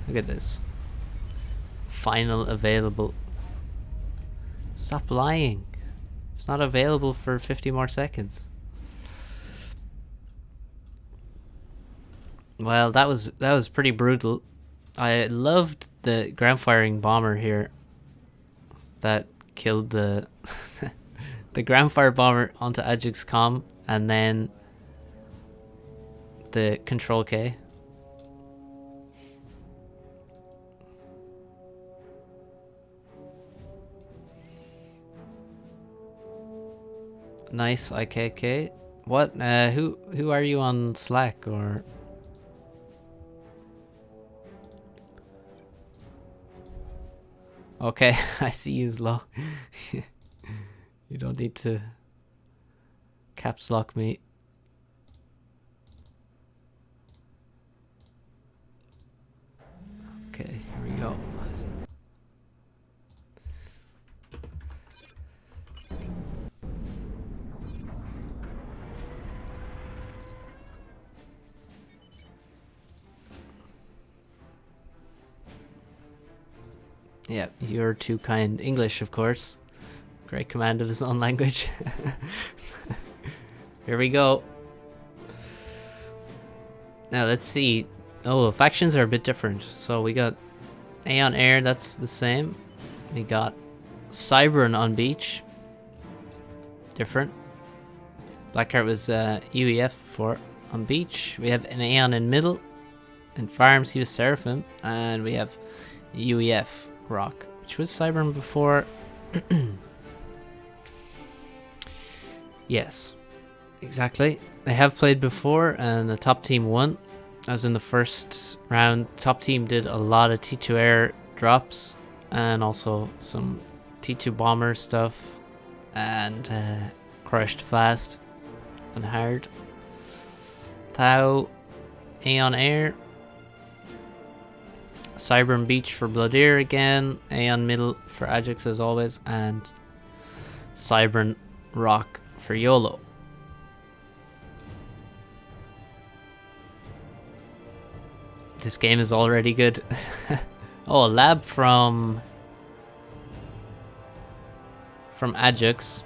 Look at this. Final available. Stop lying. It's not available for 50 more seconds. Well, that was pretty brutal. I loved the ground firing bomber here that killed the the ground fire bomber onto Ajik's comm, and then the control K. Nice IKK. What? Who are you on Slack or? Okay, I see you, Slow. You don't need to caps lock me. Yeah, you're too kind. English, of course. Great command of his own language. Here we go. Now let's see. Oh, factions are a bit different. So we got Aeon Air, that's the same. We got Cybern on beach. Different. Blackheart was UEF before. On beach. We have an Aeon in middle. In farms he was Seraphim. And we have UEF Rock, which was Cybern before. Yes. Exactly. They have played before and the top team won. As in the first round, top team did a lot of T2 air drops and also some T2 bomber stuff and crushed fast and hard. Thou, Aeon Air, Cybern Beach for Bloodier again, Aeon Middle for Ajax as always, and Cybern Rock for YOLO. This game is already good. Oh, a lab from Ajax.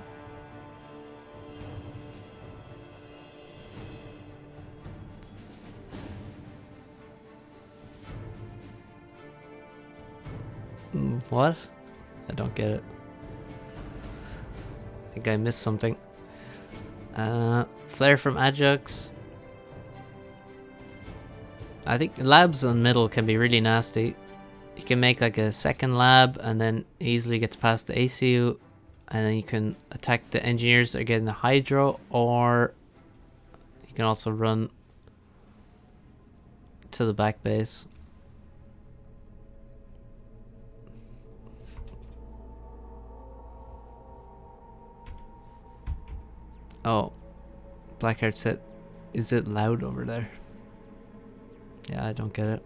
What? I don't get it. I think I missed something. Flare from Ajax. I think labs on middle can be really nasty. You can make like a second lab and then easily gets past the ACU, and then you can attack the engineers that are getting the hydro, or you can also run to the back base. Oh, Blackheart said, is it loud over there? Yeah, I don't get it.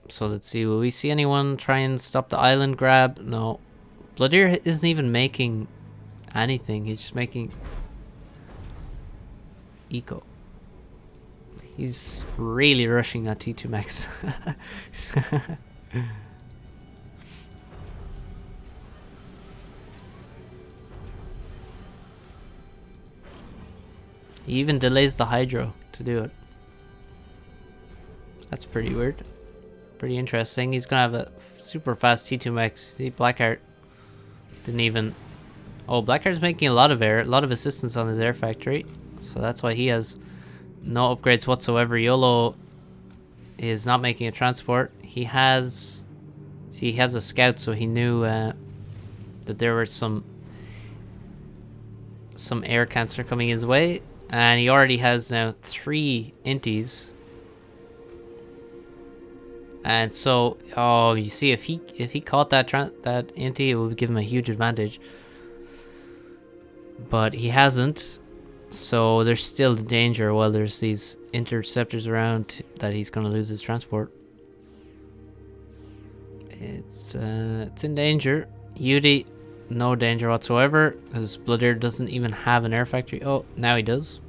So let's see, will we see anyone try and stop the island grab? No. Bloodier isn't even making anything, he's just making eco. He's really rushing that T2 max. He even delays the hydro to do it. That's pretty weird. Pretty interesting. He's gonna have a super fast T2 max. See, Blackheart didn't even... Oh, Blackheart's making a lot of air, a lot of assistance on his air factory. So that's why he has no upgrades whatsoever. YOLO is not making a transport. He has... See, he has a scout, so he knew that there were some air cancer coming his way. And he already has now 3 inties. And so, oh, you see, if he caught that intie, it would give him a huge advantage. But he hasn't. So there's still the danger while there's these interceptors around that he's going to lose his transport. It's in danger. Yudi, no danger whatsoever, because Bloodier doesn't even have an air factory. Oh, now he does.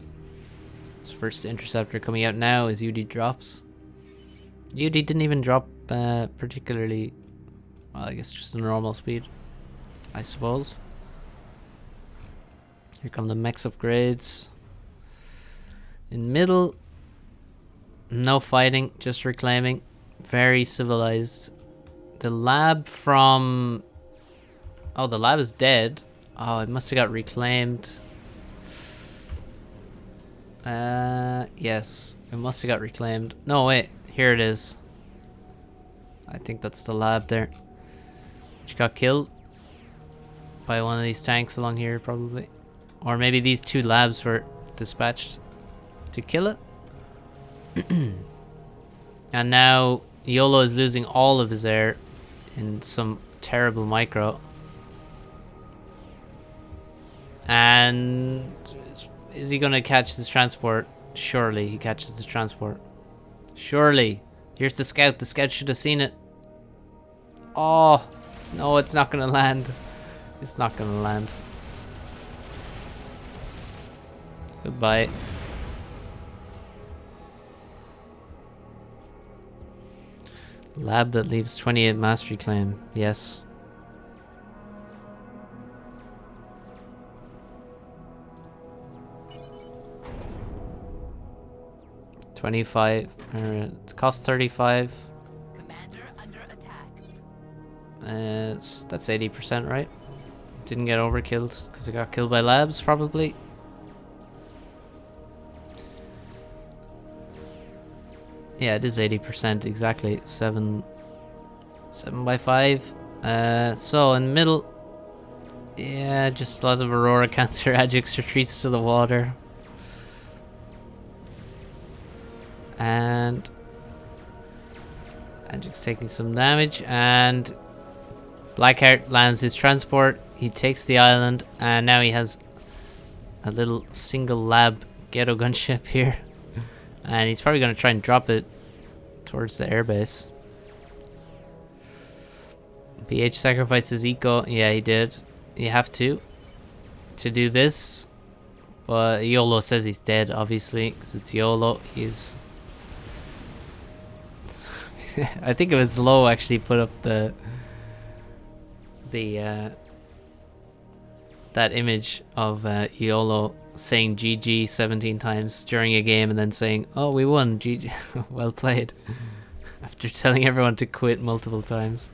His first interceptor coming out now as Yudi drops. Yudi didn't even drop particularly, well, I guess just a normal speed, I suppose. Here come the mechs upgrades. In middle, no fighting, just reclaiming. Very civilized. The lab from... Oh, the lab is dead. Oh, it must have got reclaimed. Yes, it must have got reclaimed. No, wait, here it is. I think that's the lab there. Which got killed by one of these tanks along here, probably. Or maybe these 2 labs were dispatched to kill it. And now YOLO is losing all of his air in some terrible micro. And is he going to catch this transport? Surely he catches the transport. Surely. Here's the scout. The scout should have seen it. Oh, no, it's not going to land. It's not going to land. Goodbye. Lab that leaves 28 mastery claim. Yes. $25. It costs 35. Commander under attack. That's 80%, right? Didn't get overkilled because it got killed by labs, probably. Yeah, it is 80% exactly. 7 by 5. So in the middle, yeah, just a lot of Aurora Cancer Ajax retreats to the water. And Ajax taking some damage, and Blackheart lands his transport. He takes the island, and now he has a little single lab ghetto gunship here. And he's probably going to try and drop it towards the airbase. BH sacrifices eco. Yeah, he did. You have to do this. But YOLO says he's dead, obviously, because it's YOLO. He's... I think it was low actually put up the that image of YOLO saying GG 17 times during a game and then saying, "Oh, we won, GG, well played," after telling everyone to quit multiple times.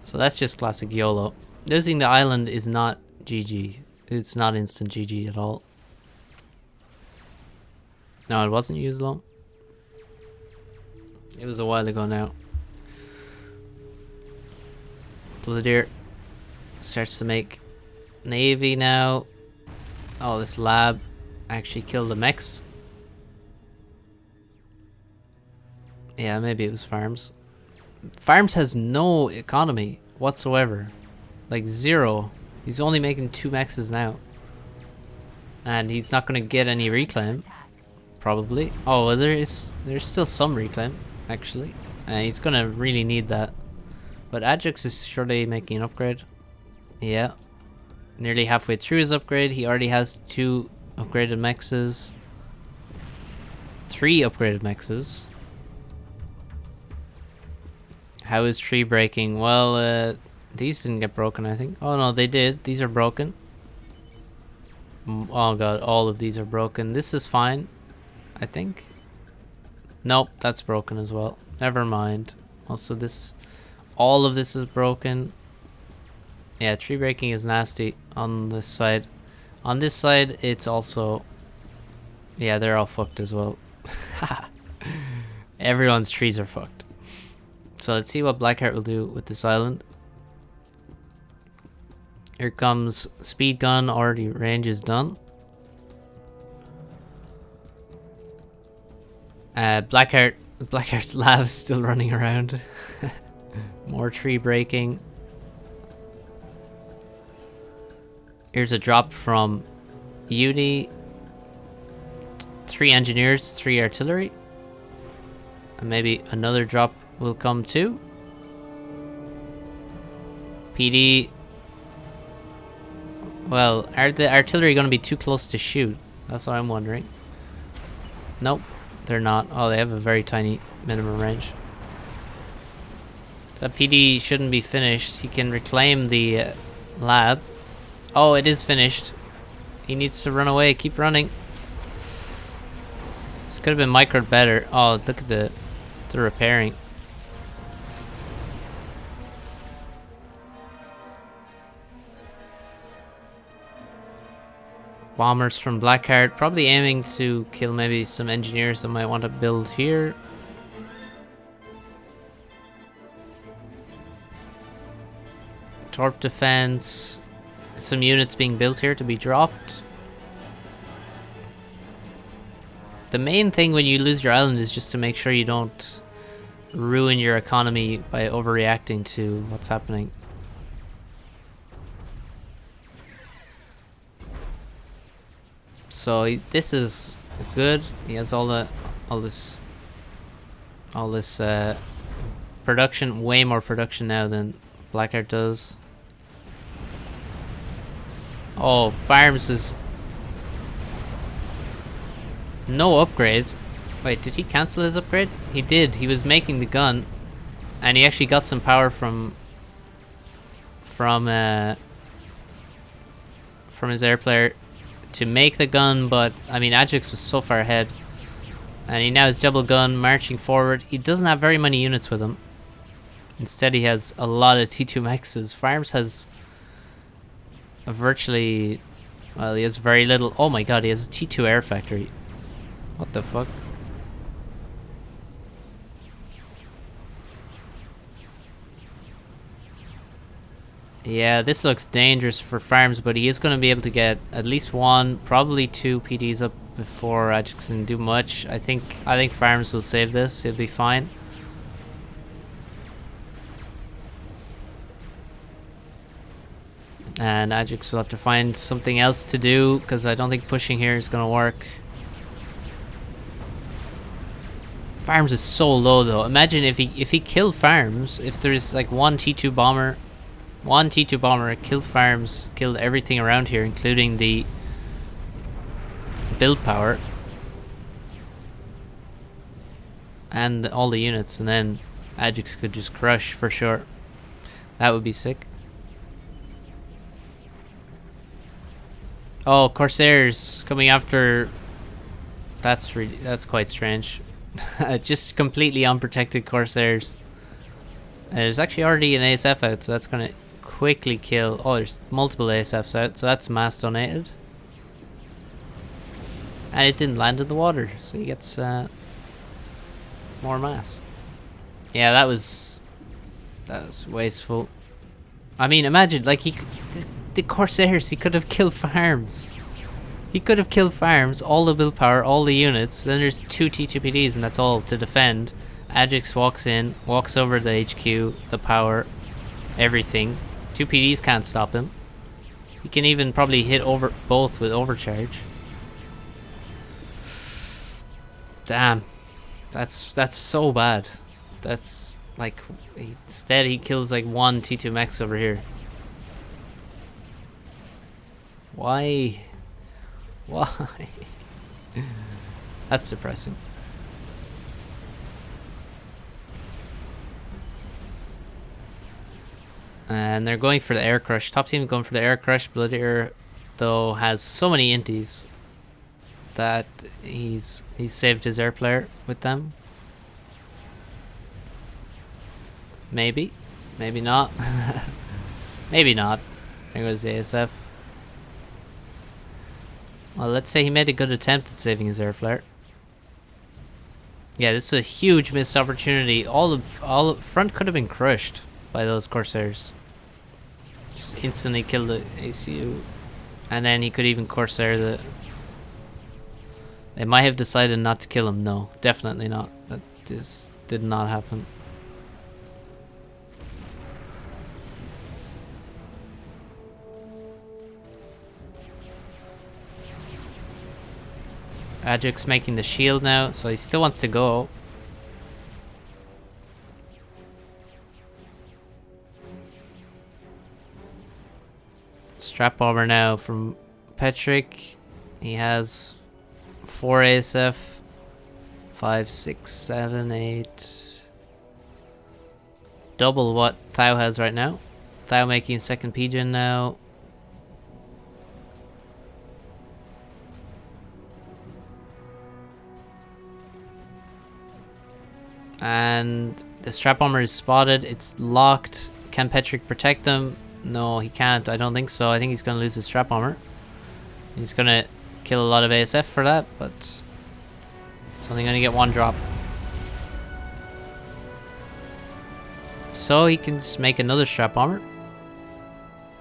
So that's just classic YOLO. Losing the island is not GG. It's not instant GG at all. No, it wasn't used though. It was a while ago now. Bloodier starts to make navy now. Oh, this lab actually killed the mechs. Yeah, maybe it was Farms. Farms has no economy whatsoever. Like 0. He's only making 2 mexes now. And he's not going to get any reclaim. Probably. Oh, well, there's still some reclaim, actually. He's going to really need that. But Ajax is surely making an upgrade. Yeah. Nearly halfway through his upgrade. He already has 2 upgraded mexes. 3 upgraded mexes. How is tree breaking? Well, these didn't get broken, I think. Oh no, they did. These are broken. Oh god, all of these are broken. This is fine, I think. Nope, that's broken as well. Never mind. Also, this, all of this is broken. Yeah, tree breaking is nasty on this side. On this side, it's also... Yeah, they're all fucked as well. Everyone's trees are fucked. So let's see what Blackheart will do with this island. Here comes speed gun, already range is done. Blackheart's lab is still running around. More tree breaking. Here's a drop from Uni. 3 engineers, 3 artillery. And maybe another drop will come too. PD. Well, are the artillery going to be too close to shoot? That's what I'm wondering. Nope, they're not. Oh, they have a very tiny minimum range. So PD shouldn't be finished. He can reclaim the lab. Oh, it is finished. He needs to run away. Keep running. This could have been microed better. Oh, look at the repairing. Bombers from Blackheart, probably aiming to kill maybe some engineers that might want to build here. Torp defense, some units being built here to be dropped. The main thing when you lose your island is just to make sure you don't ruin your economy by overreacting to what's happening. So this is good. He has all this production, way more production now than Blackheart does. Oh, Farms is no upgrade. Wait, did he cancel his upgrade? He did. He was making the gun. And he actually got some power from his air player to make the gun, but I mean Ajax was so far ahead. And he now has double gun marching forward. He doesn't have very many units with him. Instead he has a lot of T2 mexes. Farms has a virtually, well, he has very little. Oh my god, he has a T2 air factory. What the fuck? Yeah, this looks dangerous for Farms, but he is going to be able to get at least one, probably two PDs up before Ajax can do much. I think Farms will save this. He'll be fine. And Ajax will have to find something else to do, because I don't think pushing here is going to work. Farms is so low though. Imagine if he killed Farms, if there's like one T2 bomber killed Farms, killed everything around here, including the build power and all the units, and then Ajax could just crush for sure. That would be sick. Oh, Corsairs coming after. That's quite strange. Just completely unprotected Corsairs. There's actually already an ASF out, so that's gonna quickly kill. Oh, there's multiple ASFs out, so that's mass donated. And it didn't land in the water, so he gets more mass. Yeah, that was wasteful. I mean, imagine, like, the Corsairs, he could have killed Farms. He could have killed Farms, all the build power, all the units. Then there's two T2PDs, and that's all to defend. Ajax walks in, walks over the HQ, the power, everything. Two PDs can't stop him. He can even probably hit over both with overcharge. Damn, that's so bad. That's like, instead he kills like one T2 Mex over here. Why? Why? That's depressing. And they're going for the air crush. Top team going for the air crush. Blood Air, though, has so many inties that he's saved his air player with them. Maybe, maybe not. Maybe not. There goes the ASF. Well, let's say he made a good attempt at saving his air player. Yeah, this is a huge missed opportunity. All of front could have been crushed by those Corsairs. Just instantly kill the ACU, and then he could even Corsair the. They might have decided not to kill him. No, definitely not. That just did not happen. Ajax making the shield now, so he still wants to go. Strap bomber now from Petrick. He has 4 ASF, 5, 6, 7, 8. Double what Thao has right now. Thao making second Pigeon now. And the strap bomber is spotted. It's locked. Can Petrick protect them? No, he can't. I don't think so. I think he's going to lose his strap bomber. He's going to kill a lot of ASF for that, but he's only going to get one drop. So he can just make another strap bomber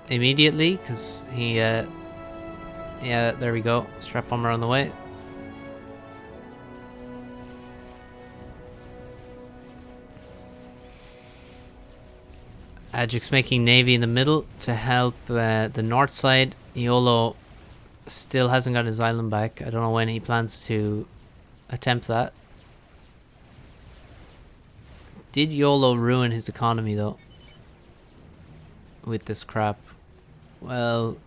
immediately, because he, yeah, there we go. Strap bomber on the way. Ajax making Navy in the middle to help the north side. YOLO still hasn't got his island back. I don't know when he plans to attempt that. Did YOLO ruin his economy though with this crap? Well,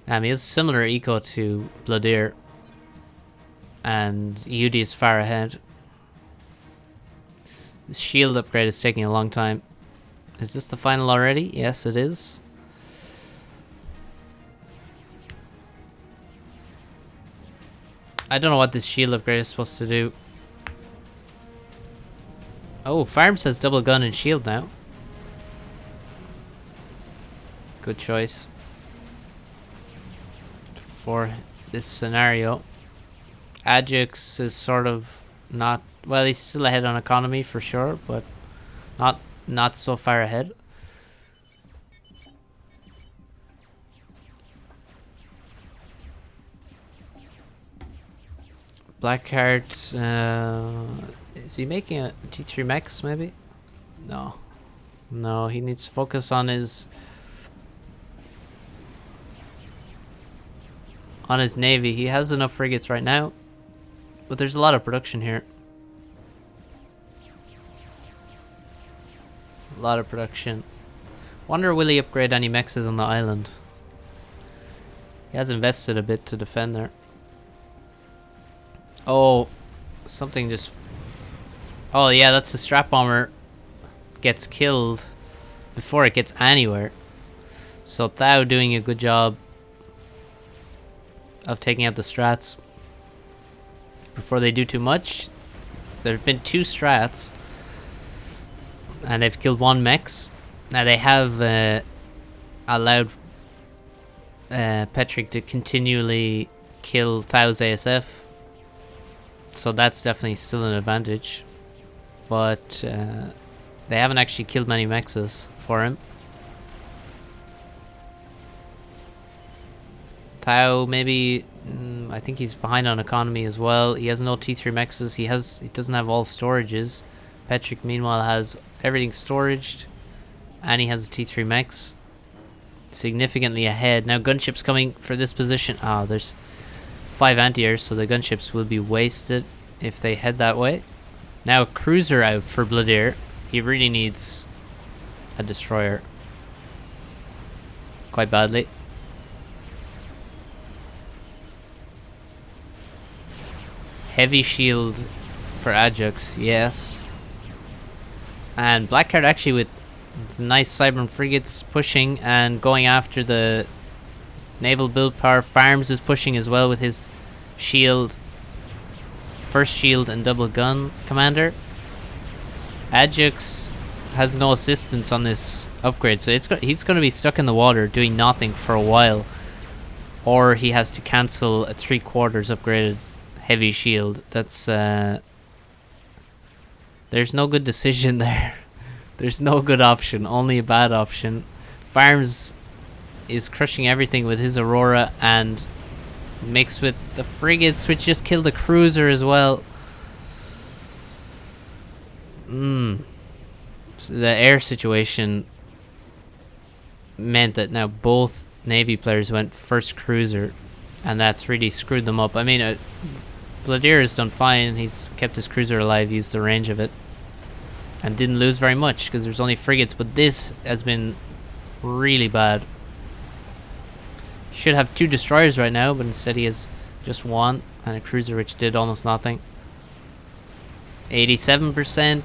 he has similar eco to Blood, and UD is far ahead. This shield upgrade is taking a long time. Is this the final already? Yes, it is. I don't know what this shield upgrade is supposed to do. Oh, Farms has double gun and shield now. Good choice for this scenario. Ajax is sort of not... Well, he's still ahead on economy for sure, but not so far ahead. Blackheart, is he making a T3 Max maybe? No. No, he needs to focus on his navy. He has enough frigates right now, but there's a lot of production here. A lot of production. Wonder will he upgrade any mexes on the island? He has invested a bit to defend there. Oh, something just... Oh yeah, that's the strap bomber gets killed before it gets anywhere. So Thao doing a good job of taking out the strats before they do too much. There have been 2 strats and they've killed 1 mex. Now they have allowed Petrick to continually kill Thao's ASF. So that's definitely still an advantage. But they haven't actually killed many mexes for him. Thao maybe... I think he's behind on economy as well. He has no T3 mexes. He doesn't have all storages. Petrick meanwhile has everything storaged. And he has a T3 mex. Significantly ahead. Now gunships coming for this position. Oh, there's 5 anti-airs, so the gunships will be wasted if they head that way. Now a cruiser out for Bloodir. He really needs a destroyer. Quite badly. Heavy shield for Ajax, yes. And Blackheart actually with nice Cybern frigates pushing and going after the naval build power. Farms is pushing as well with his shield, first shield and double gun commander. Ajax has no assistance on this upgrade, so he's going to be stuck in the water doing nothing for a while, or he has to cancel a 3/4 upgraded heavy shield. That's there's no good decision there. There's no good option, only a bad option. Farms is crushing everything with his Aurora and mixed with the frigates, which just killed the cruiser as well. So the air situation meant that now both Navy players went first cruiser, and that's really screwed them up. I mean, Bloodir has done fine. He's kept his cruiser alive, used the range of it, and didn't lose very much because there's only frigates, but this has been really bad. He should have 2 destroyers right now, but instead he has just 1 and a cruiser which did almost nothing. 87%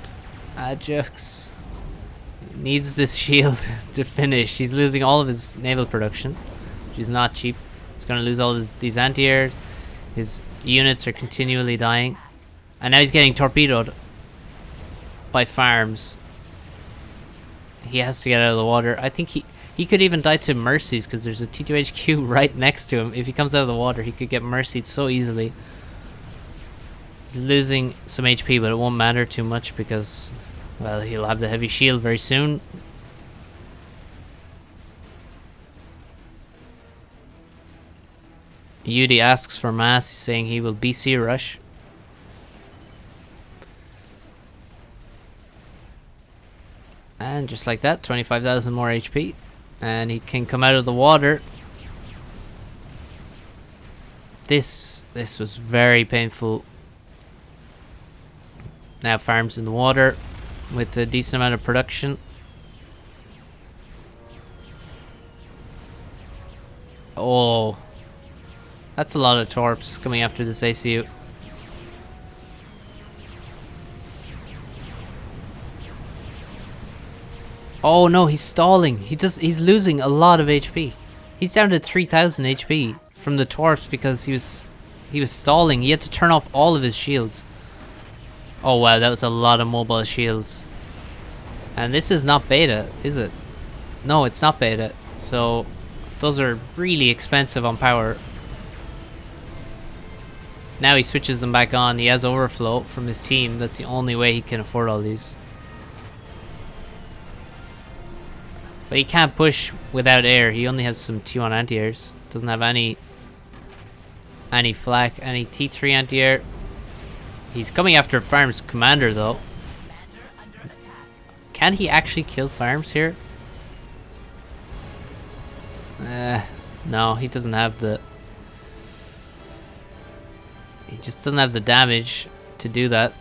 Ajax needs this shield to finish. He's losing all of his naval production, which is not cheap. He's going to lose all of these anti-airs. His units are continually dying, and now he's getting torpedoed by Farms. He has to get out of the water. I think he could even die to mercies because there's a T2HQ right next to him. If he comes out of the water, he could get mercied so easily. He's losing some HP, but it won't matter too much because, well, he'll have the heavy shield very soon. Yudi asks for mass, saying he will BC rush. And just like that, 25,000 more HP. And he can come out of the water. This was very painful. Now Farms in the water with a decent amount of production. Oh, that's a lot of torps coming after this ACU. Oh no, he's stalling. He's losing a lot of HP. He's down to 3,000 HP from the torps because he was stalling. He had to turn off all of his shields. Oh wow, that was a lot of mobile shields. And this is not beta, is it? No, it's not beta. So those are really expensive on power. Now he switches them back on. He has overflow from his team. That's the only way he can afford all these. But he can't push without air. He only has some T1 anti-airs. Doesn't have any flak, any T3 anti-air. He's coming after Farm's commander though. Can he actually kill Farms here? No, he doesn't have the... He just doesn't have the damage to do that.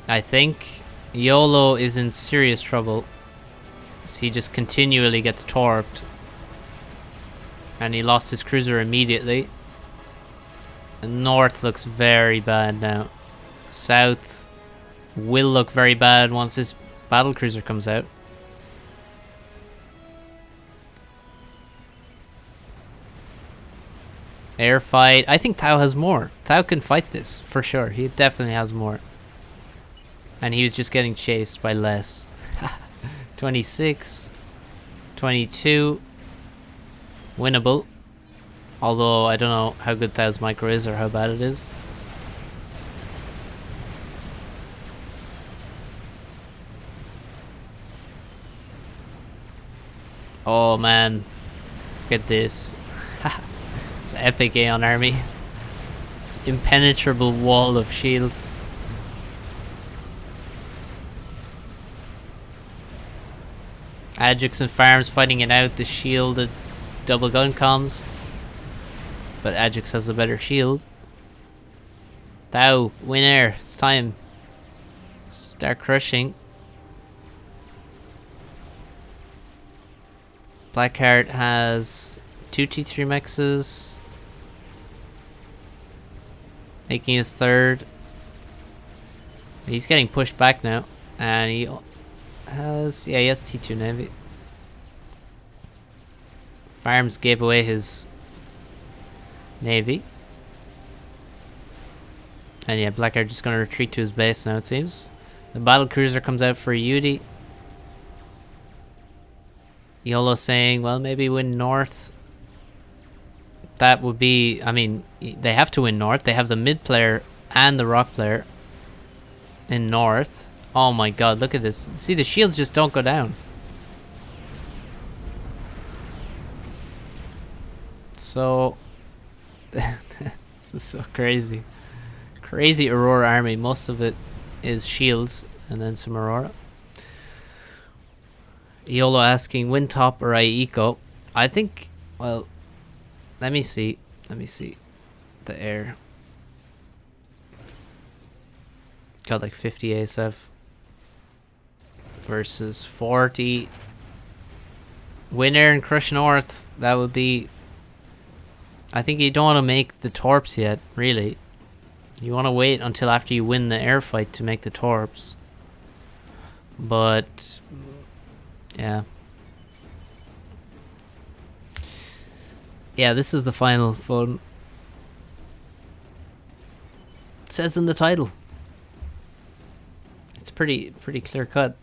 I think YOLO is in serious trouble. So he just continually gets torped. And he lost his cruiser immediately. And North looks very bad now. South will look very bad once this battle cruiser comes out. Air fight. I think Tao has more. Tao can fight this for sure. He definitely has more. And he was just getting chased by less. 26, 22, winnable. Although I don't know how good Tao's micro is or how bad it is. Oh man, look at this. It's epic Aeon army. It's impenetrable wall of shields. Ajax and Farms fighting it out. The shielded double gun comms. But Ajax has a better shield. Tao, win air. It's time. Start crushing. Blackheart has 2 T3 mexes. Making his third. He's getting pushed back now. And he has... Yeah, he has T2 Navy. Farms gave away his Navy. And yeah, Blackheart just going to retreat to his base now, it seems. The battle cruiser comes out for Yudi. YOLO saying, well, maybe win North. That would be... I mean, they have to win North. They have the mid player and the rock player in North. Oh my god, look at this. See, the shields just don't go down. So... this is so crazy. Crazy Aurora army. Most of it is shields and then some Aurora. YOLO asking, win top or I eco? I think, well, let me see. Let me see. The air. Got like 50 ASF versus 40. Win air and crush North. That would be... I think you don't want to make the torps yet, really. You want to wait until after you win the air fight to make the torps. But... yeah. Yeah, this is the final fun. It says in the title. It's pretty clear cut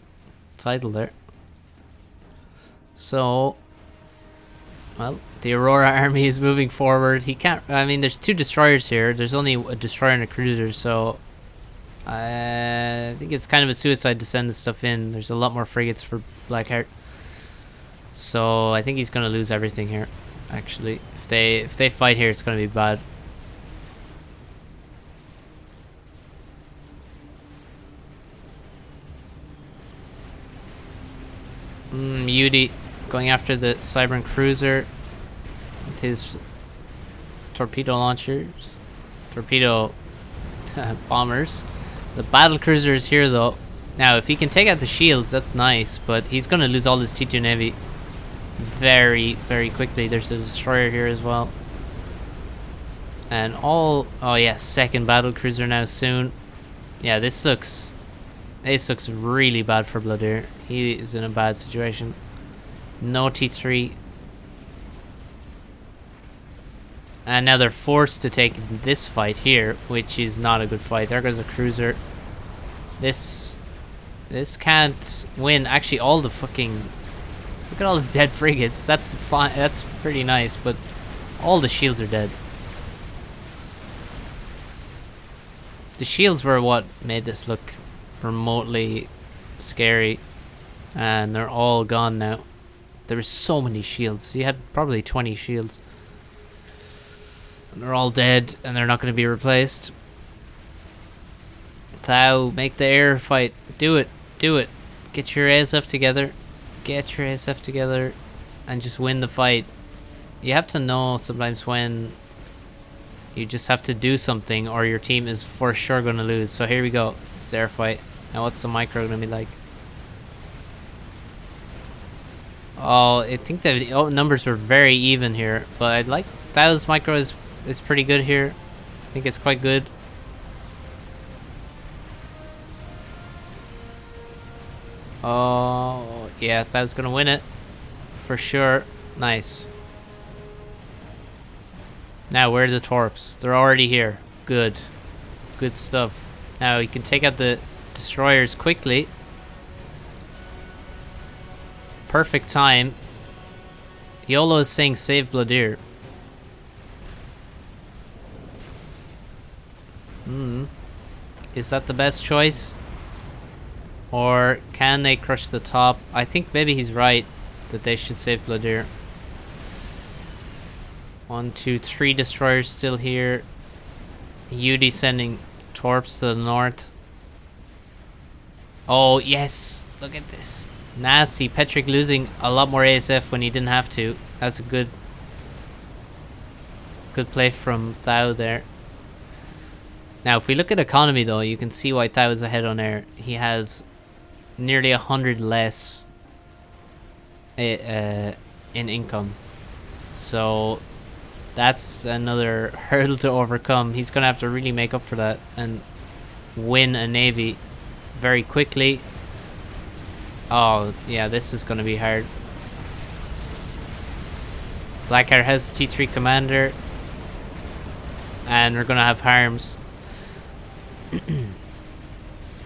title there. So, well, the Aurora army is moving forward. He can't... I mean, there's 2 destroyers here. There's only a destroyer and a cruiser, so... I think it's kind of a suicide to send this stuff in. There's a lot more frigates for Blackheart. So, I think he's going to lose everything here, actually. If they fight here, it's going to be bad. Yudi going after the Cybern cruiser with his torpedo launchers, torpedo bombers. The battle cruiser is here though. Now if he can take out the shields, that's nice, but he's gonna lose all his T2 Navy very quickly. There's a destroyer here as well, and all... oh yeah, second battle cruiser now soon. Yeah, this looks This looks really bad for Bloodier. He is in a bad situation. No T3. And now they're forced to take this fight here, which is not a good fight. There goes a cruiser. This can't win. Actually, all the fucking... Look at all the dead frigates. That's fine. That's pretty nice, but all the shields are dead. The shields were what made this look remotely scary, and they're all gone now. There were so many shields. You had probably 20 shields. And they're all dead, and they're not going to be replaced. Thou, make the air fight. Do it. Do it. Get your ASF together. Get your ASF together. And just win the fight. You have to know sometimes when you just have to do something, or your team is for sure going to lose. So here we go. It's the air fight. Now what's the micro going to be like? Oh, I think the numbers were very even here. But I'd like... Thou's micro is pretty good here. I think it's quite good. Oh, yeah, Thou's gonna win it. For sure. Nice. Now, where are the torps? They're already here. Good. Good stuff. Now, you can take out the destroyers quickly. Perfect time. YOLO is saying save Bloodier. Is that the best choice? Or can they crush the top? I think maybe he's right that they should save Bloodier. 1, 2, 3 destroyers still here. UD sending torps to the north. Oh, yes. Look at this. Nasty. Petrick losing a lot more ASF when he didn't have to. That's a good play from Thou there. Now, if we look at economy, though, you can see why Thou is ahead on air. He has nearly 100 less in income. So that's another hurdle to overcome. He's going to have to really make up for that and win a navy very quickly. Oh, yeah, this is going to be hard. Blackheart has T3 commander. And we're going to have harms.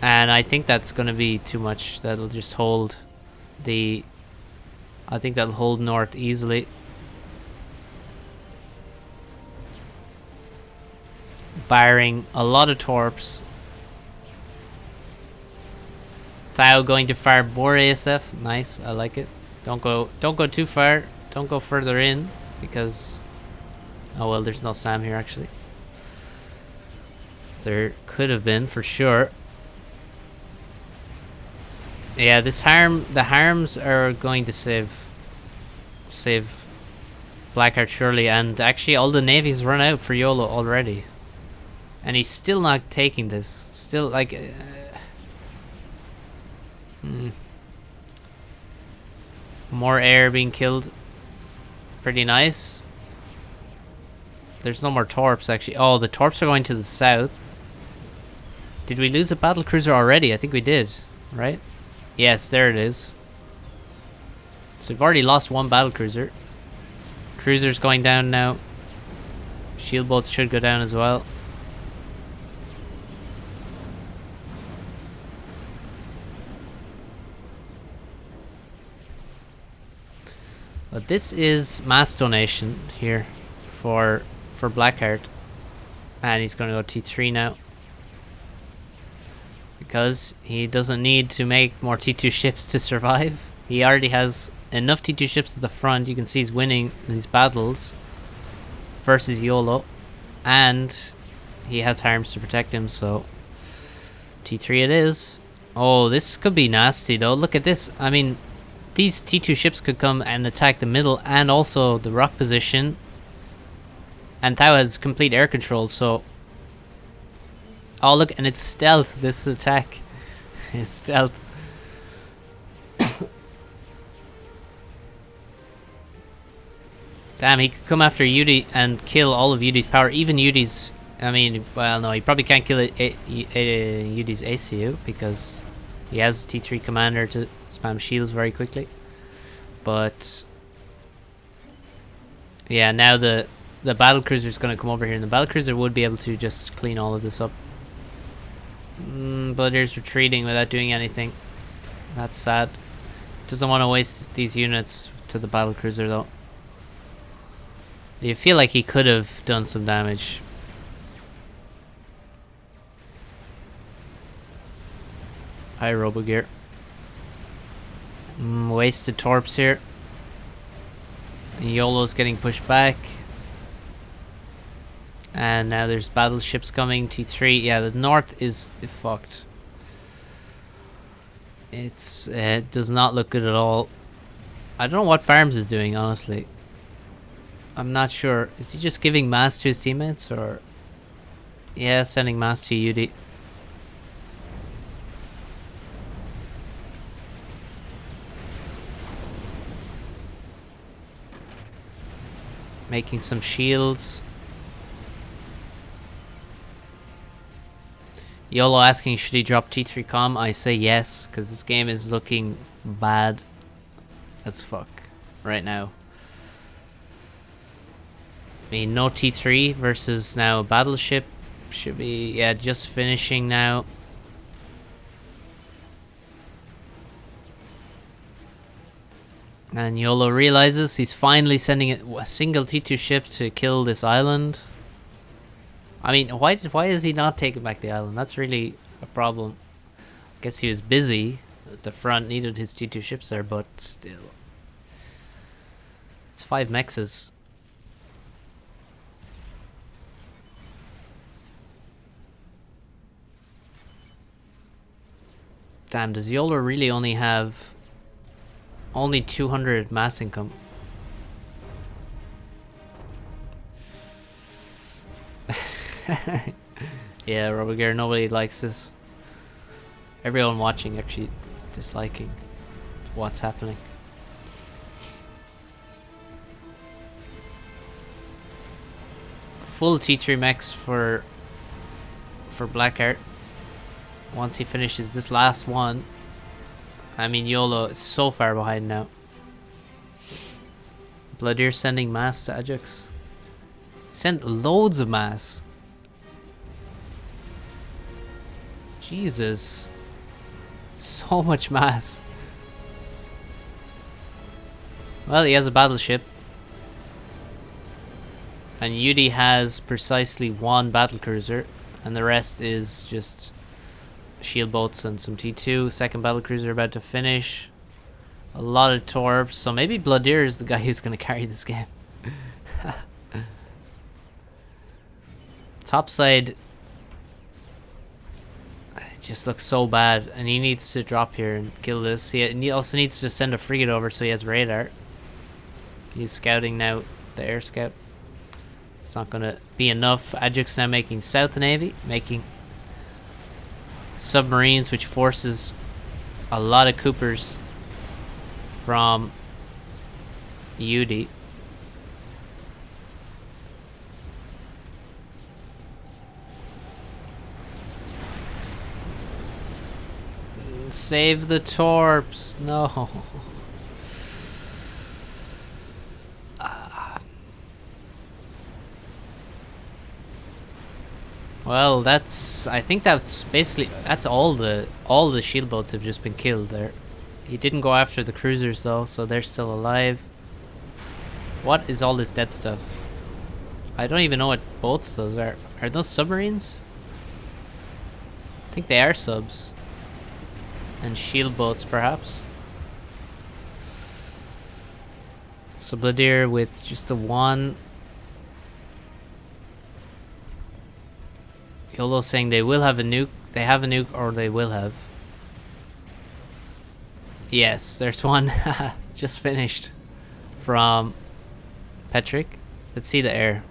And I think that's going to be too much. That'll just hold the... I think that'll hold north easily. Barring a lot of torps. Thou going to fire more ASF. Nice, I like it. Don't go too far. Don't go further in because... Oh well, there's no SAM here actually. There could have been for sure. Yeah, the harms are going to save Blackheart surely, and actually all the navies run out for YOLO already, and he's still not taking this. Still like more air being killed. Pretty nice. There's no more torps actually. Oh, the torps are going to the south. Did we lose a battle cruiser already? I think we did, right? Yes, there it is. So we've already lost one battle cruiser. Cruiser's going down now. Shield boats should go down as well. But this is mass donation here for Blackheart. And he's going to go T3 now. Because he doesn't need to make more T2 ships to survive. He already has enough T2 ships at the front. You can see he's winning these battles versus YOLO. And he has harms to protect him, so T3 it is. Oh, this could be nasty though. Look at this. I mean, these T2 ships could come and attack the middle and also the rock position. And Thou has complete air control, so... Oh, look, and it's stealth, this attack. It's stealth. Damn, he could come after UD and kill all of UD's power. Even UD's... I mean, well, no, he probably can't kill UD's ACU because He has T3 commander to spam shields very quickly. But yeah, now the battle cruiser is going to come over here, and the battle cruiser would be able to just clean all of this up. But there's retreating without doing anything. That's sad. Doesn't want to waste these units to the battle cruiser though. You feel like he could have done some damage. Hi, Robogear. Wasted torps here. YOLO's getting pushed back. And now there's battleships coming. T3. Yeah, the north is fucked. It does not look good at all. I don't know what Farms is doing, honestly. I'm not sure. Is he just giving mass to his teammates, or... Yeah, sending mass to UD. Making some shields. YOLO asking should he drop T3 com. I say yes, because this game is looking bad as fuck right now. I mean, no T3 versus now a battleship. Should be, yeah, just finishing now. And YOLO realizes he's finally sending a single T2 ship to kill this island. I mean, why is he not taking back the island? That's really a problem. I guess he was busy at the front, needed his T2 ships there, but still. It's 5 mexes. Damn, does YOLO really only have... Only 200 mass income? Yeah, Robogear, nobody likes this. Everyone watching actually is disliking what's happening. Full T3 mechs for Blackheart. Once he finishes this last one. I mean, YOLO is so far behind now. Bloodier sending mass to Ajax. Sent loads of mass. Jesus. So much mass. Well, he has a battleship. And UD has precisely 1 battlecruiser. And the rest is just shield boats and some T2. Second battlecruiser about to finish. A lot of torps. So maybe Bloodier is the guy who's going to carry this game. Topside, it just looks so bad, and he needs to drop here and kill this. He also needs to send a frigate over so he has radar. He's scouting now, the air scout. It's not gonna be enough. Ajax now making South Navy, making submarines, which forces a lot of Coopers from UD. Save the torps. No. Well, that's, I think that's basically, that's all the shield boats have just been killed there. He didn't go after the cruisers though, so they're still alive. What is all this dead stuff? I don't even know what boats those are. Are those submarines? I think they are subs. And shield boats, perhaps. So Bloodier with just the 1. YOLO saying they will have a nuke. They have a nuke, or they will have. Yes, there's one. Just finished. From Petrick. Let's see the air.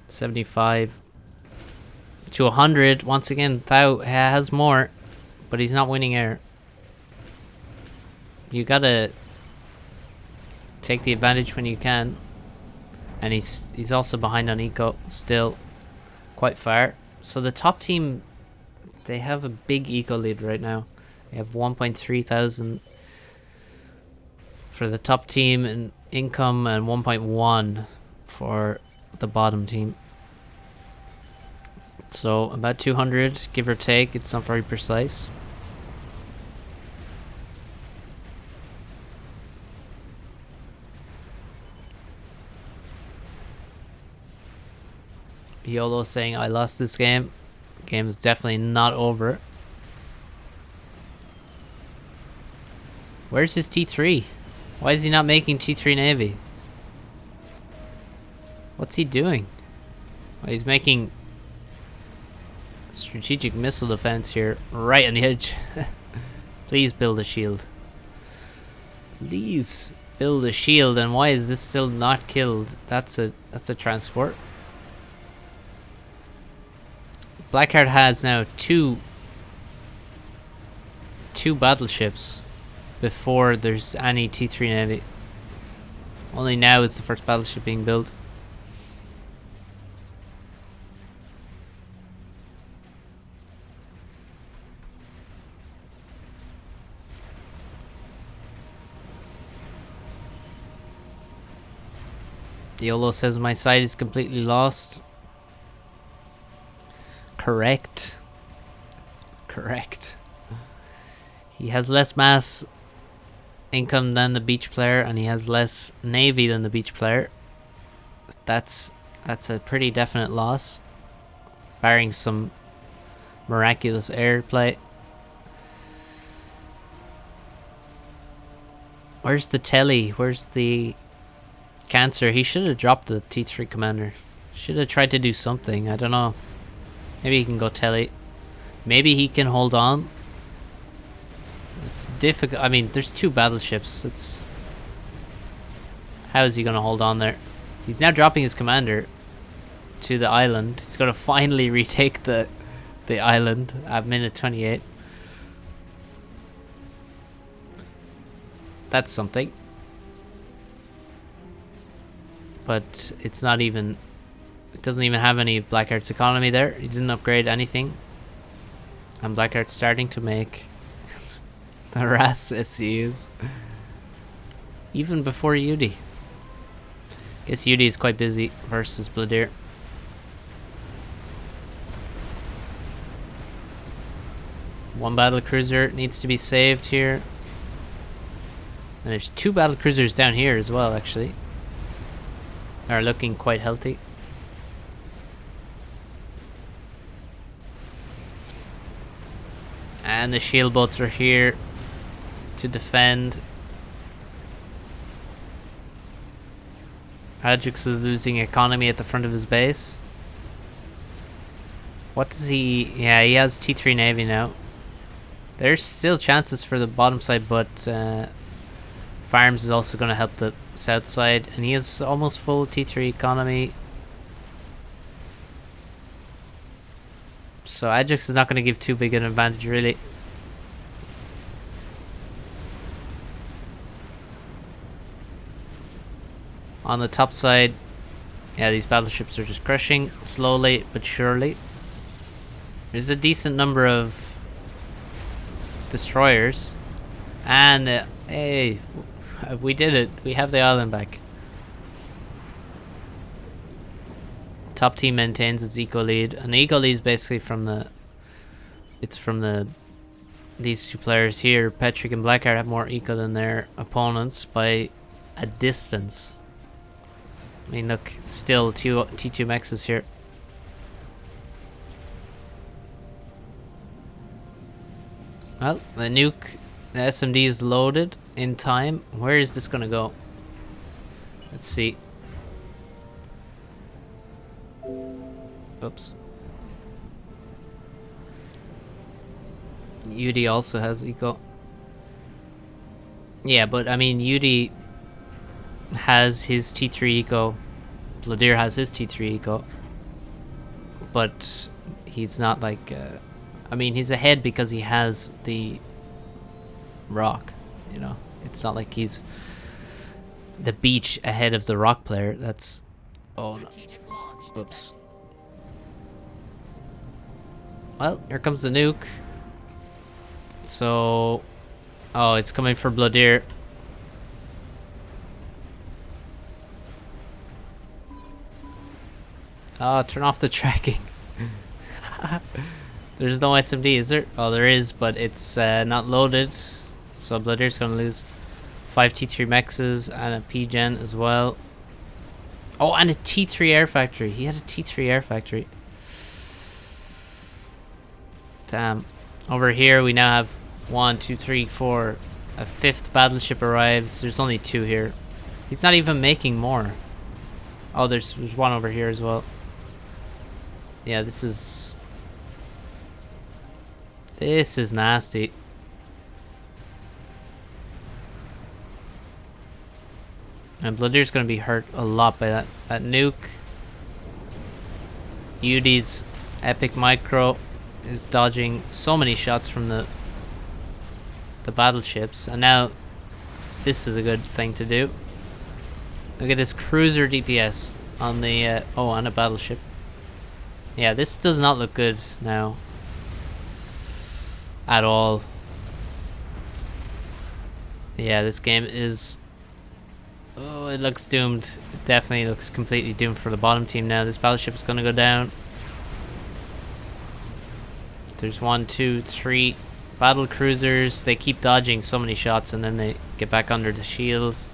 75. To 100. Once again, Thao has more, but he's not winning air. You gotta take the advantage when you can. And he's also behind on eco, still quite far. So the top team, they have a big eco lead right now. They have 1.3 thousand for the top team in income and 1.1 for the bottom team. So about 200, give or take. It's not very precise. YOLO saying, I lost this game. Game is definitely not over. Where's his T3? Why is he not making T3 Navy? What's he doing? Well, he's making strategic missile defense here, right on the edge. Please build a shield. Please build a shield. And why is this still not killed? That's a transport. Blackheart has now two battleships before there's any T3 Navy. Only now is the first battleship being built. YOLO says my side is completely lost. Correct. Correct. He has less mass income than the beach player, and he has less navy than the beach player. That's a pretty definite loss, barring some miraculous airplay. Where's the telly? Where's the cancer? He should have dropped the T3 commander. Should have tried to do something. I don't know. Maybe he can go telly. Maybe he can hold on. It's difficult. I mean, there's two battleships. It's... How is he going to hold on there? He's now dropping his commander to the island. He's going to finally retake the island at minute 28. That's something. But it's not even... It doesn't even have any Blackheart's economy there. He didn't upgrade anything. And Blackheart's starting to make harass SCUs. Even before UD. Guess UD is quite busy versus Bladir. One battle cruiser needs to be saved here. And there's two battle cruisers down here as well, actually. Are looking quite healthy. And the shield boats are here to defend. Ajax is losing economy at the front of his base. What does he... Yeah, he has T3 Navy now. There's still chances for the bottom side, but Farms is also going to help the south side. And he has almost full T3 economy. So Ajax is not going to give too big an advantage, really. On the top side, yeah, these battleships are just crushing slowly but surely. There's a decent number of destroyers. And, hey, we did it. We have the island back. Top team maintains its eco lead, and the eco lead is basically from the... It's from the... These two players here. Patrick and Blackheart have more eco than their opponents by a distance. I mean, look, still T2 mexes here. Well, the nuke, the SMD is loaded in time. Where is this gonna go? Let's see. Oops. UD also has eco. Yeah, but I mean, UD has his T3 eco. Bladir has his T3 eco. But he's not like... I mean, he's ahead because he has the rock, you know? It's not like he's the beach ahead of the rock player. That's... Oh, no. Oops. Well, here comes the nuke. So... Oh, it's coming for Bloodier. Oh, turn off the tracking. There's no SMD, is there? Oh, there is, but it's not loaded. So Bloodier's gonna lose 5 T3 mexes and a P-Gen as well. Oh, and a T3 air factory. He had a T3 air factory. Damn. Over here, we now have 1, 2, 3, 4. A 5th battleship arrives. There's only 2 here. He's not even making more. Oh, there's one over here as well. Yeah, this is nasty. And Bloodier's gonna be hurt a lot by that nuke. UD's epic micro is dodging so many shots from the battleships, and now this is a good thing to do. Look at this cruiser DPS on the on a battleship. Yeah, this does not look good now at all. Yeah, this game is... Oh, it looks doomed. It definitely looks completely doomed for the bottom team now. This battleship is going to go down. There's 1, 2, 3 battle cruisers. They keep dodging so many shots and then they get back under the shields.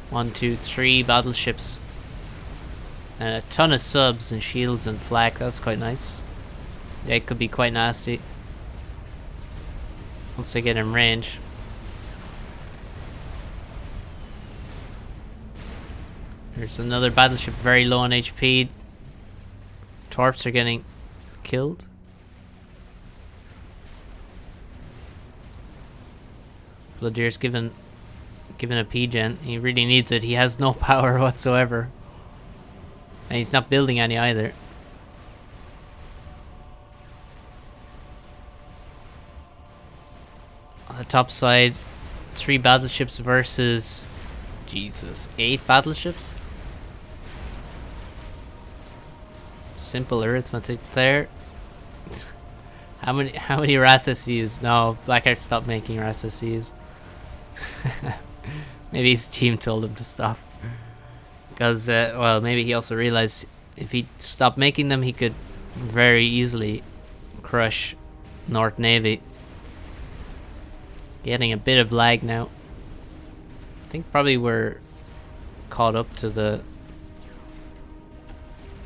1, 2, 3 battleships. And a ton of subs and shields and flak. That's quite nice. Yeah, it could be quite nasty once they get in range. There's another battleship very low on HP. Torps are getting killed. Bloodier's given a P-Gen. He really needs it. He has no power whatsoever. And he's not building any either. On the top side, 3 battleships versus... Jesus, 8 battleships? Simple arithmetic there. How many RASSUs? No, Blackheart stopped making RASSUs. Maybe his team told him to stop. Because, well, maybe he also realized if he stopped making them, he could very easily crush North Navy. Getting a bit of lag now. I think probably we're caught up to the...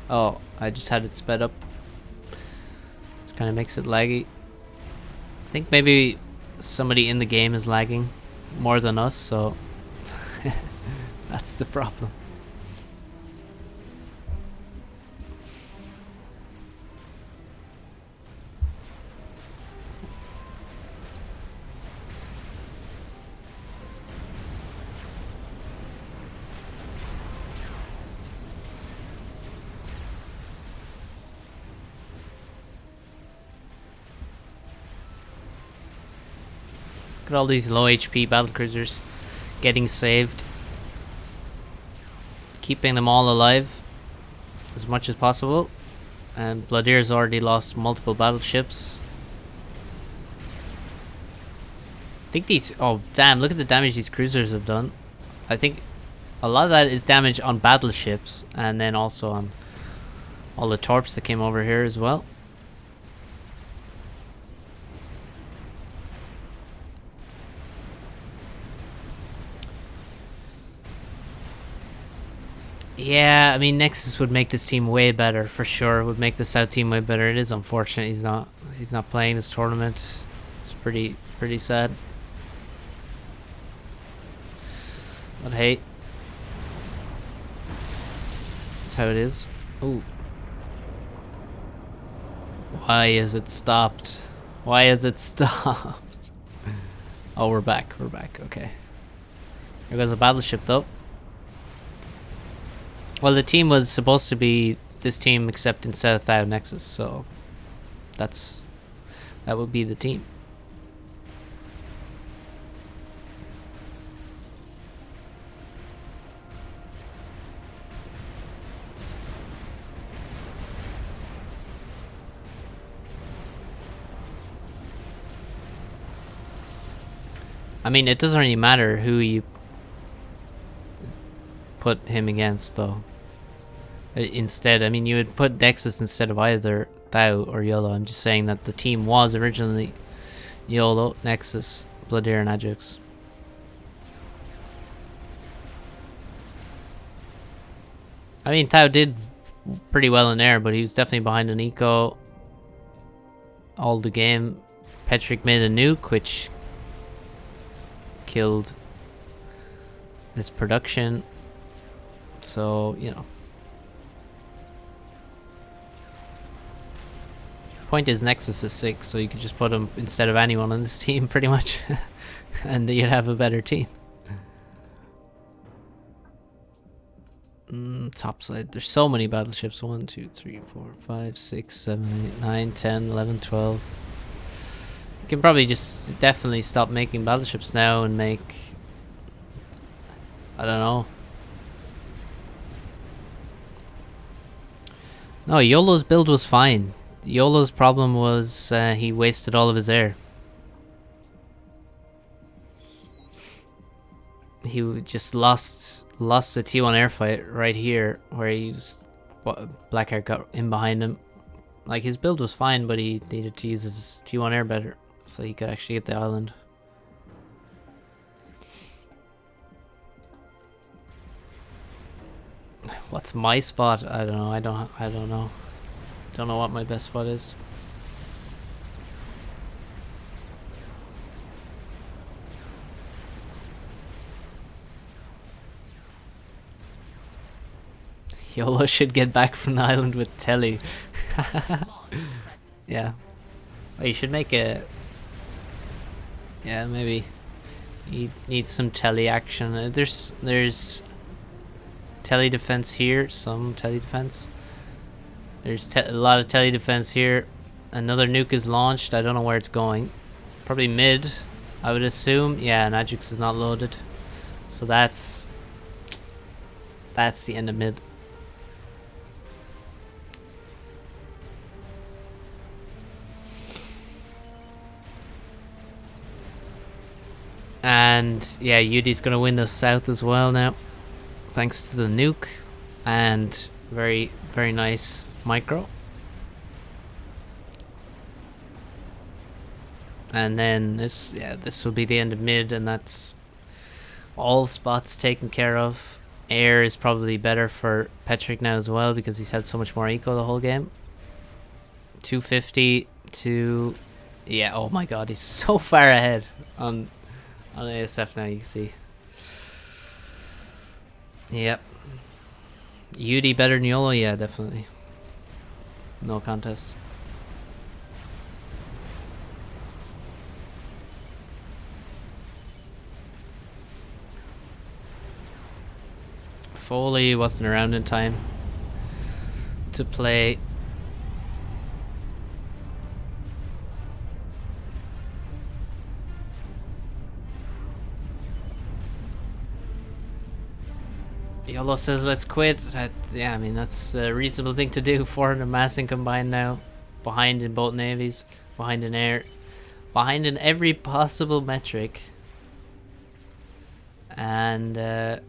Oh, I just had it sped up. This kind of makes it laggy. I think maybe somebody in the game is lagging more than us, so that's the problem. Look at all these low HP battlecruisers getting saved. Keeping them all alive as much as possible. And Bloodier's already lost multiple battleships. I think these... Oh, damn, look at the damage these cruisers have done. I think a lot of that is damage on battleships and then also on all the torps that came over here as well. Yeah, I mean Nexus would make this team way better for sure. Would make the South team way better. It is unfortunate he's not playing this tournament. It's pretty sad. But hey, that's how it is. Ooh. Why is it stopped? Why is it stopped? Oh, we're back. We're back. Okay. Here goes a battleship though. Well, the team was supposed to be this team except instead of Thou Nexus, so that would be the team. I mean, it doesn't really matter who you put him against, though. Instead, I mean, you would put Nexus instead of either Thou or YOLO. I'm just saying that the team was originally YOLO, Nexus, Bloodier, and Ajax. I mean, Thou did pretty well in there, but he was definitely behind an eco all the game. Petrick made a nuke, which killed his production. So, you know. Point is, Nexus is 6, so you could just put him instead of anyone on this team, pretty much. And you'd have a better team. Top side. There's so many battleships. 1, 2, 3, 4, 5, 6, 7, 8, 9, 10, 11, 12. You can probably just definitely stop making battleships now and make... I don't know. No, YOLO's build was fine. YOLO's problem was he wasted all of his air. He just lost a T1 air fight right here, where Blackheart got in behind him. Like, his build was fine, but he needed to use his T1 air better, so he could actually get the island. What's my spot? I don't know. I don't know. Don't know what my best spot is. YOLO should get back from the island with Telly. Yeah. Oh, you should make a... Yeah, maybe. He needs some Telly action. There's Telly defense here. Some Telly defense. There's a lot of Telly defense here. Another nuke is launched. I don't know where it's going. Probably mid, I would assume. Yeah, and Ajax is not loaded. So that's the end of mid. And yeah, Yudi's gonna win the south as well now, thanks to the nuke and very, very nice micro. And then this will be the end of mid, and that's all spots taken care of. Air is probably better for Petrick now as well, because he's had so much more eco the whole game. 250 to... Yeah, oh my god, he's so far ahead on ASF now, you can see. Yep. Yudi better than YOLO? Yeah, definitely. No contest. Foley wasn't around in time to play. YOLO says let's quit. Yeah, I mean, that's a reasonable thing to do. 400 massing combined now. Behind in both navies. Behind in air. Behind in every possible metric. And Thou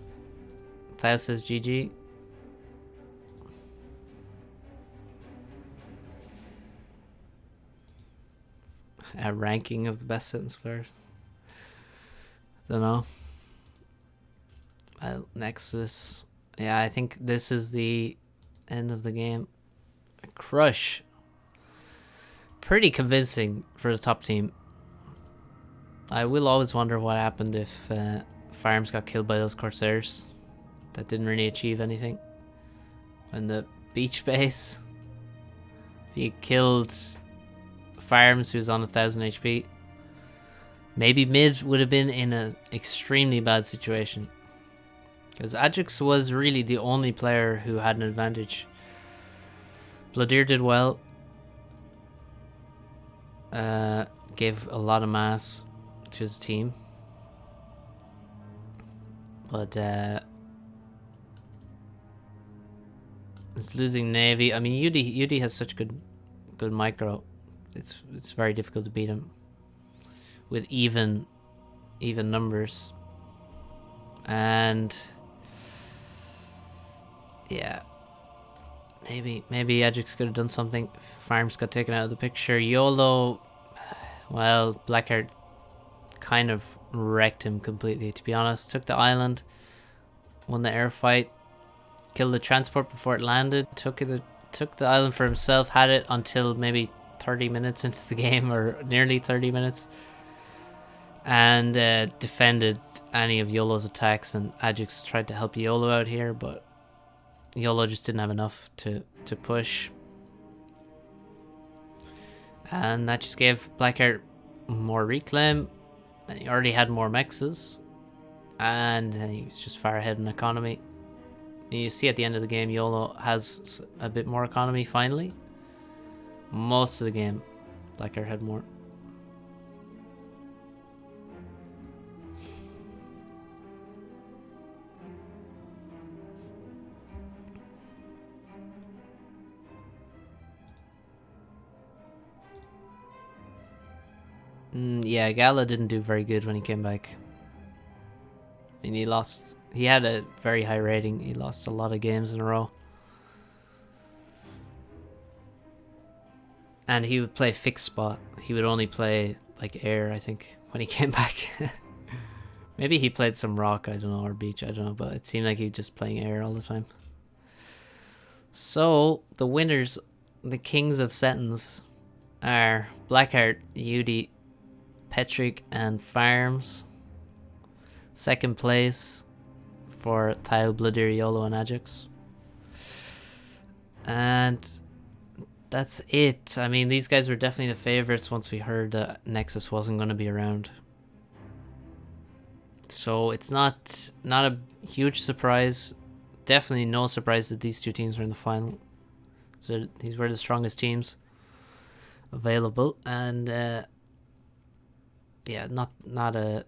says GG. A ranking of the best sentence players. Don't know. Nexus. Yeah, I think this is the end of the game. A crush. Pretty convincing for the top team. I will always wonder what happened if Farms got killed by those Corsairs. That didn't really achieve anything. When the beach base, if you killed Farms, who's on 1000 HP, maybe mid would have been in an extremely bad situation. Because Ajax was really the only player who had an advantage. Bloodier did well. Gave a lot of mass to his team. But it's losing Navy. I mean, Yudi has such good micro. It's very difficult to beat him with even even numbers. And yeah, maybe Ajax could have done something. Farms got taken out of the picture. YOLO, well, Blackheart kind of wrecked him completely, to be honest. Took the island, won the air fight, killed the transport before it landed, took the island for himself, had it until maybe 30 minutes into the game, or nearly 30 minutes, and defended any of YOLO's attacks, and Ajax tried to help YOLO out here, but YOLO just didn't have enough to push. And that just gave Blackheart more reclaim, and he already had more mexes, and he was just far ahead in economy. And you see at the end of the game, YOLO has a bit more economy finally. Most of the game, Blackheart had more. Yeah, Gala didn't do very good when he came back. And he lost. He had a very high rating. He lost a lot of games in a row. And he would play fixed spot. He would only play like air, I think, when he came back. Maybe he played some rock, I don't know, or beach, I don't know. But it seemed like he was just playing air all the time. So, the winners, the kings of Setons, are Blackheart, Yudi, Petrick, and Farms. Second place for Thyle, Bladir, YOLO, and Ajax. And that's it. I mean, these guys were definitely the favorites once we heard that Nexus wasn't going to be around. So it's not a huge surprise. Definitely no surprise that these two teams were in the final. So these were the strongest teams available, and yeah, not a.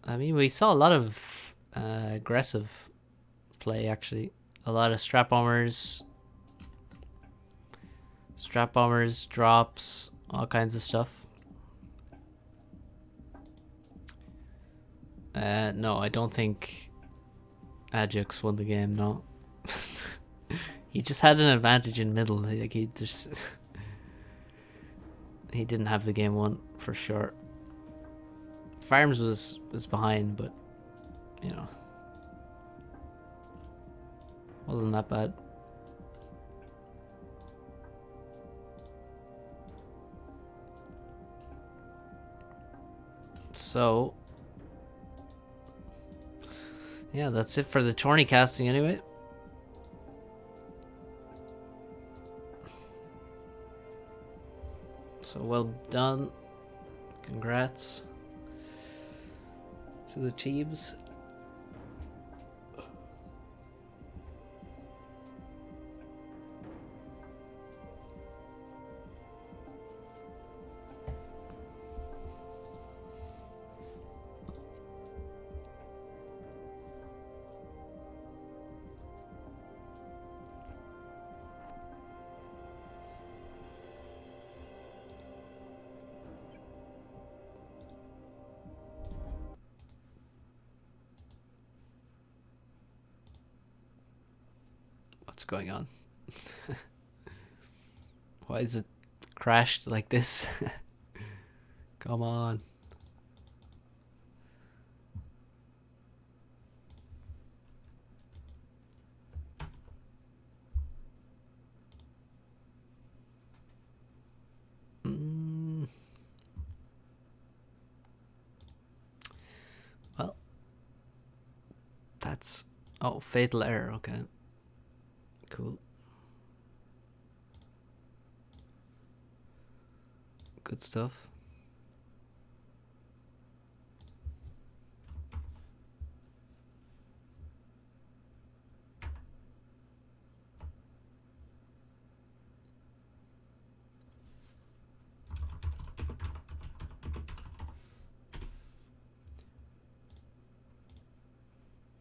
I mean, we saw a lot of aggressive play actually. A lot of strap bombers, drops, all kinds of stuff. No, I don't think Ajax won the game. No, he just had an advantage in middle. Like he just he didn't have the game won for sure. Farms was behind, but you know, wasn't that bad. So yeah, that's it for the Tourney casting anyway. So well done. Congrats to the teams. What's going on? Why is it crashed like this? Come on. Well, that's... Oh, fatal error, okay. Cool. Good stuff.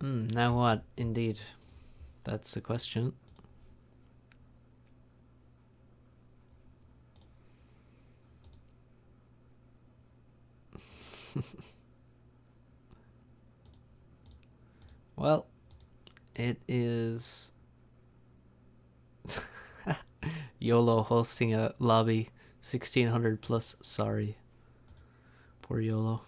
Now what? Indeed. That's the question. Well, it is YOLO hosting a lobby 1600 plus. Sorry. Poor YOLO.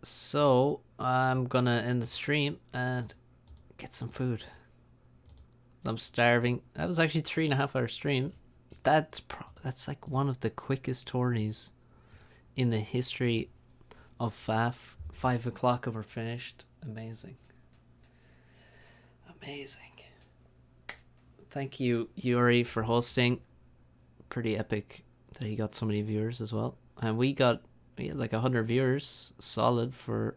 So I'm gonna end the stream and get some food. I'm starving. That was actually 3.5 hour stream. That's like one of the quickest tourneys in the history of FAF. 5 o'clock and we're finished. Amazing. Amazing. Thank you, Yuri, for hosting. Pretty epic that he got so many viewers as well. And we had like 100 viewers solid for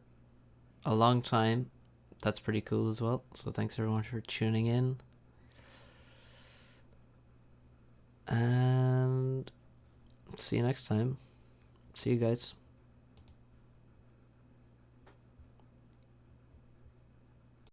a long time. That's pretty cool as well. So thanks everyone for tuning in. And see you next time. See you guys.